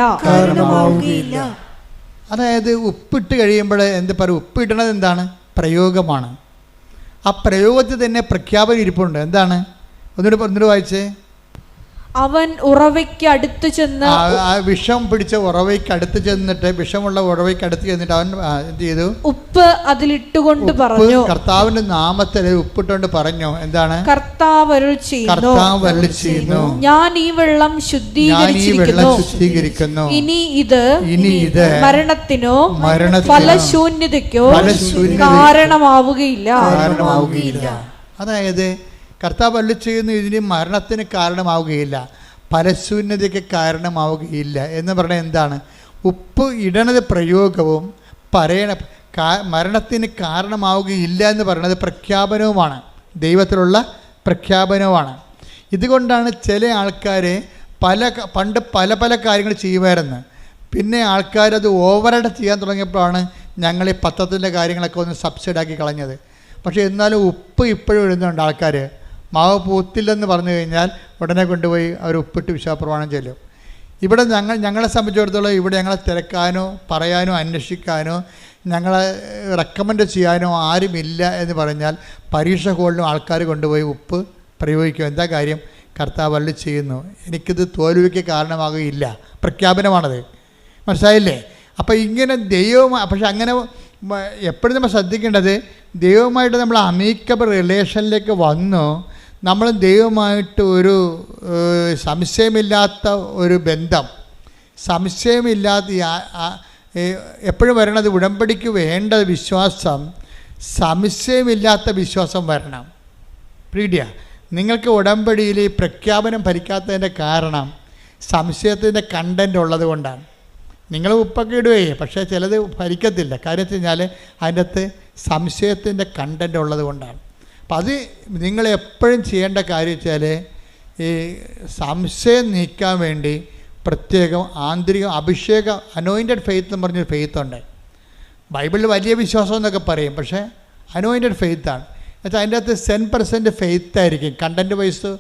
അതായത് ഉപ്പിട്ട് കഴിയുമ്പോൾ എന്താ പറയുക, ഉപ്പിടണത് എന്താണ്? പ്രയോഗമാണ്. ആ പ്രയോഗത്തിൽ തന്നെ പ്രഖ്യാപനം ഇരിപ്പുണ്ട്. എന്താണ്? ഒന്നുകൂടി വായിച്ചേ. അവൻ ഉറവയ്ക്ക് അടുത്ത് ചെന്ന്, വിഷം പിടിച്ച ഉറവയ്ക്ക് അടുത്ത് ചെന്നിട്ട്, വിഷമുള്ള ഉറവയ്ക്ക് അടുത്ത് ചെന്നിട്ട് അവൻ എന്ത് ചെയ്തു? ഉപ്പ് അതിലിട്ടുകൊണ്ട് പറഞ്ഞു. കർത്താവിന്റെ നാമത്തിൽ ഉപ്പിട്ടുകൊണ്ട് പറഞ്ഞു. എന്താണ്? കർത്താവ് അരുൾ ചെയ്യുന്നു, ഞാൻ ഈ വെള്ളം ശുദ്ധീകരിച്ചിരിക്കുന്നു. ഇനി ഇത് മരണത്തിനോ ഫലശൂന്യതയ്ക്കോ കാരണമാവുകയില്ല. അതായത് കർത്താവ് അരുളി ചെയ്യുന്നു, ഇതിന് മരണത്തിന് കാരണമാവുകയില്ല, ഫലശൂന്യതയ്ക്ക് കാരണമാവുകയില്ല എന്ന് പറഞ്ഞാൽ എന്താണ്? ഉപ്പ് ഇടണത് പ്രയോഗവും മരണത്തിന് കാരണമാവുകയില്ല എന്ന് പറയുന്നത് പ്രഖ്യാപനവുമാണ്, ദൈവത്തിലുള്ള പ്രഖ്യാപനവുമാണ്. ഇതുകൊണ്ടാണ് ചില ആൾക്കാർ പണ്ട് പല കാര്യങ്ങൾ ചെയ്യുമായിരുന്നു. പിന്നെ ആൾക്കാരത് ഓവറായിട്ട് ചെയ്യാൻ തുടങ്ങിയപ്പോഴാണ് ഞങ്ങൾ ഈ പത്രത്തിൻ്റെ കാര്യങ്ങളൊക്കെ ഒന്ന് സബ്സിഡാക്കി കളഞ്ഞത്. പക്ഷേ എന്നാലും ഉപ്പ് ഇപ്പോഴും എഴുതുന്നുണ്ട് ആൾക്കാർ. മാവ് പൂത്തില്ലെന്ന് പറഞ്ഞു കഴിഞ്ഞാൽ ഉടനെ കൊണ്ടുപോയി അവർ ഉപ്പിട്ട് വിശ്വാസപ്രമാണം ചെല്ലും. ഇവിടെ ഞങ്ങളെ സംബന്ധിച്ചിടത്തോളം ഇവിടെ ഞങ്ങളെ തിരക്കാനോ പറയാനോ അന്വേഷിക്കാനോ ഞങ്ങളെ റെക്കമെൻഡ് ചെയ്യാനോ ആരുമില്ല എന്ന് പറഞ്ഞാൽ പരീക്ഷ ഹോളിലും ആൾക്കാർ കൊണ്ടുപോയി ഉപ്പ് പ്രയോഗിക്കും. എന്താ കാര്യം? കർത്താവ് അരുളി ചെയ്യുന്നു, എനിക്കിത് തോൽവിക്ക് കാരണമാകുകയില്ല. പ്രഖ്യാപനമാണത്. മനസ്സിലായില്ലേ? അപ്പോൾ ഇങ്ങനെ പക്ഷെ അങ്ങനെ എപ്പോഴും നമ്മൾ ശ്രദ്ധിക്കേണ്ടത്, ദൈവമായിട്ട് നമ്മൾ അമീക്കബിൾ റിലേഷനിലേക്ക് വന്നു, നമ്മൾ ദൈവമായിട്ട് ഒരു സംശയമില്ലാത്ത ഒരു ബന്ധം, സംശയമില്ലാത്ത എപ്പോഴും വരണത് ഉടമ്പടിക്ക് വേണ്ട വിശ്വാസം, സംശയമില്ലാത്ത വിശ്വാസം വരണം. പ്രീഡിയ, നിങ്ങൾക്ക് ഉടമ്പടിയിൽ ഈ പ്രഖ്യാപനം ഭരിക്കാത്തതിൻ്റെ കാരണം സംശയത്തിൻ്റെ കണ്ടൻ്റ് ഉള്ളത് കൊണ്ടാണ്. നിങ്ങൾ ഉപ്പൊക്കെ ഇടുകയെ, പക്ഷേ ചിലത് ഭരിക്കത്തില്ല. കാര്യം വെച്ച് കഴിഞ്ഞാൽ അതിൻ്റെ അകത്ത് സംശയത്തിൻ്റെ കണ്ടൻ്റ് ഉള്ളത് കൊണ്ടാണ്. അപ്പം അത് നിങ്ങളെപ്പോഴും ചെയ്യേണ്ട കാര്യം വെച്ചാൽ ഈ സംശയം നീക്കാൻ വേണ്ടി പ്രത്യേകം ആന്തരിക അഭിഷേകം, അനോയിൻറ്റഡ് ഫെയ്ത്ത് എന്ന് പറഞ്ഞൊരു ഫെയ്ത്തുണ്ട്. ബൈബിളിൽ വലിയ വിശ്വാസം എന്നൊക്കെ പറയും, പക്ഷേ അനോയിൻറ്റഡ് ഫെയ്ത്താണ്. എന്നുവെച്ചാൽ അതിൻ്റെ അകത്ത് 10% ഫെയ്ത്തായിരിക്കും. കണ്ടൻറ്റ് വൈസ്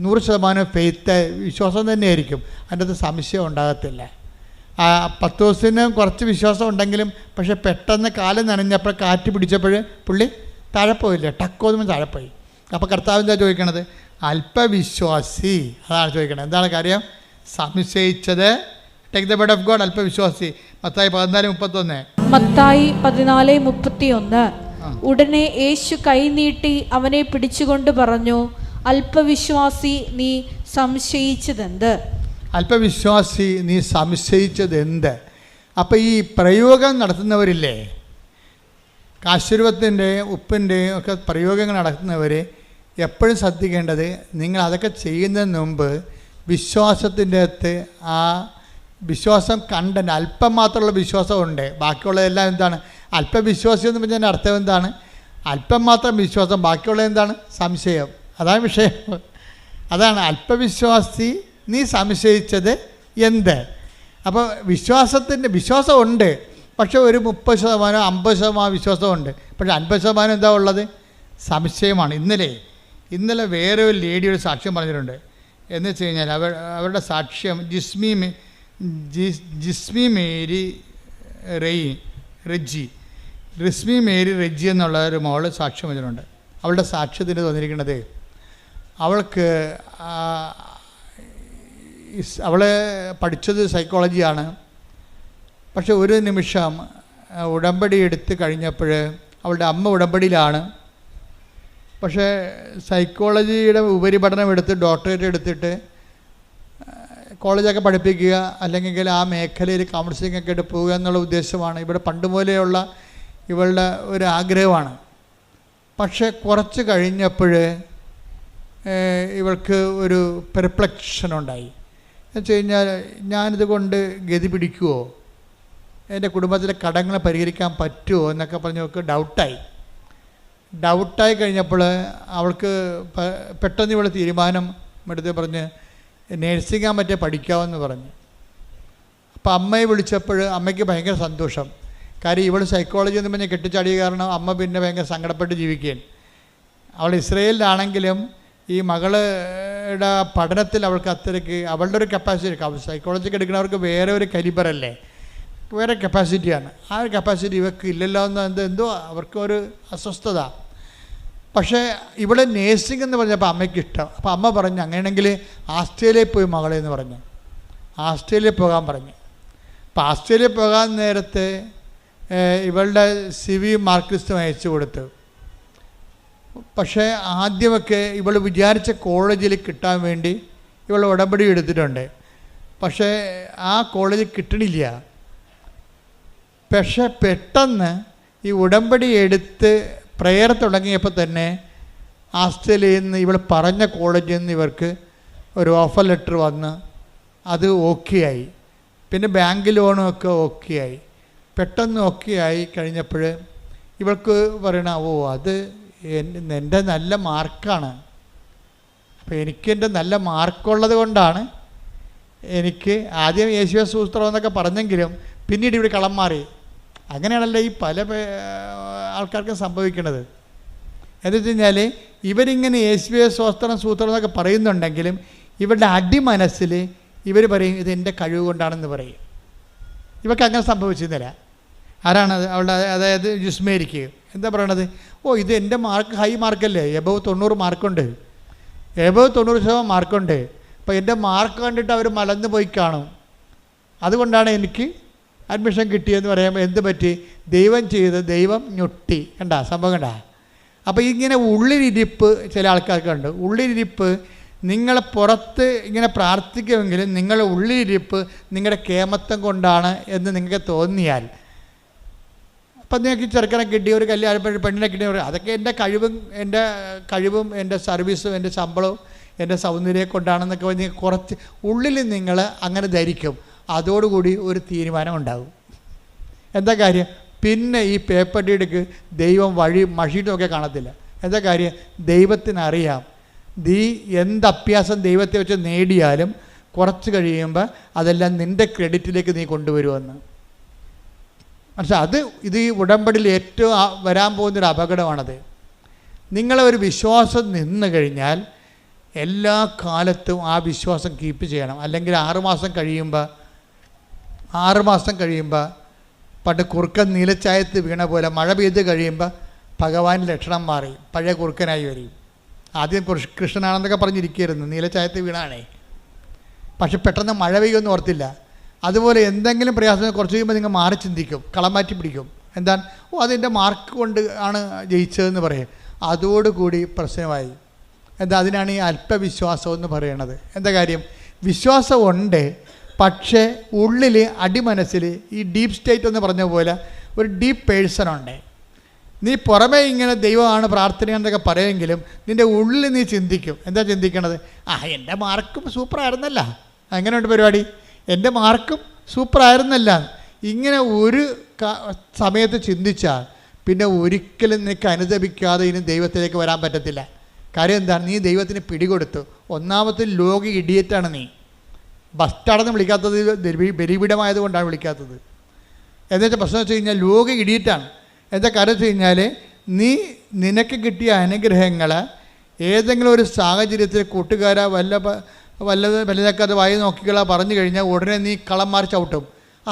100% ഫെയ്ത്ത് വിശ്വാസം തന്നെയായിരിക്കും. അതിൻ്റെ അകത്ത് സംശയം ഉണ്ടാകത്തില്ല. 10 ദിവസത്തിന് കുറച്ച് വിശ്വാസം ഉണ്ടെങ്കിലും പക്ഷേ പെട്ടെന്ന് കാലം നനഞ്ഞപ്പോൾ കാറ്റ് പിടിച്ചപ്പോൾ പുള്ളി താഴെ പോയില്ലേ, ടക്കോതുമ്പോൾ താഴെ പോയി. അപ്പോൾ കർത്താവ് എന്താ ചോദിക്കണത്? അല്പവിശ്വാസി. അതാണ് ചോദിക്കണത്. എന്താണ് കാര്യം? സംശയിച്ചത്. Take the word of God. അല്പവിശ്വാസി. മത്തായി 14:31. മത്തായി 14:31. ഉടനെ യേശു കൈനീട്ടി അവനെ പിടിച്ചുകൊണ്ട് പറഞ്ഞു, അല്പവിശ്വാസി, നീ സംശയിച്ചതെന്ത്? അല്പവിശ്വാസി, നീ സംശയിച്ചതെന്ത്? അപ്പോൾ ഈ പ്രയോഗം നടത്തുന്നവരില്ലേ, കാശുരൂപത്തിൻ്റെയും ഉപ്പിൻ്റെയും ഒക്കെ പ്രയോഗങ്ങൾ നടത്തുന്നവർ എപ്പോഴും ശ്രദ്ധിക്കേണ്ടത്, നിങ്ങൾ അതൊക്കെ ചെയ്യുന്നതിന് മുമ്പ് വിശ്വാസത്തിൻ്റെ അകത്ത് ആ വിശ്വാസം കണ്ടന്റ് അല്പം മാത്രമുള്ള വിശ്വാസമുണ്ട്. ബാക്കിയുള്ളതെല്ലാം എന്താണ്? അല്പവിശ്വാസി എന്ന് പറഞ്ഞതിൻ്റെ അർത്ഥം എന്താണ്? അല്പം മാത്രം വിശ്വാസം, ബാക്കിയുള്ളത് എന്താണ്? സംശയം. അതാണ് വിഷയം. അതാണ് അല്പവിശ്വാസി, നീ സംശയിച്ചത് എന്ത്? അപ്പോൾ വിശ്വാസമുണ്ട്, പക്ഷേ ഒരു 30% 50% വിശ്വാസമുണ്ട്. പക്ഷേ 50% എന്താ ഉള്ളത്? സംശയമാണ്. ഇന്നലെ വേറെ ഒരു ലേഡി ഒരു സാക്ഷ്യം പറഞ്ഞിട്ടുണ്ട്. എന്ന് വെച്ച് കഴിഞ്ഞാൽ അവരുടെ സാക്ഷ്യം ജിസ്മി മേരി റെജി. റിസ്മി മേരി റെജി എന്നുള്ള ഒരു മോള് സാക്ഷ്യം ഇതിനുണ്ട്. അവളുടെ സാക്ഷ്യത്തിന് തോന്നിയിരിക്കുന്നത് അവൾക്ക് അവൾ പഠിച്ചത് സൈക്കോളജിയാണ്. പക്ഷെ ഒരു നിമിഷം ഉടമ്പടി എടുത്ത് കഴിഞ്ഞപ്പോൾ അവളുടെ അമ്മ ഉടമ്പടിയിലാണ്. പക്ഷേ സൈക്കോളജിയുടെ ഉപരിപഠനം എടുത്ത് ഡോക്ടറേറ്റ് എടുത്തിട്ട് കോളേജൊക്കെ പഠിപ്പിക്കുക, അല്ലെങ്കിൽ ആ മേഖലയിൽ കൗൺസിലിംഗ് ഒക്കെ ആയിട്ട് പോവുക എന്നുള്ള ഉദ്ദേശമാണ് ഇവിടെ പണ്ട് മുതലെയുള്ള ഇവളുടെ ഒരു ആഗ്രഹമാണ്. പക്ഷേ കുറച്ച് കഴിഞ്ഞപ്പോൾ ഇവൾക്ക് ഒരു പെർപ്ലക്ഷൻ ഉണ്ടായി. എന്ന് വെച്ച് കഴിഞ്ഞാൽ ഞാനിത് കൊണ്ട് ഗതി പിടിക്കുമോ, എൻ്റെ കുടുംബത്തിലെ കടങ്ങളെ പരിഹരിക്കാൻ പറ്റുമോ എന്നൊക്കെ പറഞ്ഞ് അവൾക്ക് ഡൗട്ടായി കഴിഞ്ഞപ്പോൾ അവൾക്ക് പെട്ടെന്ന് ഇവൾ തീരുമാനം എടുത്ത് പറഞ്ഞ് നേഴ്സിംഗ് പറ്റിയ പഠിക്കാമെന്ന് പറഞ്ഞു. അപ്പോൾ അമ്മയെ വിളിച്ചപ്പോൾ അമ്മയ്ക്ക് ഭയങ്കര സന്തോഷം. കാര്യം ഇവൾ സൈക്കോളജി എന്ന് പറഞ്ഞ് കെട്ടിച്ചാടിയ കാരണം അമ്മ പിന്നെ ഭയങ്കര സങ്കടപ്പെട്ട് ജീവിക്കുകയാണ്. അവൾ ഇസ്രയേലിലാണെങ്കിലും ഈ മകളുടെ പഠനത്തിൽ അവൾക്ക് അത്രയ്ക്ക് അവളുടെ ഒരു കപ്പാസിറ്റി, സൈക്കോളജിക്ക് എടുക്കുന്നവർക്ക് വേറെ ഒരു കലിബറല്ലേ, വേറെ കപ്പാസിറ്റിയാണ്. ആ ഒരു കപ്പാസിറ്റി ഇവർക്ക് ഇല്ലല്ലോ എന്ന് എന്തോ അവർക്കൊരു അസ്വസ്ഥത. പക്ഷേ ഇവിടെ നേഴ്സിംഗ് എന്ന് പറഞ്ഞപ്പോൾ അമ്മയ്ക്ക് ഇഷ്ടം. അപ്പോൾ അമ്മ പറഞ്ഞു അങ്ങനെയാണെങ്കിൽ ആസ്ട്രേലിയയിൽ പോയി മകളെ എന്ന് പറഞ്ഞു. ആസ്ട്രേലിയയിൽ പോകാൻ പറഞ്ഞു. അപ്പോൾ ആസ്ട്രേലിയയിൽ പോകാൻ നേരത്തെ ഇവളുടെ CV മാർക്ക് ലിസ്റ്റ് അയച്ചു കൊടുത്തു. പക്ഷേ ആദ്യമൊക്കെ ഇവൾ വിചാരിച്ച കോളേജിൽ കിട്ടാൻ വേണ്ടി ഇവൾ ഉടമ്പടി എടുത്തിട്ടുണ്ട്. പക്ഷേ ആ കോളേജിൽ കിട്ടണില്ല. പക്ഷേ പെട്ടെന്ന് ഈ ഉടമ്പടി എടുത്ത് പ്രെയർ തുടങ്ങിയപ്പോൾ തന്നെ ആസ്ട്രേലിയയിൽ നിന്ന് ഇവൾ പറഞ്ഞ കോളേജിൽ നിന്ന് ഇവർക്ക് ഒരു ഓഫർ ലെറ്റർ വന്ന് അത് ഓക്കെ ആയി. പിന്നെ ബാങ്ക് ലോണും ഒക്കെ ഓക്കെ ആയി. പെട്ടെന്ന് ഓക്കെ ആയി കഴിഞ്ഞപ്പോൾ ഇവൾക്ക് പറയണ അത് എൻ്റെ നല്ല മാർക്കാണ്. അപ്പോൾ എനിക്കെൻ്റെ നല്ല മാർക്കുള്ളത് കൊണ്ടാണ് എനിക്ക് ആദ്യം യേശുവേ സ്തോത്രം എന്നൊക്കെ പറഞ്ഞെങ്കിലും പിന്നീട് ഇവിടെ കളം മാറി. അങ്ങനെയാണല്ലോ ഈ പല ആൾക്കാർക്കും സംഭവിക്കുന്നത്. എന്ന് വെച്ച് കഴിഞ്ഞാൽ ഇവരിങ്ങനെ യേശുവേ സ്തോത്രം സൂത്രം എന്നൊക്കെ പറയുന്നുണ്ടെങ്കിലും ഇവരുടെ അടിമനസ്സിൽ ഇവർ പറയും ഇത് എൻ്റെ കഴിവ് കൊണ്ടാണെന്ന് പറയും. ഇവർക്ക് അങ്ങനെ സംഭവിച്ചിരുന്നില്ല. ആരാണത്? അവളുടെ അതായത് ജുസ്മേരിക്ക് എന്താ പറയണത്? ഇത് എൻ്റെ മാർക്ക് ഹൈ മാർക്കല്ലേ, എബവ് 90 മാർക്കുണ്ട്, എബവ് 90% മാർക്കുണ്ട്. അപ്പോൾ എൻ്റെ മാർക്ക് കണ്ടിട്ട് അവർ മലന്ന് പോയി കാണും, അതുകൊണ്ടാണ് എനിക്ക് അഡ്മിഷൻ കിട്ടിയെന്ന് പറയുമ്പോൾ എന്ത് പറ്റി? ദൈവം ചെയ്ത് ദൈവം ഞൊട്ടി. കണ്ടാ സംഭവം കണ്ടാ? അപ്പോൾ ഇങ്ങനെ ഉള്ളിലിരിപ്പ് ചില ആൾക്കാർക്കുണ്ട്. ഉള്ളിലിരിപ്പ് നിങ്ങളെ പുറത്ത് ഇങ്ങനെ പ്രാർത്ഥിക്കുമെങ്കിലും നിങ്ങളുടെ ഉള്ളിലിരിപ്പ് നിങ്ങളുടെ കേമത്വം കൊണ്ടാണ് എന്ന് നിങ്ങൾക്ക് തോന്നിയാൽ, അപ്പം നിങ്ങൾക്ക് ചെറുക്കനെ കിട്ടിയ ഒരു കല്യാണം പെണ്ണിനെ കിട്ടിയ അതൊക്കെ എൻ്റെ കഴിവും എൻ്റെ സർവീസും എൻ്റെ ശമ്പളവും എൻ്റെ സൗന്ദര്യം കൊണ്ടാണെന്നൊക്കെ പറഞ്ഞ് കുറച്ച് ഉള്ളിൽ നിങ്ങൾ അങ്ങനെ ധരിക്കും. അതോടുകൂടി ഒരു തീരുമാനം ഉണ്ടാകും. എന്താ കാര്യം? പിന്നെ ഈ പേപ്പർ ഡീഡ്ക്ക് ദൈവം വഴി മഷിയിട്ടൊക്കെ കാണത്തില്ല. എന്താ കാര്യം? ദൈവത്തിനറിയാം നീ എന്ത് അഭ്യാസം ദൈവത്തെ വെച്ച് നേടിയാലും കുറച്ച് കഴിയുമ്പോൾ അതെല്ലാം നിൻ്റെ ക്രെഡിറ്റിലേക്ക് നീ കൊണ്ടുവരുമെന്ന്. മനസ്സിലായി? ഇത് ഈ ഉടമ്പടിയിൽ ഏറ്റവും വരാൻ പോകുന്നൊരു അപകടമാണത്. നിങ്ങളെ ഒരു വിശ്വാസം നിന്ന് കഴിഞ്ഞാൽ എല്ലാ കാലത്തും ആ വിശ്വാസം കീപ്പ് ചെയ്യണം. അല്ലെങ്കിൽ 6 മാസം കഴിയുമ്പോൾ പണ്ട് കുറുക്കൻ നീലച്ചായത്ത് വീണ പോലെ മഴ പെയ്ത് കഴിയുമ്പോൾ ഭഗവാൻ്റെ ലക്ഷണം മാറി പഴയ കുറുക്കനായി വരും. ആദ്യം കൃഷ്ണനാണെന്നൊക്കെ പറഞ്ഞിരിക്കുകയായിരുന്നു, നീലച്ചായത്ത് വീണാണേ. പക്ഷെ പെട്ടെന്ന് മഴ പെയ്യുമെന്ന് ഓർത്തില്ല. അതുപോലെ എന്തെങ്കിലും പ്രയാസം കുറച്ച് കഴിയുമ്പോൾ നിങ്ങൾ മാറി ചിന്തിക്കും, കളം മാറ്റി പിടിക്കും. എന്താണ്? അതിൻ്റെ മാർക്ക് കൊണ്ട് ആണ് ജയിച്ചതെന്ന് പറയും. അതോടുകൂടി പ്രശ്നമായി. എന്താ? അതിനാണ് ഈ അല്പവിശ്വാസം എന്ന് പറയണത്. എന്താ കാര്യം? വിശ്വാസം ഉണ്ട്, പക്ഷേ ഉള്ളിൽ അടിമനസ്സിൽ ഈ ഡീപ്പ് സ്റ്റേറ്റ് എന്ന് പറഞ്ഞ പോലെ ഒരു ഡീപ്പ് പേഴ്സൺ ഉണ്ട്. നീ പുറമേ ഇങ്ങനെ ദൈവമാണ് പ്രാർത്ഥനയെന്നൊക്കെ പറയുമെങ്കിലും നിൻ്റെ ഉള്ളിൽ നീ ചിന്തിക്കും. എന്താ ചിന്തിക്കണത്? എൻ്റെ മാർക്കും സൂപ്പറായിരുന്നല്ല, അങ്ങനെയുണ്ട് പരിപാടി, എൻ്റെ മാർക്കും സൂപ്പറായിരുന്നല്ല. ഇങ്ങനെ ഒരു സമയത്ത് ചിന്തിച്ചാൽ പിന്നെ ഒരിക്കലും നിനക്ക് അനുദപിക്കാതെ ഇനി ദൈവത്തിലേക്ക് വരാൻ പറ്റത്തില്ല. കാര്യം എന്താണ്? നീ ദൈവത്തിന് പിടികൊടുത്തു. ഒന്നാമത്തെ ലോക ഇഡിയറ്റാണ് നീ. ബസ്റ്റാണെന്ന് വിളിക്കാത്തത് ബലിപീഠമായത് കൊണ്ടാണ് വിളിക്കാത്തത്. എന്നുവെച്ചാൽ പ്രശ്നം വെച്ച് കഴിഞ്ഞാൽ ലോക ഇഡിയറ്റാണ്. എന്താ കാര്യം വെച്ച് കഴിഞ്ഞാൽ നിനക്ക് കിട്ടിയ അനുഗ്രഹങ്ങൾ ഏതെങ്കിലും ഒരു സാഹചര്യത്തിൽ കൂട്ടുകാരാ വല്ലതൊക്കെ അത് വായി നോക്കിക്കളാ പറഞ്ഞു കഴിഞ്ഞാൽ ഉടനെ നീ കളം മാറി ചവിട്ടും.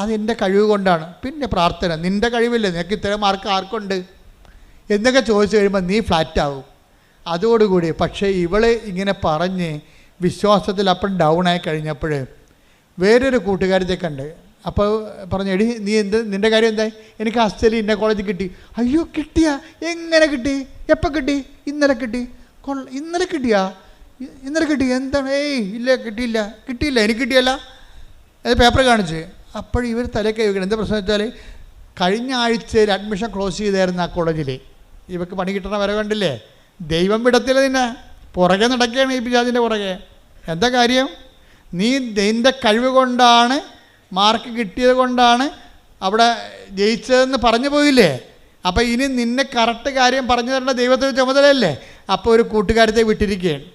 അതെൻ്റെ കഴിവ് കൊണ്ടാണ്. പിന്നെ പ്രാർത്ഥന, നിൻ്റെ കഴിവില്ലേ, നിനക്ക് ഇത്തരം മാർക്ക് ആർക്കുണ്ട് എന്നൊക്കെ ചോദിച്ചു കഴിയുമ്പോൾ നീ ഫ്ലാറ്റാവും അതോടുകൂടി. പക്ഷേ ഇവൾ ഇങ്ങനെ പറഞ്ഞ് വിശ്വാസത്തിൽ അപ്പം ഡൗൺ ആയി കഴിഞ്ഞപ്പോൾ വേറൊരു കൂട്ടുകാരത്തെ കണ്ട്. അപ്പോൾ പറഞ്ഞു, എടി നീ നിൻ്റെ കാര്യം എന്തായി? എനിക്ക് ഹസ്റ്റലിൽ ഇന്ന കോളേജിൽ കിട്ടി. അയ്യോ കിട്ടിയാ? എങ്ങനെ കിട്ടി? എപ്പോൾ കിട്ടി? ഇന്നലെ കിട്ടി. ഇന്നലെ കിട്ടിയാ? ഇന്നലെ കിട്ടി? എന്താണ്? ഏയ് ഇല്ല, കിട്ടിയില്ല എനിക്ക് കിട്ടിയല്ല. അത് പേപ്പർ കാണിച്ച്. അപ്പോൾ ഇവർ തലക്കൈ വെക്കണം. എന്താ പ്രശ്നം വെച്ചാൽ കഴിഞ്ഞ ആഴ്ചയിൽ അഡ്മിഷൻ ക്ലോസ് ചെയ്തായിരുന്നു ആ കോളേജിൽ. ഇവർക്ക് പണി കിട്ടണ വരെ കണ്ടില്ലേ, ദൈവം വിടത്തില്ല നിന്നെ, പുറകെ നടക്കുകയാണ് ഈ പിശാചിൻ്റെ പുറകെ. എന്താ കാര്യം? നീ നിൻ്റെ കഴിവ് കൊണ്ടാണ്, മാർക്ക് കിട്ടിയത് കൊണ്ടാണ് അവിടെ ജയിച്ചതെന്ന് പറഞ്ഞു പോയില്ലേ. അപ്പോൾ ഇനി നിന്നെ കറക്റ്റ് കാര്യം പറഞ്ഞു തരേണ്ട ദൈവത്തിൻ്റെ ചുമതലയല്ലേ. അപ്പോൾ ഒരു കൂട്ടുകാരത്തെ വിട്ടിരിക്കുകയാണ്.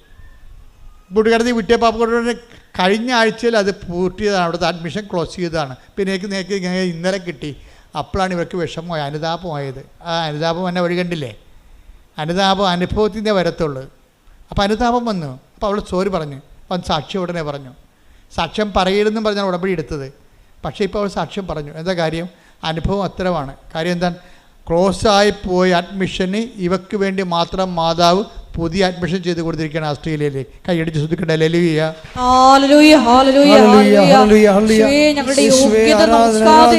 കൂട്ടുകാരത്തെ വിട്ടിയപ്പോൾ അപ്പോൾ കഴിഞ്ഞ ആഴ്ചയിൽ അത് പൂർത്തിയതാണ്, അവിടുത്തെ അഡ്മിഷൻ ക്ലോസ് ചെയ്തതാണ്. പിന്നെ എനിക്ക് ഇന്നലെ കിട്ടി. അപ്പോഴാണ് ഇവർക്ക് വിഷമമായി, അനുതാപമായത്. ആ അനുതാപം എന്നെ വഴി കണ്ടില്ലേ. അനുതാപം അനുഭവത്തിൻ്റെ വരത്തുള്ളൂ. അപ്പോൾ അനുതാപം വന്നു. അപ്പോൾ അവൾ സോറി പറഞ്ഞു. അവൻ സാക്ഷ്യം ഉടനെ പറഞ്ഞു. സാക്ഷ്യം പറയരുതെന്നും പറഞ്ഞാൽ ഉടമ്പടി എടുത്തത്. പക്ഷേ ഇപ്പോൾ അവൾ സാക്ഷ്യം പറഞ്ഞു. എന്താ കാര്യം? അനുഭവം അത്തരമാണ്. കാര്യം എന്താണ്? ക്ലോസായി പോയ അഡ്മിഷന് ഇവക്ക് വേണ്ടി മാത്രം മാതാവ് പുതിയ അഡ്മിഷൻ ചെയ്ത് കൊടുത്തിരിക്കുകയാണ് ഓസ്ട്രേലിയയിലേക്ക്. കൈയടിച്ച് ശ്രദ്ധിക്കട്ടെ. ഹല്ലേലൂയ, ഹല്ലേലൂയ, ഹല്ലേലൂയ, ഹല്ലേലൂയ. ഞങ്ങളുടെ യോഗ്യത നോക്കാതെ,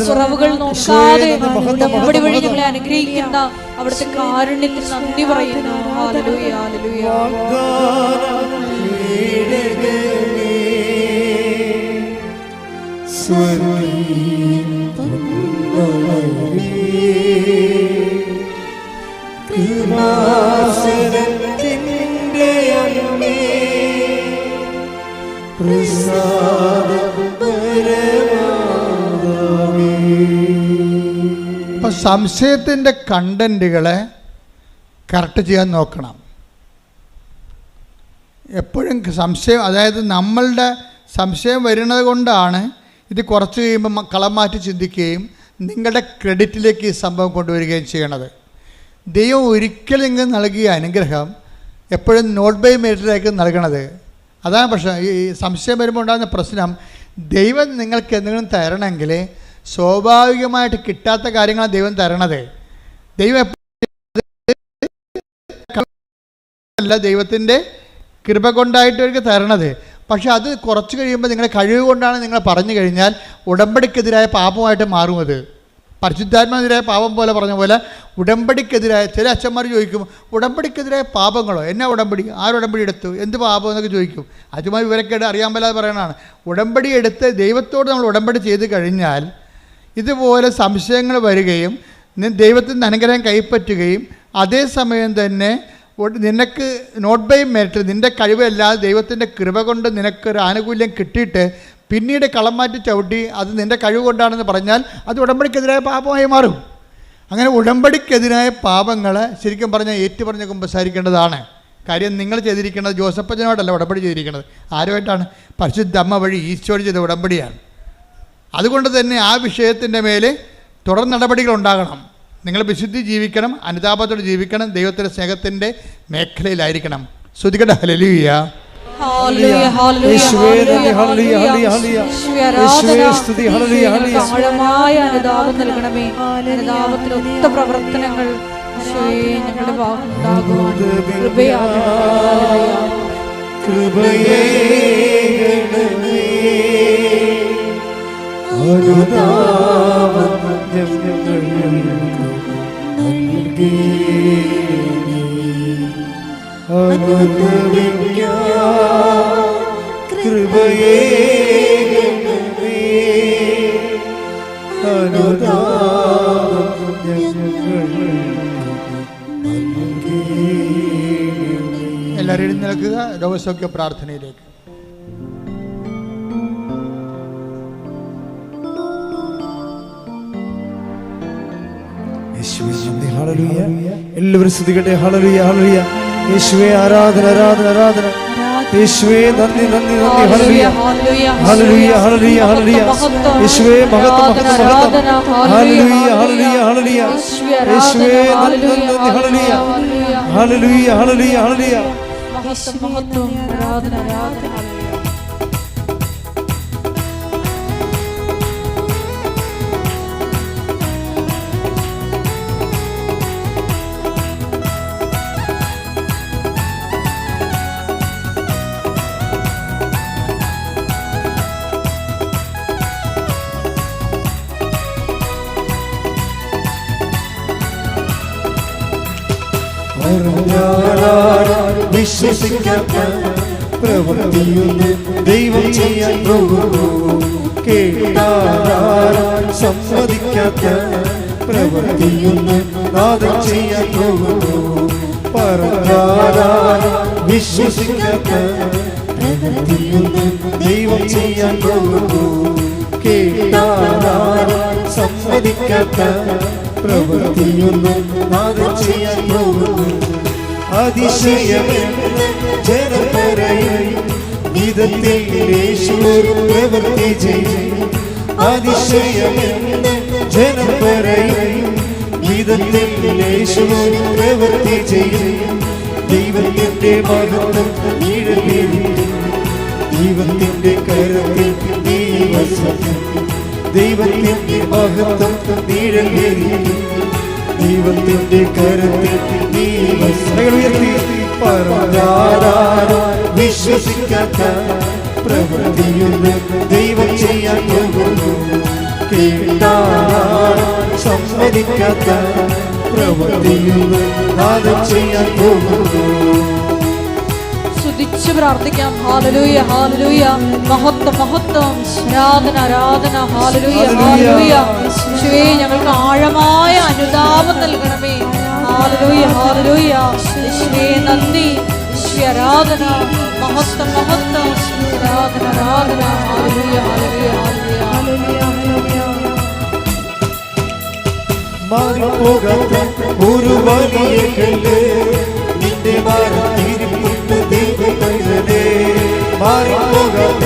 കുറവുകൾ നോക്കാതെ ഉടമ്പടി വഴി ഞങ്ങളെ അനുഗ്രഹിക്കുന്ന അവിടുത്തെ കാരുണ്യത്തിന് നന്ദി പറയുന്നു. Hallelujah, hallelujah. അപ്പം സംശയത്തിൻ്റെ കണ്ടന്റുകളെ കറക്റ്റ് ചെയ്യാൻ നോക്കണം എപ്പോഴും. സംശയം, അതായത് നമ്മളുടെ സംശയം വരുന്നത് കൊണ്ടാണ് ഇത് കുറച്ച് കഴിയുമ്പോൾ കളം മാറ്റി ചിന്തിക്കുകയും നിങ്ങളുടെ ക്രെഡിറ്റിലേക്ക് ഈ സംഭവം കൊണ്ടുവരികയും ചെയ്യണത്. ദൈവം ഒരിക്കലും നിങ്ങൾക്ക് നൽകിയ അനുഗ്രഹം എപ്പോഴും നോട്ട് ബൈ മെറിറ്റിലേക്ക് നൽകണത്. അതാണ് പ്രശ്നം. ഈ സംശയം വരുമ്പോൾ ഉണ്ടാകുന്ന പ്രശ്നം, ദൈവം നിങ്ങൾക്ക് എന്തെങ്കിലും തരണമെങ്കിൽ സ്വാഭാവികമായിട്ട് കിട്ടാത്ത കാര്യങ്ങളാണ് ദൈവം തരണത്. ദൈവം അല്ല, ദൈവത്തിൻ്റെ കൃപ കൊണ്ടായിട്ട് അവർക്ക് തരണത്. പക്ഷെ അത് കുറച്ച് കഴിയുമ്പോൾ നിങ്ങളുടെ കഴിവ് കൊണ്ടാണ് നിങ്ങൾ പറഞ്ഞു കഴിഞ്ഞാൽ ഉടമ്പടിക്കെതിരായ പാപമായിട്ട് മാറും. അത് പരിശുദ്ധാത്മാവിനെതിരായ പാപം പോലെ പറഞ്ഞ പോലെ ഉടമ്പടിക്കെതിരായ, ചില അച്ഛന്മാർ ചോദിക്കും, ഉടമ്പടിക്കെതിരായ പാപങ്ങളോ? എന്നാ ഉടമ്പടി? ആരുടമ്പടി എടുത്തു? എന്ത് പാപം എന്നൊക്കെ ചോദിക്കും. അതുമായി ഇവരൊക്കെ അറിയാൻ മേലാതെ പറയണതാണ്. ഉടമ്പടി എടുത്ത് ദൈവത്തോട് നമ്മൾ ഉടമ്പടി ചെയ്ത് കഴിഞ്ഞാൽ ഇതുപോലെ സംശയങ്ങൾ വരികയും ദൈവത്തിൻ്റെ അനുഗ്രഹം കൈപ്പറ്റുകയും അതേസമയം തന്നെ നിനക്ക് നോട്ട് ബൈ മെറിറ്റ്, നിൻ്റെ കഴിവല്ലാതെ ദൈവത്തിൻ്റെ കൃപ കൊണ്ട് നിനക്കൊരു ആനുകൂല്യം കിട്ടിയിട്ട് പിന്നീട് കളം മാറ്റി ചവിട്ടി അത് നിൻ്റെ കഴിവ് കൊണ്ടാണെന്ന് പറഞ്ഞാൽ അത് ഉടമ്പടിക്കെതിരായ പാപമായി മാറും. അങ്ങനെ ഉടമ്പടിക്കെതിരായ പാപങ്ങൾ ശരിക്കും പറഞ്ഞാൽ ഏറ്റുപറഞ്ഞ് കുമ്പസാരിക്കേണ്ടതാണ്. കാര്യം നിങ്ങൾ ചെയ്തിരിക്കുന്നത് ജോസഫച്ചനോടല്ല ഉടമ്പടി ചെയ്തിരിക്കുന്നത്. ആരുമായിട്ടാണ്? പരിശുദ്ധ അമ്മ വഴി ഈശോയോട് ചെയ്ത ഉടമ്പടിയാണ്. അതുകൊണ്ട് തന്നെ ആ വിഷയത്തിൻ്റെ മേലെ തുടർ നടപടികൾ ഉണ്ടാകണം. നിങ്ങൾ വിശുദ്ധി ജീവിക്കണം, അനുതാപത്തോടെ ജീവിക്കണം, ദൈവത്തിൻ്റെ സ്നേഹത്തിൻ്റെ മേഖലയിലായിരിക്കണം. ശ്രുതികട ഹല്ലേലൂയ. ആഴമായ അനുതാപം നൽകണമേ. അനുതാപത്തിനൊത്ത പ്രവർത്തനങ്ങൾ ഞങ്ങളുടെ ഭാഗം ഉണ്ടാകുവാൻ കൃപയാകണമേ. എല്ലാവരും എഴുന്നേൽക്കുക. രോഗസൗഖ്യ പ്രാർത്ഥനയിലേക്ക്. എല്ലാവരും സ്തുതിക്കട്ടെ. ഹല്ലേലൂയ, ഹല്ലേലൂയ. യേശുവേ ആരാധന, ആരാധന, ആരാധന. യേശുവേ നന്ദി, നന്ദി, നന്ദി. ഹല്ലേലൂയ, ഹല്ലേലൂയ, ഹല്ലേലൂയ, ഹല്ലേലൂയ. യേശുവേ മഹത്വം, മഹത്വം, മഹത്വം. ഹല്ലേലൂയ, ഹല്ലേലൂയ, ഹല്ലേലൂയ. യേശുവേ നന്ദി, നന്ദി, ഹല്ലേലൂയ, ഹല്ലേലൂയ, ഹല്ലേലൂയ, ഹല്ലേലൂയ. മഹത്വം, ആരാധന, ആരാധന. വിശ്വസിക്കാത്ത പ്രവൃത്തിയൊന്നും ദൈവം ചെയ്യാൻ പോകുന്നു. കേട്ടാൽ സമ്മതിക്കാത്ത പ്രവൃത്തിയൊന്നും നാദം ചെയ്യാൻ പോകുന്നു. പറഞ്ഞാൽ വിശ്വസിക്കാത്ത പ്രവൃത്തിയൊന്നും ദൈവം ചെയ്യാൻ പോകുന്നു. കേട്ടാൽ സമ്മതിക്കാത്ത പ്രവൃത്തിയൊന്നും നാദം ചെയ്യാൻ പോകുന്നു. അതിശയമെന്ന് ജനം പറയും വിധത്തിൽ യേശു ഒരു പ്രവൃത്തി ചെയ്യും. അതിശയമെന്ന് ജനം പറയും വിധത്തിൽ യേശു ഒരു പ്രവൃത്തി ചെയ്യും. ദൈവത്തിന്റെ മഹത്വം നിഴലിൽ ദൈവത്തിന്റെ കരത്തിൽ നീ വസിക്കും. ദൈവത്തിന്റെ മഹത്വം നിഴലിൽ ദൈവത്തിന്റെ കരത്തിൽ നീ വസിക്കും. വിശ്വസിക്കാത്ത പ്രവൃത്തിയൊന്നും ദൈവം ചെയ്യാൻ പോകുന്നു. കേട്ടാൽ സമ്മതിക്കാത്ത പ്രവൃത്തിയൊന്നും നാദം ചെയ്യാൻ പോകുന്നു. സ്തുതിച്ച് പ്രാർത്ഥിക്കാം. ഹല്ലേലൂയ ഹല്ലേലൂയ. മഹത്വം മഹത്വം. ആരാധന ആരാധന. ഹല്ലേലൂയ ഹല്ലേലൂയ. യേശുവേ ഞങ്ങൾക്ക് ആഴമായ അനുതാപം നൽകണമേ. ഹല്ലേലൂയ ഹല്ലേലൂയ. യേശുവേ നന്ദി. യേശുവേ ആരാധന. മഹത്വം മഹത്വം. ആരാധന ആരാധന. ഹല്ലേലൂയ ഹല്ലേലൂയ ഹല്ലേലൂയ. മാറിപ്പോകാത്ത ഒരു വലിയ കല്ല് നിന്റെ മാറിയിരിക്കുന്ന ദൈവമേ. മാറിപ്പോകാത്ത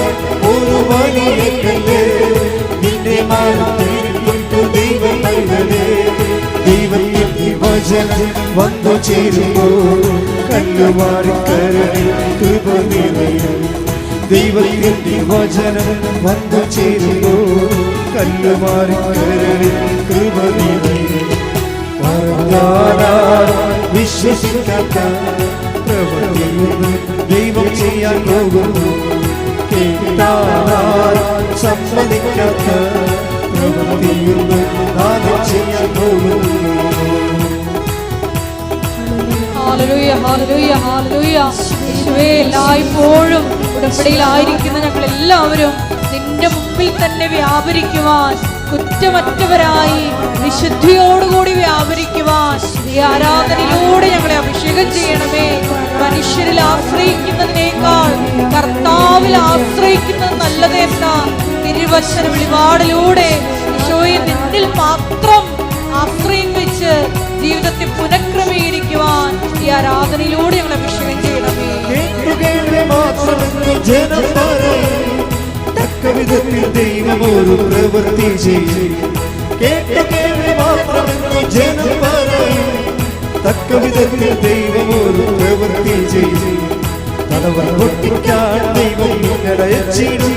ഒരു വലിയ കല്ല് നിന്റെ മാറിയിരിക്കുന്ന ദൈവമേ. ദൈവത്തിന്റെ വചനം വന്നു ചേരുമ്പോൾ കല്ലുമാറിക്കരളിൽ കൃപ നിറയും. ദൈവത്തിന്റെ വചനം വന്നു ചേരുമ്പോൾ കല്ലുമാറിക്കരളിൽ കൃപ നിറയും. വിശ്വസിക്കാത്ത പ്രവൃത്തിയൊന്നും ദൈവം ചെയ്യാൻ പോകുന്നു. കേട്ടാൽ സമ്മതിക്കാത്ത പ്രവൃത്തിയൊന്നും നാദം ചെയ്യാൻ പോകുന്നു. ഹല്ലേലൂയ ഹല്ലേലൂയ ഹല്ലേലൂയ. യേശുവേ എല്ലായ്പ്പോഴും ഉടമ്പടിയിലായിരിക്കുന്ന ഞങ്ങൾ എല്ലാവരും നിന്റെ മുമ്പിൽ തന്നെ വ്യാപരിക്കുവാൻ, കുറ്റമറ്റവരായി വിശുദ്ധിയോടുകൂടി വ്യാപരിക്കുവാൻ ഈ ആരാധനയിലൂടെ ഞങ്ങളെ അഭിഷേകം ചെയ്യണമേ. മനുഷ്യരിൽ ആശ്രയിക്കുന്നതിനേക്കാൾ കർത്താവിൽ ആശ്രയിക്കുന്നത് നല്ലതെന്ന തിരുവചന വെളിപാടിലൂടെ ഈശോയെ നിന്നിൽ മാത്രം ആശ്രയം വെച്ച് ജീവിതത്തെ പുനഃക്രമീകരിക്കുവാൻ ഈ ആരാധനയിലൂടെ ഞങ്ങളെ അഭിഷേകം ചെയ്യണമേ. ജനം പറയും തക്ക വിധത്തിൽ ദൈവം ഒരു പ്രവൃത്തി ചെയ്യും. കേട്ട് മാത്രമെന്ന് ജനം പറയും തക്ക വിധത്തിൽ ദൈവം ഒരു പ്രവൃത്തി ചെയ്യും. തടവർ പൊട്ടിക്കാൻ ദൈവം നിന്നടയച്ചിടും.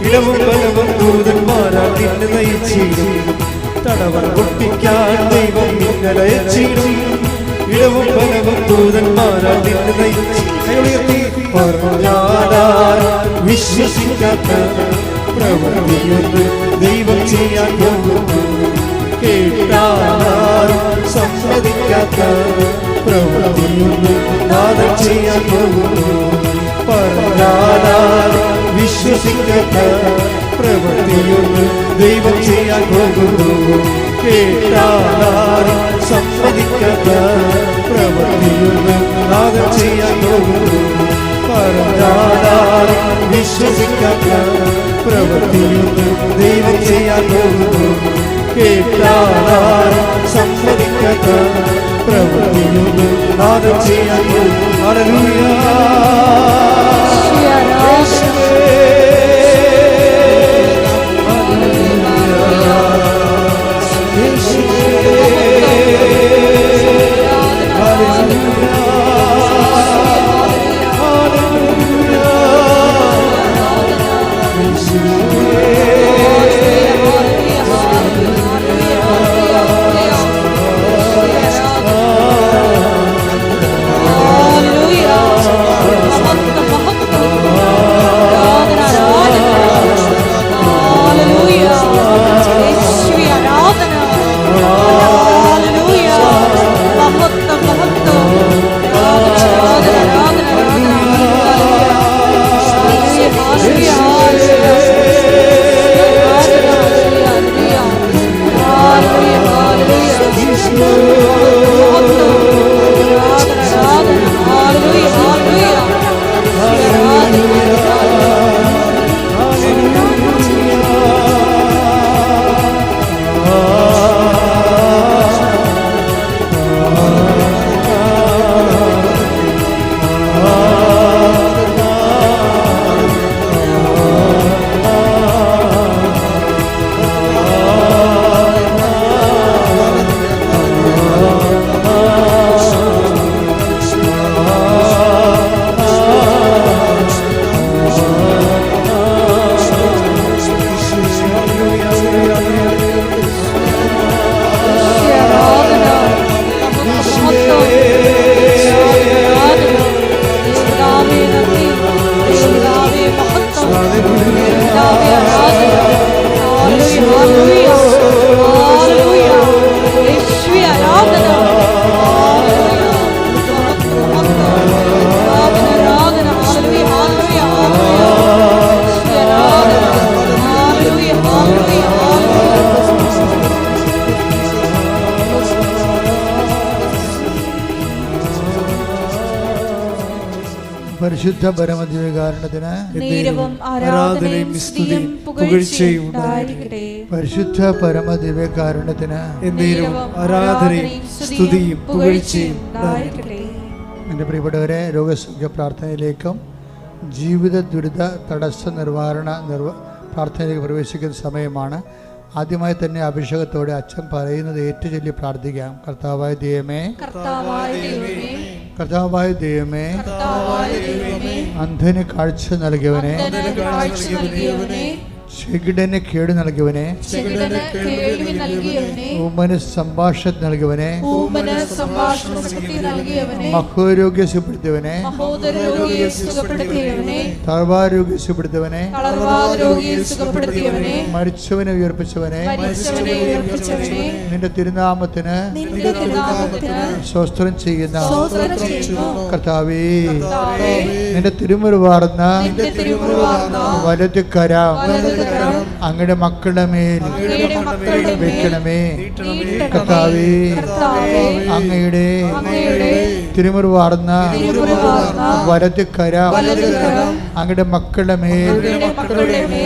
ഇടവും ബലവും ദൂതന്മാരാൽ നിന്നെ നയിച്ചിടും. തടവർ പൊട്ടിക്കാൻ ദൈവം നിന്നടയച്ചിടും. ഇടവും ബലവും ദൂതന്മാരാൽ നിന്നെ നയിച്ചിടും. വിശ്വസിക്കാത്ത പ്രവൃത്തിയൊന്നും ദൈവം ചെയ്യാൻ പോകുന്നു. കേട്ടാൽ സമ്മതിക്കാത്ത പ്രവൃത്തിയൊന്നും നാദം ചെയ്യാൻ പോകുന്നു. പറഞ്ഞാൽ വിശ്വസിക്കാത്ത പ്രവൃത്തിയൊന്നും ദൈവം ചെയ്യാൻ പോകുന്നു. കേട്ടാൽ സമ്മതിക്കാത്ത പ്രവൃത്തിയൊന്നും നാദം ചെയ്യാൻ പോകുന്നു. പറഞ്ഞാൽ വിശ്വസിക്കാത്ത പ്രവൃത്തിയൊന്നും ദൈവം ചെയ്യാൻ പോകുന്നു. കേട്ടാൽ സമ്മതിക്കാത്ത പ്രവൃത്തിയൊന്നും നാദം ചെയ്യാൻ പോകുന്നു. ഹല്ലേലൂയ. പരിശുദ്ധ പരമദിവ്യകാരുണ്യത്തിന് നേരവും ആരാധനയും സ്തുതിയും പുകഴ്ചയും ഉണ്ടായിരിക്കട്ടെ. പരിശുദ്ധ പരമദിവ്യകാരുണ്യത്തിന് എന്നേരവും ആരാധനയും സ്തുതിയും പുകഴ്ചയും ഉണ്ടായിരിക്കട്ടെ. എൻ്റെ പ്രിയപ്പെട്ടവരെ, രോഗസൗഖ്യ പ്രാർത്ഥനയിലേക്കും ജീവിത ദുരിത തടസ്സ നിവാരണ പ്രാർത്ഥനയിലേക്ക് പ്രവേശിക്കുന്ന സമയമാണ്. ആദ്യമായി തന്നെ അഭിഷേകത്തോടെ അച്ഛൻ പറയുന്നത് ഏറ്റുചൊല്ലി പ്രാർത്ഥിക്കാം. കർത്താവായ ദൈവമേ, കർത്താവായ ദൈവമേ, അന്ധന് കാഴ്ച നൽകിയവനെ, ചെകിടന് കേട് നൽകിയവനെ, ഊമന് സംഭാഷണം നൽകിയവനെ, മഹോരോഗ്യ സുഖപ്പെടുത്തിയവനെ, തളർവാരോഗ്യ സുഖപ്പെടുത്തിയവനെ, മരിച്ചവനെ ഉയർപ്പിച്ചവനെ, നിന്റെ തിരുനാമത്തിന് സ്വസ്ത്രം ചെയ്യുന്ന കർത്താവേ, നിന്റെ തിരുമുറിവാർന്ന വലത് കരം അങ്ങയുടെ മക്കളുടെ മേൽ വെക്കണമേ. കർത്താവേ, അങ്ങയുടെ തിരുമുറിവാർന്ന വലത് കരം അങ്ങയുടെ മക്കളുടെ മേൽ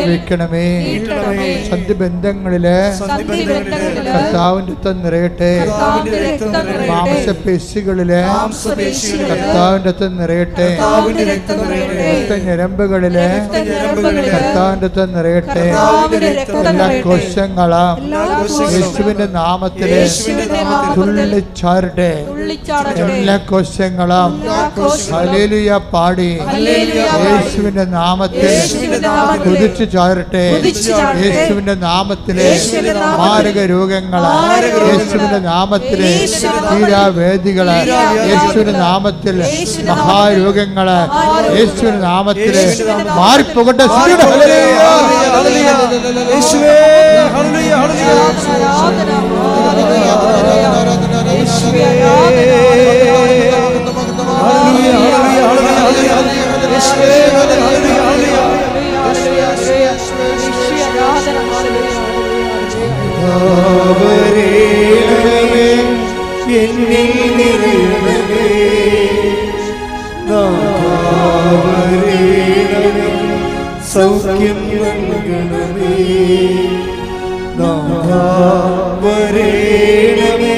വെക്കണമേ. സന്ധിബന്ധങ്ങളില് കർത്താവിന്റെ രക്തം നിറയട്ടെ. മാംസപേശികളില് കർത്താവിന്റെ രക്തം നിറയട്ടെ. രക്തഞരമ്പുകളില് കർത്താവിന്റെ രക്തം നിറയട്ടെ. എല്ലാ കോശങ്ങളും യേശുവിന്റെ നാമത്തില് തുള്ളിച്ചാരട്ടെ. എല്ലാ കോശങ്ങളും ഹല്ലേലൂയ പാടി യേശുവിന്റെ നാമത്തിൽ കുതിച്ചു ചാരട്ടെ. യേശുവിന്റെ നാമത്തില് മാരക രോഗങ്ങള്, യേശുവിന്റെ നാമത്തില് തീരാവേദികള്, യേശുവിന്റെ നാമത്തില് മഹാരോഗങ്ങള്, യേശുവിന്റെ നാമത്തില് മാറിപ്പോകട്ടെ. സൗഖ്യം നൽകണമേ, വരേണമേ,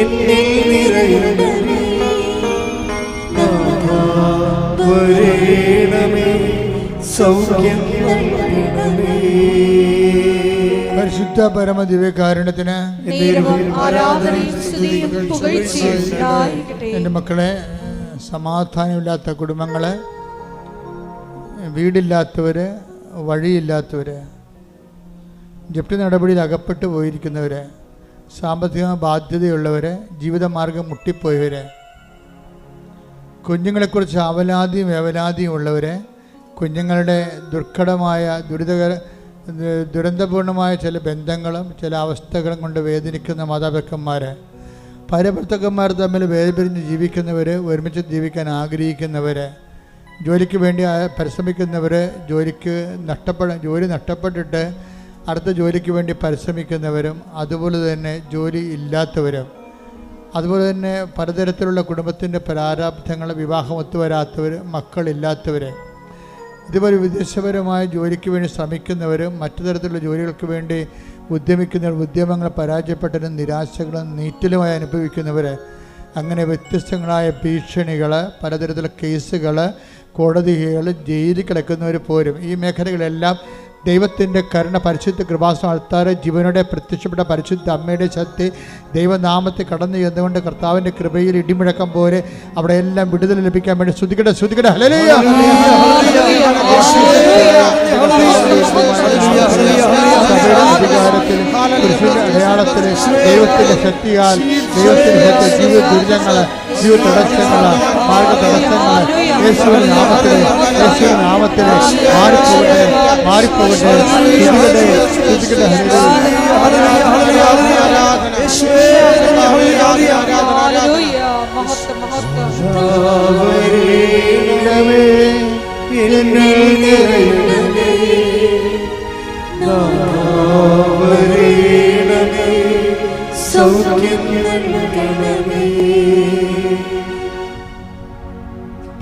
എന്നിൽ നിറയണമേ, വരേണമേ, സൗഖ്യം നൽകണമേ. പരിശുദ്ധ പരമദിവ്യകാരുണ്യത്തിന് എൻ്റെ മക്കളെ, സമാധാനമില്ലാത്ത കുടുംബങ്ങള്, വീടില്ലാത്തവർ, വഴിയില്ലാത്തവർ, ജപ്തി നടപടിയിൽ അകപ്പെട്ടു പോയിരിക്കുന്നവർ, സാമ്പത്തിക ബാധ്യതയുള്ളവർ, ജീവിതമാർഗം മുട്ടിപ്പോയവർ, കുഞ്ഞുങ്ങളെക്കുറിച്ച് അവലാതിയും വേവലാതിയും ഉള്ളവർ, കുഞ്ഞുങ്ങളുടെ ദുർഘടമായ ദുരന്തപൂർണമായ ചില ബന്ധങ്ങളും ചില അവസ്ഥകളും കൊണ്ട് വേദനിക്കുന്ന മാതാപിതാക്കന്മാർ, ഭാര്യാഭർത്താക്കന്മാർ തമ്മിൽ വേർപിരിഞ്ഞ് ജീവിക്കുന്നവർ, ഒരുമിച്ച് ജീവിക്കാൻ ആഗ്രഹിക്കുന്നവർ, ജോലിക്ക് വേണ്ടി പരിശ്രമിക്കുന്നവർ, ജോലി നഷ്ടപ്പെട്ടിട്ട് അടുത്ത ജോലിക്ക് വേണ്ടി പരിശ്രമിക്കുന്നവരും, അതുപോലെ തന്നെ ജോലി ഇല്ലാത്തവരും, അതുപോലെ തന്നെ പലതരത്തിലുള്ള കുടുംബത്തിൻ്റെ പ്രാരാബ്ധങ്ങൾ, വിവാഹം ഒത്തുവരാത്തവർ, മക്കളില്ലാത്തവർ, ഇതുപോലെ വിദേശപരമായ ജോലിക്ക് വേണ്ടി ശ്രമിക്കുന്നവരും, മറ്റു തരത്തിലുള്ള ജോലികൾക്ക് വേണ്ടി ഉദ്യമിക്കുന്നവർ, ഉദ്യമങ്ങൾ പരാജയപ്പെട്ടതും നിരാശകളും നീറ്റലുമായി അനുഭവിക്കുന്നവർ, അങ്ങനെ വ്യത്യസ്തങ്ങളായ ഭീഷണികൾ, പലതരത്തിലുള്ള കേസുകൾ, കോടതികൾ, ജയിലിൽ കിടക്കുന്നവർ പോരും. ഈ മേഖലകളെല്ലാം ദൈവത്തിൻ്റെ കരുണ, പരിശുദ്ധ കൃപാസനം അൾത്താര ജീവനോടെ പ്രത്യക്ഷപ്പെട്ട പരിശുദ്ധ അമ്മയുടെ ശക്തി ദൈവനാമത്തിൽ കടന്നു ചെന്നുകൊണ്ട് കർത്താവിൻ്റെ കൃപയിൽ ഇടിമുഴക്കം പോലെ അവിടെ എല്ലാം വിടുതൽ ലഭിക്കാൻ വേണ്ടി ശ്രുതിക്കട്ടെ. ഹല്ലേലൂയ. അടയാളത്തിൽ ദൈവത്തിൻ്റെ ശക്തിയാൽ, ദൈവത്തിൻ്റെ ശക്തി, ജീവിത ദുരിതങ്ങൾ, ജീവിത തടസ്സങ്ങൾ, മാർഗ തടസ്സങ്ങൾ യേശുവിന്റെ നാമത്തിൽ മാറിപ്പോകട്ടെ.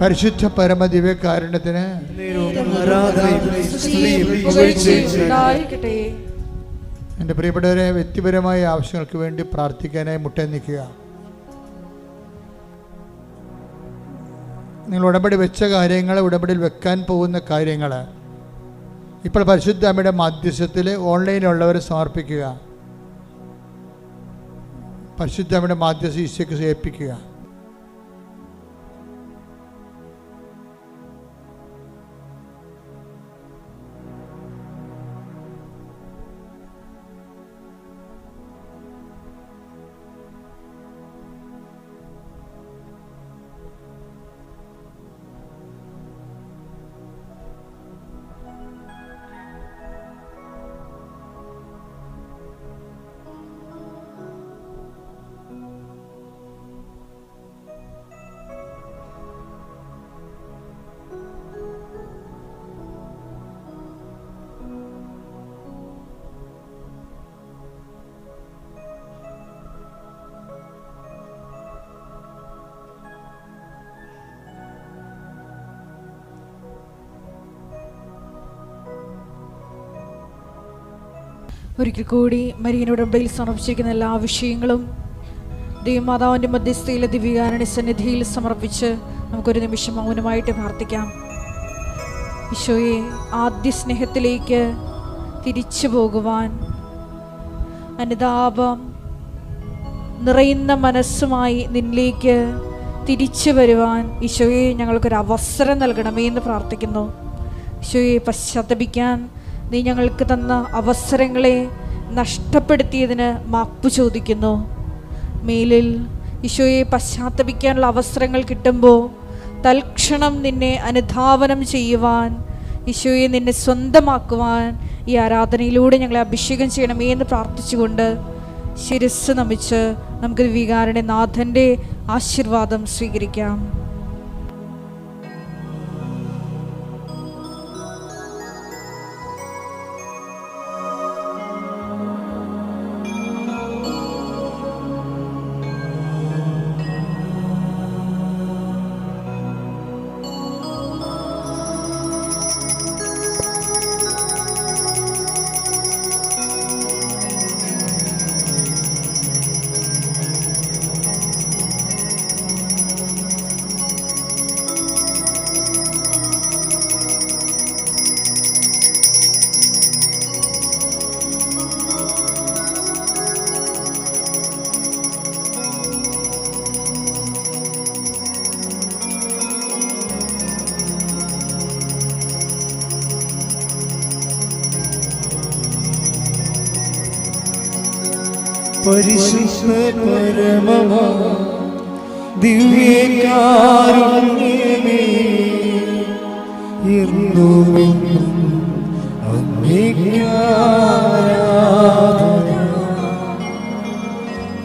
പരിശുദ്ധ പരമദിവ്യകാരുണ്യത്തിന് എൻ്റെ പ്രിയപ്പെട്ടവരെ, വ്യക്തിപരമായ ആവശ്യങ്ങൾക്ക് വേണ്ടി പ്രാർത്ഥിക്കാനായി മുട്ടേ നിൽക്കുക. നിങ്ങൾ ഉടമ്പടി വെച്ച കാര്യങ്ങൾ, ഉടമ്പടിയിൽ വെക്കാൻ പോകുന്ന കാര്യങ്ങൾ ഇപ്പോൾ പരിശുദ്ധ അമ്മയുടെ മാധ്യസ്ഥത്തിൽ ഓൺലൈനിലുള്ളവരെ സമർപ്പിക്കുക. പരിശുദ്ധ അമ്മയുടെ മാധ്യസ്ഥ ഈശോയ്ക്ക് ഏൽപ്പിക്കുക. ഒരിക്കൽ കൂടി മരിയൻ ഉടമ്പടിയിൽ സമർപ്പിച്ചിരിക്കുന്ന എല്ലാ വിഷയങ്ങളും ദൈവമാതാവിൻ്റെ മധ്യസ്ഥയിലെ ദിവ്യകാരുണ്യ സന്നിധിയിൽ സമർപ്പിച്ച് നമുക്കൊരു നിമിഷം മൗനമായിട്ട് പ്രാർത്ഥിക്കാം. ഈശോയെ, ആദ്യ സ്നേഹത്തിലേക്ക് തിരിച്ചു പോകുവാൻ, അനുതാപം നിറയുന്ന മനസ്സുമായി നിന്നിലേക്ക് തിരിച്ചു വരുവാൻ ഈശോയെ ഞങ്ങൾക്കൊരു അവസരം നൽകണമേ എന്ന് പ്രാർത്ഥിക്കുന്നു. ഈശോയെ, പശ്ചാത്തപിക്കാൻ നീ ഞങ്ങൾക്ക് തന്ന അവസരങ്ങളെ നഷ്ടപ്പെടുത്തിയതിന് മാപ്പ് ചോദിക്കുന്നു. മേലിൽ ഈശോയെ പശ്ചാത്തപിക്കാനുള്ള അവസരങ്ങൾ കിട്ടുമ്പോൾ തൽക്ഷണം നിന്നെ അനുധാവനം ചെയ്യുവാൻ, ഈശോയെ നിന്നെ സ്വന്തമാക്കുവാൻ ഈ ആരാധനയിലൂടെ ഞങ്ങളെ അഭിഷേകം ചെയ്യണമേ എന്ന് പ്രാർത്ഥിച്ചുകൊണ്ട് ശിരസ്സ് നമിച്ച് നമുക്ക് വികാരയുടെ നാഥൻ്റെ ആശീർവാദം സ്വീകരിക്കാം. പരിശുദ്ധ പരമമാ ദിവ്യകാരുണ്യമേ, എന്നുമെന്നും അങ്ങേക്ക് ആരാധന.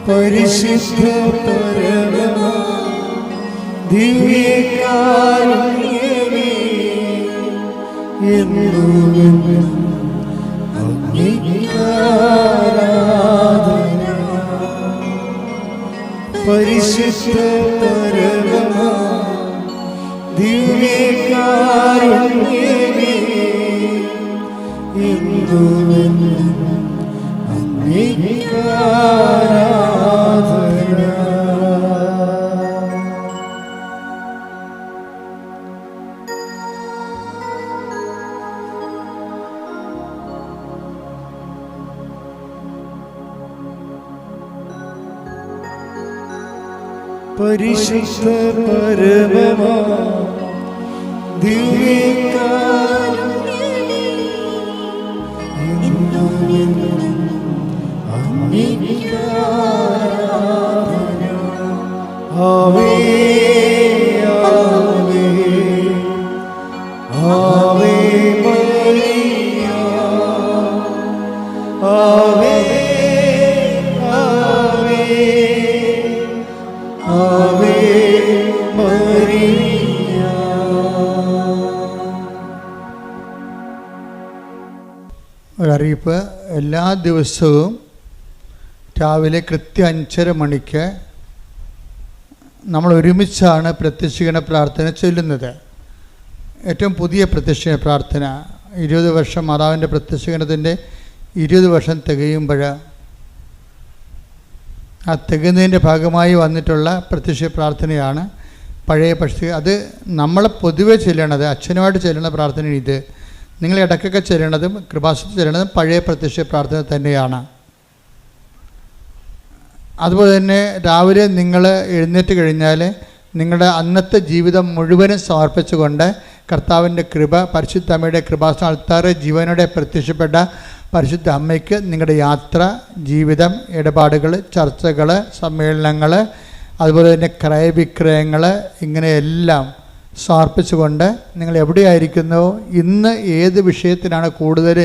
പരിശുദ്ധ പരമമാ ദിവ്യകാരുണ്യമേ, എന്നുമെന്നും അങ്ങേക്ക് ആരാധന. പരിശുദ്ധ പരമമാ ദിവ്യകാരുണ്യമേ, എന്നുമെന്നും അങ്ങേക്ക് ആരാധന. പരിശുദ്ധ പരമമാ ദിവ്യകാരുണ്യമേ, എന്നുമെന്നും അങ്ങേക്ക് ആരാധന. ആവേ ആവേ ആവേ മരിയ, ആവേ ആവേ ആവേ മരിയ. ഒരറിയിപ്പ്. എല്ലാ ദിവസവും രാവിലെ കൃത്യം 5:30 മണിക്ക് നമ്മൾ ഒരുമിച്ചാണ് പ്രത്യക്ഷീകരണ പ്രാർത്ഥന ചൊല്ലുന്നത്. ഏറ്റവും പുതിയ പ്രത്യക്ഷീകരണ പ്രാർത്ഥന 20 വർഷം മാതാവിൻ്റെ പ്രത്യക്ഷീകരണത്തിൻ്റെ 20 വർഷം തികയുമ്പോൾ ആ തികയുന്നതിൻ്റെ ഭാഗമായി വന്നിട്ടുള്ള പ്രത്യക്ഷ പ്രാർത്ഥനയാണ് പഴയ പക്ഷി. അത് നമ്മൾ പൊതുവെ ചെല്ലണത്, അച്ഛനുമായിട്ട് ചെല്ലുന്ന പ്രാർത്ഥന ഇത്. നിങ്ങൾ ഇടയ്ക്കൊക്കെ ചെല്ലണതും കൃപാസനത്തിൽ ചെല്ലണതും പഴയ പ്രത്യക്ഷ പ്രാർത്ഥന തന്നെയാണ്. അതുപോലെ തന്നെ രാവിലെ നിങ്ങൾ എഴുന്നേറ്റ് കഴിഞ്ഞാൽ നിങ്ങളുടെ അന്നത്തെ ജീവിതം മുഴുവനും സമർപ്പിച്ചുകൊണ്ട് കർത്താവിൻ്റെ കൃപ, പരിശുദ്ധ അമ്മയുടെ കൃപാസന അൾത്താറ് ജീവനോടെ പ്രത്യക്ഷപ്പെട്ട പരിശുദ്ധ അമ്മയ്ക്ക് നിങ്ങളുടെ യാത്ര, ജീവിതം, ഇടപാടുകൾ, ചർച്ചകൾ, സമ്മേളനങ്ങൾ, അതുപോലെ തന്നെ ക്രയവിക്രയങ്ങൾ, ഇങ്ങനെയെല്ലാം സമർപ്പിച്ചുകൊണ്ട് നിങ്ങൾ എവിടെയായിരിക്കുന്നോ, ഇന്ന് ഏത് വിഷയത്തിനാണ് കൂടുതൽ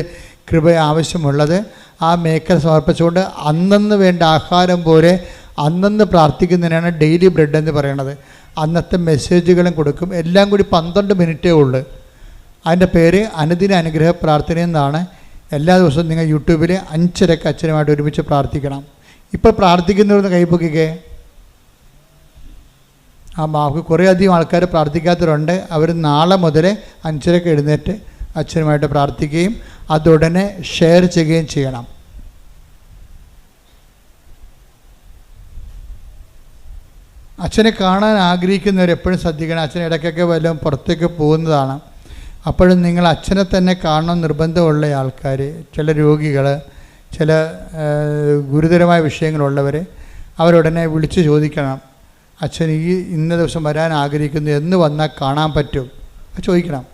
കൃപ ആവശ്യമുള്ളത് ആ മേഖല സമർപ്പിച്ചുകൊണ്ട് അന്നന്ന് വേണ്ട ആഹാരം പോലെ അന്നന്ന് പ്രാർത്ഥിക്കുന്നതിനാണ് ഡെയിലി ബ്രെഡ് എന്ന് പറയുന്നത്. അന്നത്തെ മെസ്സേജുകളും കൊടുക്കും. എല്ലാം കൂടി 12 മിനിറ്റേ ഉള്ളൂ. അതിൻ്റെ പേര് അനുദിന അനുഗ്രഹ പ്രാർത്ഥന എന്നാണ്. എല്ലാ ദിവസവും നിങ്ങൾ യൂട്യൂബിൽ 5:30 അച്ഛനുമായിട്ട് ഒരുമിച്ച് പ്രാർത്ഥിക്കണം. ഇപ്പോൾ പ്രാർത്ഥിക്കുന്നവരൊന്ന് കൈപ്പൊക്കിക്കേ. ആ മാർക്ക് കുറേ അധികം ആൾക്കാർ പ്രാർത്ഥിക്കാത്തവരുണ്ട്. അവർ നാളെ മുതൽ 5:30 എഴുന്നേറ്റ് അച്ഛനുമായിട്ട് പ്രാർത്ഥിക്കുകയും അതുടനെ ഷെയർ ചെയ്യുകയും ചെയ്യണം. അച്ഛനെ കാണാൻ ആഗ്രഹിക്കുന്നവർ എപ്പോഴും ശ്രദ്ധിക്കണം. അച്ഛൻ ഇടയ്ക്കൊക്കെ വല്ലതും പുറത്തേക്ക് പോകുന്നതാണ്. അപ്പോഴും നിങ്ങൾ അച്ഛനെ തന്നെ കാണണം നിർബന്ധമുള്ള ആൾക്കാർ, ചില രോഗികൾ, ചില ഗുരുതരമായ വിഷയങ്ങളുള്ളവർ, അവരുടനെ വിളിച്ച് ചോദിക്കണം, അച്ഛൻ ഇന്ന ദിവസം വരാൻ ആഗ്രഹിക്കുന്നു, എന്ന് വന്നാൽ കാണാൻ പറ്റും, ചോദിക്കണം.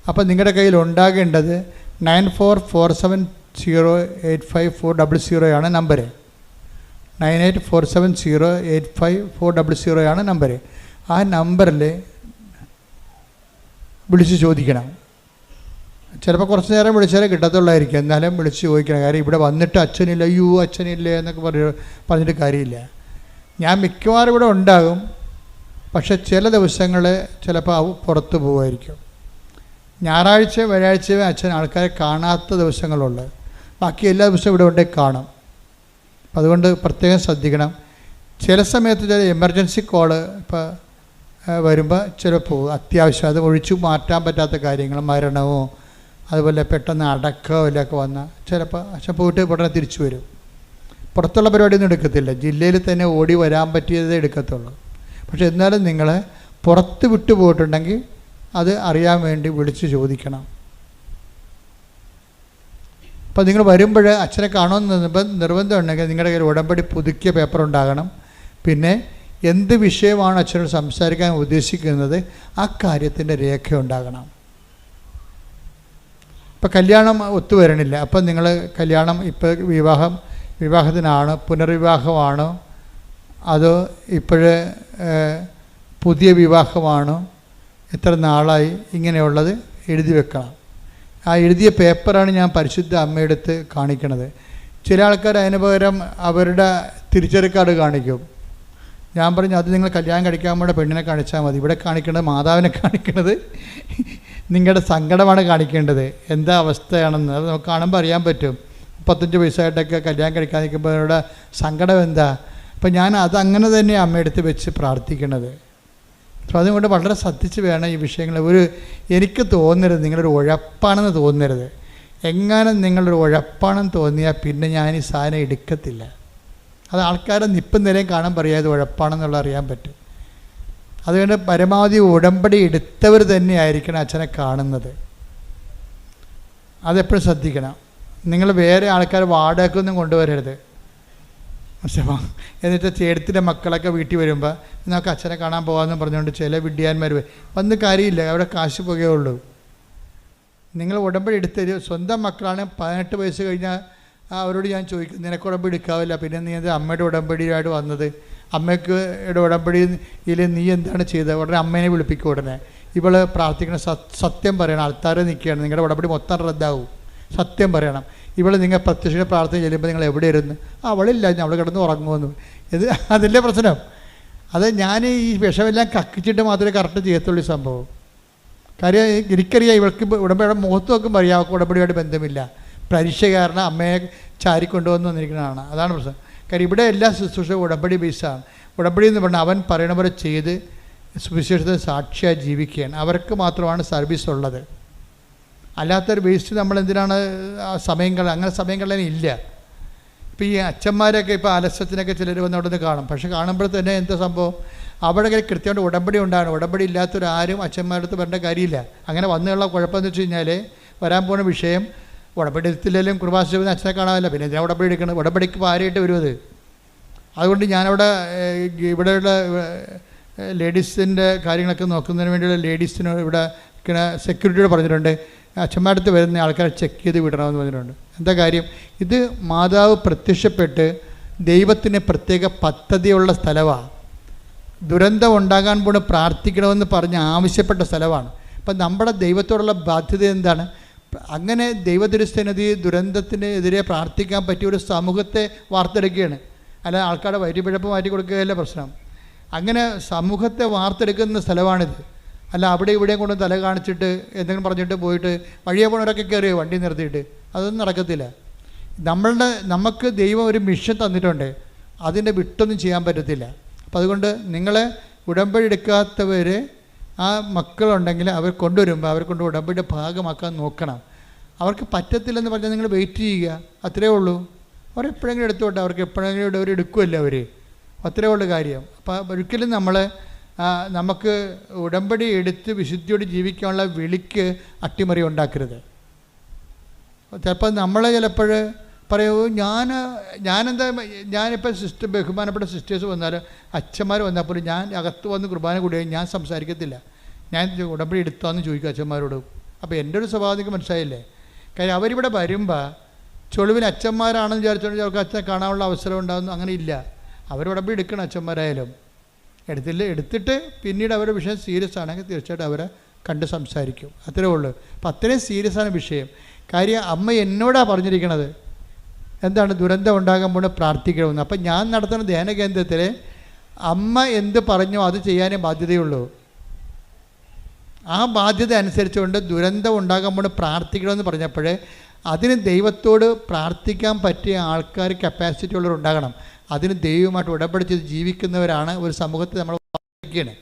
അപ്പോൾ നിങ്ങളുടെ കയ്യിൽ ഉണ്ടാകേണ്ടത് 9447085400 നമ്പർ. 9847085400 നമ്പർ. ആ നമ്പറിൽ വിളിച്ച് ചോദിക്കണം. ചിലപ്പോൾ കുറച്ച് നേരം വിളിച്ചാലേ കിട്ടത്തുള്ളായിരിക്കും, എന്നാലും വിളിച്ച് ചോദിക്കണം. കാര്യം ഇവിടെ വന്നിട്ട് അച്ഛനില്ല, അയ്യോ അച്ഛനില്ല എന്നൊക്കെ പറഞ്ഞിട്ട് കാര്യമില്ല. ഞാൻ മിക്കവാറും ഇവിടെ ഉണ്ടാകും, പക്ഷെ ചില ദിവസങ്ങൾ ചിലപ്പോൾ പുറത്ത് പോകുമായിരിക്കും. ഞായറാഴ്ച വ്യാഴാഴ്ച അച്ഛൻ ആൾക്കാരെ കാണാത്ത ദിവസങ്ങളുള്ളത്, ബാക്കി എല്ലാ ദിവസവും ഇവിടെ ഉണ്ടെങ്കിൽ കാണും. അതുകൊണ്ട് പ്രത്യേകം ശ്രദ്ധിക്കണം. ചില സമയത്ത് ചില എമർജൻസി കോള് ഇപ്പോൾ വരുമ്പോൾ ചിലപ്പോൾ അത്യാവശ്യം അത് ഒഴിച്ചു മാറ്റാൻ പറ്റാത്ത കാര്യങ്ങൾ, മരണമോ അതുപോലെ പെട്ടെന്ന് അടക്കമോ എല്ലൊക്കെ വന്നാൽ ചിലപ്പോൾ അച്ഛൻ പോയിട്ട് ഉടനെ തിരിച്ചു വരും. പുറത്തുള്ള പരിപാടിയൊന്നും എടുക്കത്തില്ല, ജില്ലയിൽ തന്നെ ഓടി വരാൻ പറ്റിയതേ എടുക്കത്തുള്ളൂ. പക്ഷെ എന്നാലും നിങ്ങൾ പുറത്ത് വിട്ടു പോയിട്ടുണ്ടെങ്കിൽ അത് അറിയാൻ വേണ്ടി വിളിച്ച് ചോദിക്കണം. അപ്പോൾ നിങ്ങൾ വരുമ്പോൾ അച്ഛനെ കാണുമെന്ന് നിർബന്ധം ഉണ്ടെങ്കിൽ നിങ്ങളുടെ കയ്യിൽ ഉടമ്പടി പുതുക്കിയ പേപ്പർ ഉണ്ടാകണം. പിന്നെ എന്ത് വിഷയമാണ് അച്ഛനോട് സംസാരിക്കാൻ ഉദ്ദേശിക്കുന്നത് ആ കാര്യത്തിൻ്റെ രേഖ ഉണ്ടാകണം. ഇപ്പോൾ കല്യാണം ഒത്തുവരണില്ല, അപ്പം നിങ്ങൾ കല്യാണം ഇപ്പോൾ വിവാഹത്തിനാണ്, പുനർവിവാഹമാണോ, അതോ ഇപ്പോഴേ പുതിയ വിവാഹമാണോ, എത്ര നാളായി, ഇങ്ങനെയുള്ളത് എഴുതി വെക്കണം. ആ എഴുതിയ പേപ്പറാണ് ഞാൻ പരിശുദ്ധ അമ്മയെടുത്ത് കാണിക്കണത്. ചില ആൾക്കാർ അതിന് പകരം അവരുടെ തിരിച്ചറി കാർഡ് കാണിക്കും. ഞാൻ പറഞ്ഞു അത് നിങ്ങൾ കല്യാണം കഴിക്കാൻ വേണ്ട പെണ്ണിനെ കാണിച്ചാൽ മതി. ഇവിടെ കാണിക്കേണ്ടത് മാതാവിനെ കാണിക്കേണ്ടത് നിങ്ങളുടെ സങ്കടമാണ് കാണിക്കേണ്ടത്, എന്താ അവസ്ഥയാണെന്ന്. അത് നമുക്ക് കാണുമ്പോൾ അറിയാൻ പറ്റും. 35 വയസ്സായിട്ടൊക്കെ കല്യാണം കഴിക്കാൻ നിൽക്കുമ്പോൾ അവരുടെ സങ്കടം എന്താ. അപ്പം ഞാൻ അതങ്ങനെ തന്നെ അമ്മയെടുത്ത് വെച്ച് പ്രാർത്ഥിക്കണത്. അപ്പോൾ അതുകൊണ്ട് വളരെ ശ്രദ്ധിച്ച് വേണം ഈ വിഷയങ്ങൾ. എനിക്ക് തോന്നരുത് നിങ്ങളൊരു ഉഴപ്പാണെന്ന് തോന്നരുത്. എങ്ങാനും നിങ്ങളൊരു ഉഴപ്പാണെന്ന് തോന്നിയാൽ പിന്നെ ഞാൻ ഈ സാധനം എടുക്കത്തില്ല. അത് ആൾക്കാരെ നിപ്പം നിലയും കാണാൻ പറയാം ഇത് ഉഴപ്പാണെന്നുള്ള അറിയാൻ പറ്റും. അതുകൊണ്ട് പരമാവധി ഉടമ്പടി എടുത്തവർ തന്നെയായിരിക്കണം അച്ഛനെ കാണുന്നത്. അതെപ്പോഴും ശ്രദ്ധിക്കണം. നിങ്ങൾ വേറെ ആൾക്കാർ വാടകയ്ക്കൊന്നും കൊണ്ടുവരരുത്. മനസ്സിലാ. എന്നിട്ട് ചേട്ടത്തിൻ്റെ മക്കളൊക്കെ വീട്ടിൽ വരുമ്പോൾ നമുക്ക് അച്ഛനെ കാണാൻ പോകാമെന്ന് പറഞ്ഞുകൊണ്ട് ചില വിഡ്ഢിയാന്മാർ വന്ന് കാര്യമില്ല, അവിടെ കാശ് പോകുകയുള്ളൂ. നിങ്ങൾ ഉടമ്പടി എടുത്തത് സ്വന്തം മക്കളാണ്. 18 വയസ്സ് കഴിഞ്ഞാൽ അവരോട് ഞാൻ ചോദിക്കും, നിനക്ക് ഉടമ്പടി എടുക്കാവില്ല, പിന്നെ നീ അത് അമ്മയുടെ ഉടമ്പടിയായിട്ട് വന്നത്, അമ്മയ്ക്ക് ഉടമ്പടിയിൽ നീ എന്താണ് ചെയ്തത്? ഉടനെ അമ്മേനെ വിളിപ്പിക്കും. ഉടനെ ഇവൾ പ്രാർത്ഥിക്കണം, സത്യം പറയണം, ആൾക്കാരെ നിൽക്കുകയാണ്, നിങ്ങളുടെ ഉടമ്പടി മൊത്തം റദ്ദാവും, സത്യം പറയണം. ഇവിടെ നിങ്ങൾ പ്രത്യക്ഷ പ്രാർത്ഥന ചെല്ലുമ്പോൾ നിങ്ങൾ എവിടെ ഇരുന്ന് അവളില്ല, അവൾ കിടന്ന് ഉറങ്ങുമെന്ന്. ഇത് അതിൻ്റെ പ്രശ്നം. അത് ഞാൻ ഈ വിഷമെല്ലാം കക്കിച്ചിട്ട് മാത്രമേ കറക്റ്റ് ചെയ്യത്തുള്ളൂ ഈ സംഭവം. കാര്യം എനിക്കറിയാം ഇവൾക്ക് ഉടമ്പടിയുടെ മുഖത്ത് നോക്കുമ്പോൾ അറിയാം ഉടമ്പടിയായിട്ട് ബന്ധമില്ല. പരീക്ഷ കാരണം അമ്മയെ ചാരിക്കൊണ്ടുവന്ന് വന്നിരിക്കുന്നതാണ്. അതാണ് പ്രശ്നം. കാര്യം ഇവിടെ എല്ലാ ശുശ്രൂഷ ഉടമ്പടി ബേസാണ്. ഉടമ്പടി എന്ന് പറഞ്ഞാൽ അവൻ പറയണ പോലെ ചെയ്ത് സുവിശേഷത്തിന് സാക്ഷിയായി ജീവിക്കുകയാണ്. അവർക്ക് മാത്രമാണ് സർവീസ് ഉള്ളത്. അല്ലാത്തൊരു ബേസ് നമ്മളെന്തിനാണ് അങ്ങനെ സമയം കളയാൻ ഇല്ല. ഇപ്പോൾ ഈ അച്ഛന്മാരൊക്കെ ഇപ്പോൾ അലസത്തിനൊക്കെ ചിലർ വന്ന് അവിടെ നിന്ന് കാണും. പക്ഷെ കാണുമ്പോൾ തന്നെ എന്താ സംഭവം, അവിടെ കൃത്യമായിട്ട് ഉടമ്പടി ഉണ്ടാകണം. ഉടമ്പടി ഇല്ലാത്തൊരാരും അച്ഛന്മാരുടെ അടുത്ത് വരേണ്ട കാര്യമില്ല. അങ്ങനെ വന്നുള്ള കുഴപ്പമെന്ന് വെച്ച് കഴിഞ്ഞാൽ വരാൻ പോകുന്ന വിഷയം ഉടമ്പടി എടുത്തില്ലെങ്കിലും കുർബാന അച്ഛനെ കാണാമല്ല, പിന്നെ എന്തിനാണ് ഉടമ്പടി എടുക്കണം? ഉടമ്പടിക്ക് ഭാര്യയായിട്ട് വരുമത്. അതുകൊണ്ട് ഞാനവിടെ ഇവിടെയുള്ള ലേഡീസിൻ്റെ കാര്യങ്ങളൊക്കെ നോക്കുന്നതിന് വേണ്ടിയുള്ള ലേഡീസിന് ഇവിടെ സെക്യൂരിറ്റിയോട് പറഞ്ഞിട്ടുണ്ട്, അച്ഛന്മാരുടെ അടുത്ത് വരുന്ന ആൾക്കാരെ ചെക്ക് ചെയ്ത് വിടണമെന്ന് പറഞ്ഞിട്ടുണ്ട്. എന്താ കാര്യം? ഇത് മാതാവ് പ്രത്യക്ഷപ്പെട്ട് ദൈവത്തിന് പ്രത്യേക പദ്ധതിയുള്ള സ്ഥലമാണ്. ദുരന്തം ഉണ്ടാകാൻ പോണ് പ്രാർത്ഥിക്കണമെന്ന് പറഞ്ഞ് ആവശ്യപ്പെട്ട സ്ഥലമാണ്. അപ്പം നമ്മുടെ ദൈവത്തോടുള്ള ബാധ്യത എന്താണ്? അങ്ങനെ ദൈവദുരസ്ഥനതി ദുരന്തത്തിനെതിരെ പ്രാർത്ഥിക്കാൻ പറ്റിയ ഒരു സമൂഹത്തെ വാർത്തെടുക്കുകയാണ്. അല്ല ആൾക്കാരുടെ വൈദ്യപിഴപ്പ് മാറ്റി കൊടുക്കുകയല്ല പ്രശ്നം. അങ്ങനെ സമൂഹത്തെ വാർത്തെടുക്കുന്ന സ്ഥലമാണിത്. അല്ല അവിടെ ഇവിടെയും കൊണ്ട് തല കാണിച്ചിട്ട് എന്തെങ്കിലും പറഞ്ഞിട്ട് പോയിട്ട് വഴിയെ പോണവരൊക്കെ കയറിയോ വണ്ടി നിർത്തിയിട്ട്, അതൊന്നും നടക്കത്തില്ല. നമുക്ക് ദൈവം ഒരു മിഷൻ തന്നിട്ടുണ്ട്, അതിൻ്റെ വിട്ടൊന്നും ചെയ്യാൻ പറ്റത്തില്ല. അപ്പം അതുകൊണ്ട് നിങ്ങളെ ഉടമ്പടി എടുക്കാത്തവർ ആ മക്കളുണ്ടെങ്കിൽ അവർ കൊണ്ടുവരുമ്പോൾ അവർ കൊണ്ട് ഉടമ്പടിയുടെ ഭാഗമാക്കാൻ നോക്കണം. അവർക്ക് പറ്റത്തില്ലെന്ന് പറഞ്ഞാൽ നിങ്ങൾ വെയിറ്റ് ചെയ്യുക, അത്രയേ ഉള്ളൂ. അവരെപ്പോഴെങ്കിലും എടുത്തോട്ടെ, അവർക്ക് എപ്പോഴെങ്കിലും അവർ എടുക്കുമല്ലോ അവർ, അത്രയേ ഉള്ളൂ കാര്യം. അപ്പോൾ ഒരിക്കലും നമുക്ക് ഉടമ്പടി എടുത്ത് വിശുദ്ധിയോട് ജീവിക്കാനുള്ള വിളിക്ക് അട്ടിമറി ഉണ്ടാക്കരുത്. ചിലപ്പോൾ നമ്മളെ ചിലപ്പോൾ പറയൂ, ഞാനിപ്പോൾ ബഹുമാനപ്പെട്ട സിസ്റ്റേഴ്സ് വന്നാൽ അച്ഛന്മാർ വന്നാൽ പോലും ഞാൻ അകത്ത് വന്ന് കുർബാന കൂടിയാൽ ഞാൻ സംസാരിക്കത്തില്ല. ഞാൻ ഉടമ്പടി എടുത്താന്ന് ചോദിക്കും അച്ഛന്മാരോട്. അപ്പോൾ എൻ്റെ ഒരു സ്വഭാവം നിങ്ങൾക്ക് മനസ്സിലായില്ലേ? കാര്യം അവരിവിടെ വരുമ്പോൾ ചൊളിവിന് അച്ഛന്മാരാണെന്ന് വിചാരിച്ചുകൊണ്ട് ചിലർക്ക് അച്ഛനെ കാണാനുള്ള അവസരം ഉണ്ടാകുന്നു. അങ്ങനെ ഇല്ല. അവർ ഉടമ്പടി എടുക്കണം. അച്ഛന്മാരായാലും എടുത്തിട്ട് പിന്നീട് അവരുടെ വിഷയം സീരിയസ് ആണെങ്കിൽ തീർച്ചയായിട്ടും അവരെ കണ്ട് സംസാരിക്കും. അത്രേ ഉള്ളൂ. അപ്പം അത്രയും സീരിയസ് ആണ് വിഷയം. കാര്യം അമ്മ എന്നോടാണ് പറഞ്ഞിരിക്കണത് എന്താണ്, ദുരന്തം ഉണ്ടാകുമ്പോൾ പ്രാർത്ഥിക്കണമെന്ന്. അപ്പം ഞാൻ നടത്തുന്ന ധ്യാന കേന്ദ്രത്തിൽ അമ്മ എന്ത് പറഞ്ഞോ അത് ചെയ്യാനേ ബാധ്യതയുള്ളൂ. ആ ബാധ്യത അനുസരിച്ചുകൊണ്ട് ദുരന്തം ഉണ്ടാകുമ്പോൾ പ്രാർത്ഥിക്കണമെന്ന് പറഞ്ഞപ്പോൾ അതിന് ദൈവത്തോട് പ്രാർത്ഥിക്കാൻ പറ്റിയ ആൾക്കാർ കപ്പാസിറ്റി ഉള്ളവരുണ്ടാകണം. അതിന് ദൈവമായിട്ട് ഉടമ്പടി ചെയ്ത് ജീവിക്കുന്നവരാണ് ഒരു സമൂഹത്തെ നമ്മൾ ഉപയോഗിക്കുകയാണ്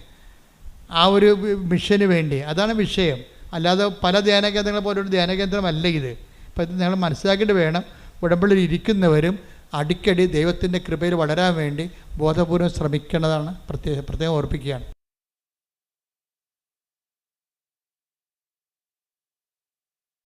ആ ഒരു മിഷന് വേണ്ടി. അതാണ് വിഷയം. അല്ലാതെ പല ധ്യാനകേന്ദ്രങ്ങളെ പോലെ ഒരു ധ്യാനകേന്ദ്രമല്ല ഇത്. അപ്പം ഇത് നിങ്ങൾ മനസ്സിലാക്കിയിട്ട് വേണം. ഉടമ്പടിയിൽ ഇരിക്കുന്നവരും അടിക്കടി ദൈവത്തിൻ്റെ കൃപയിൽ വളരാൻ വേണ്ടി ബോധപൂർവ്വം ശ്രമിക്കേണ്ടതാണ്. പ്രത്യേകം ഓർപ്പിക്കുകയാണ്.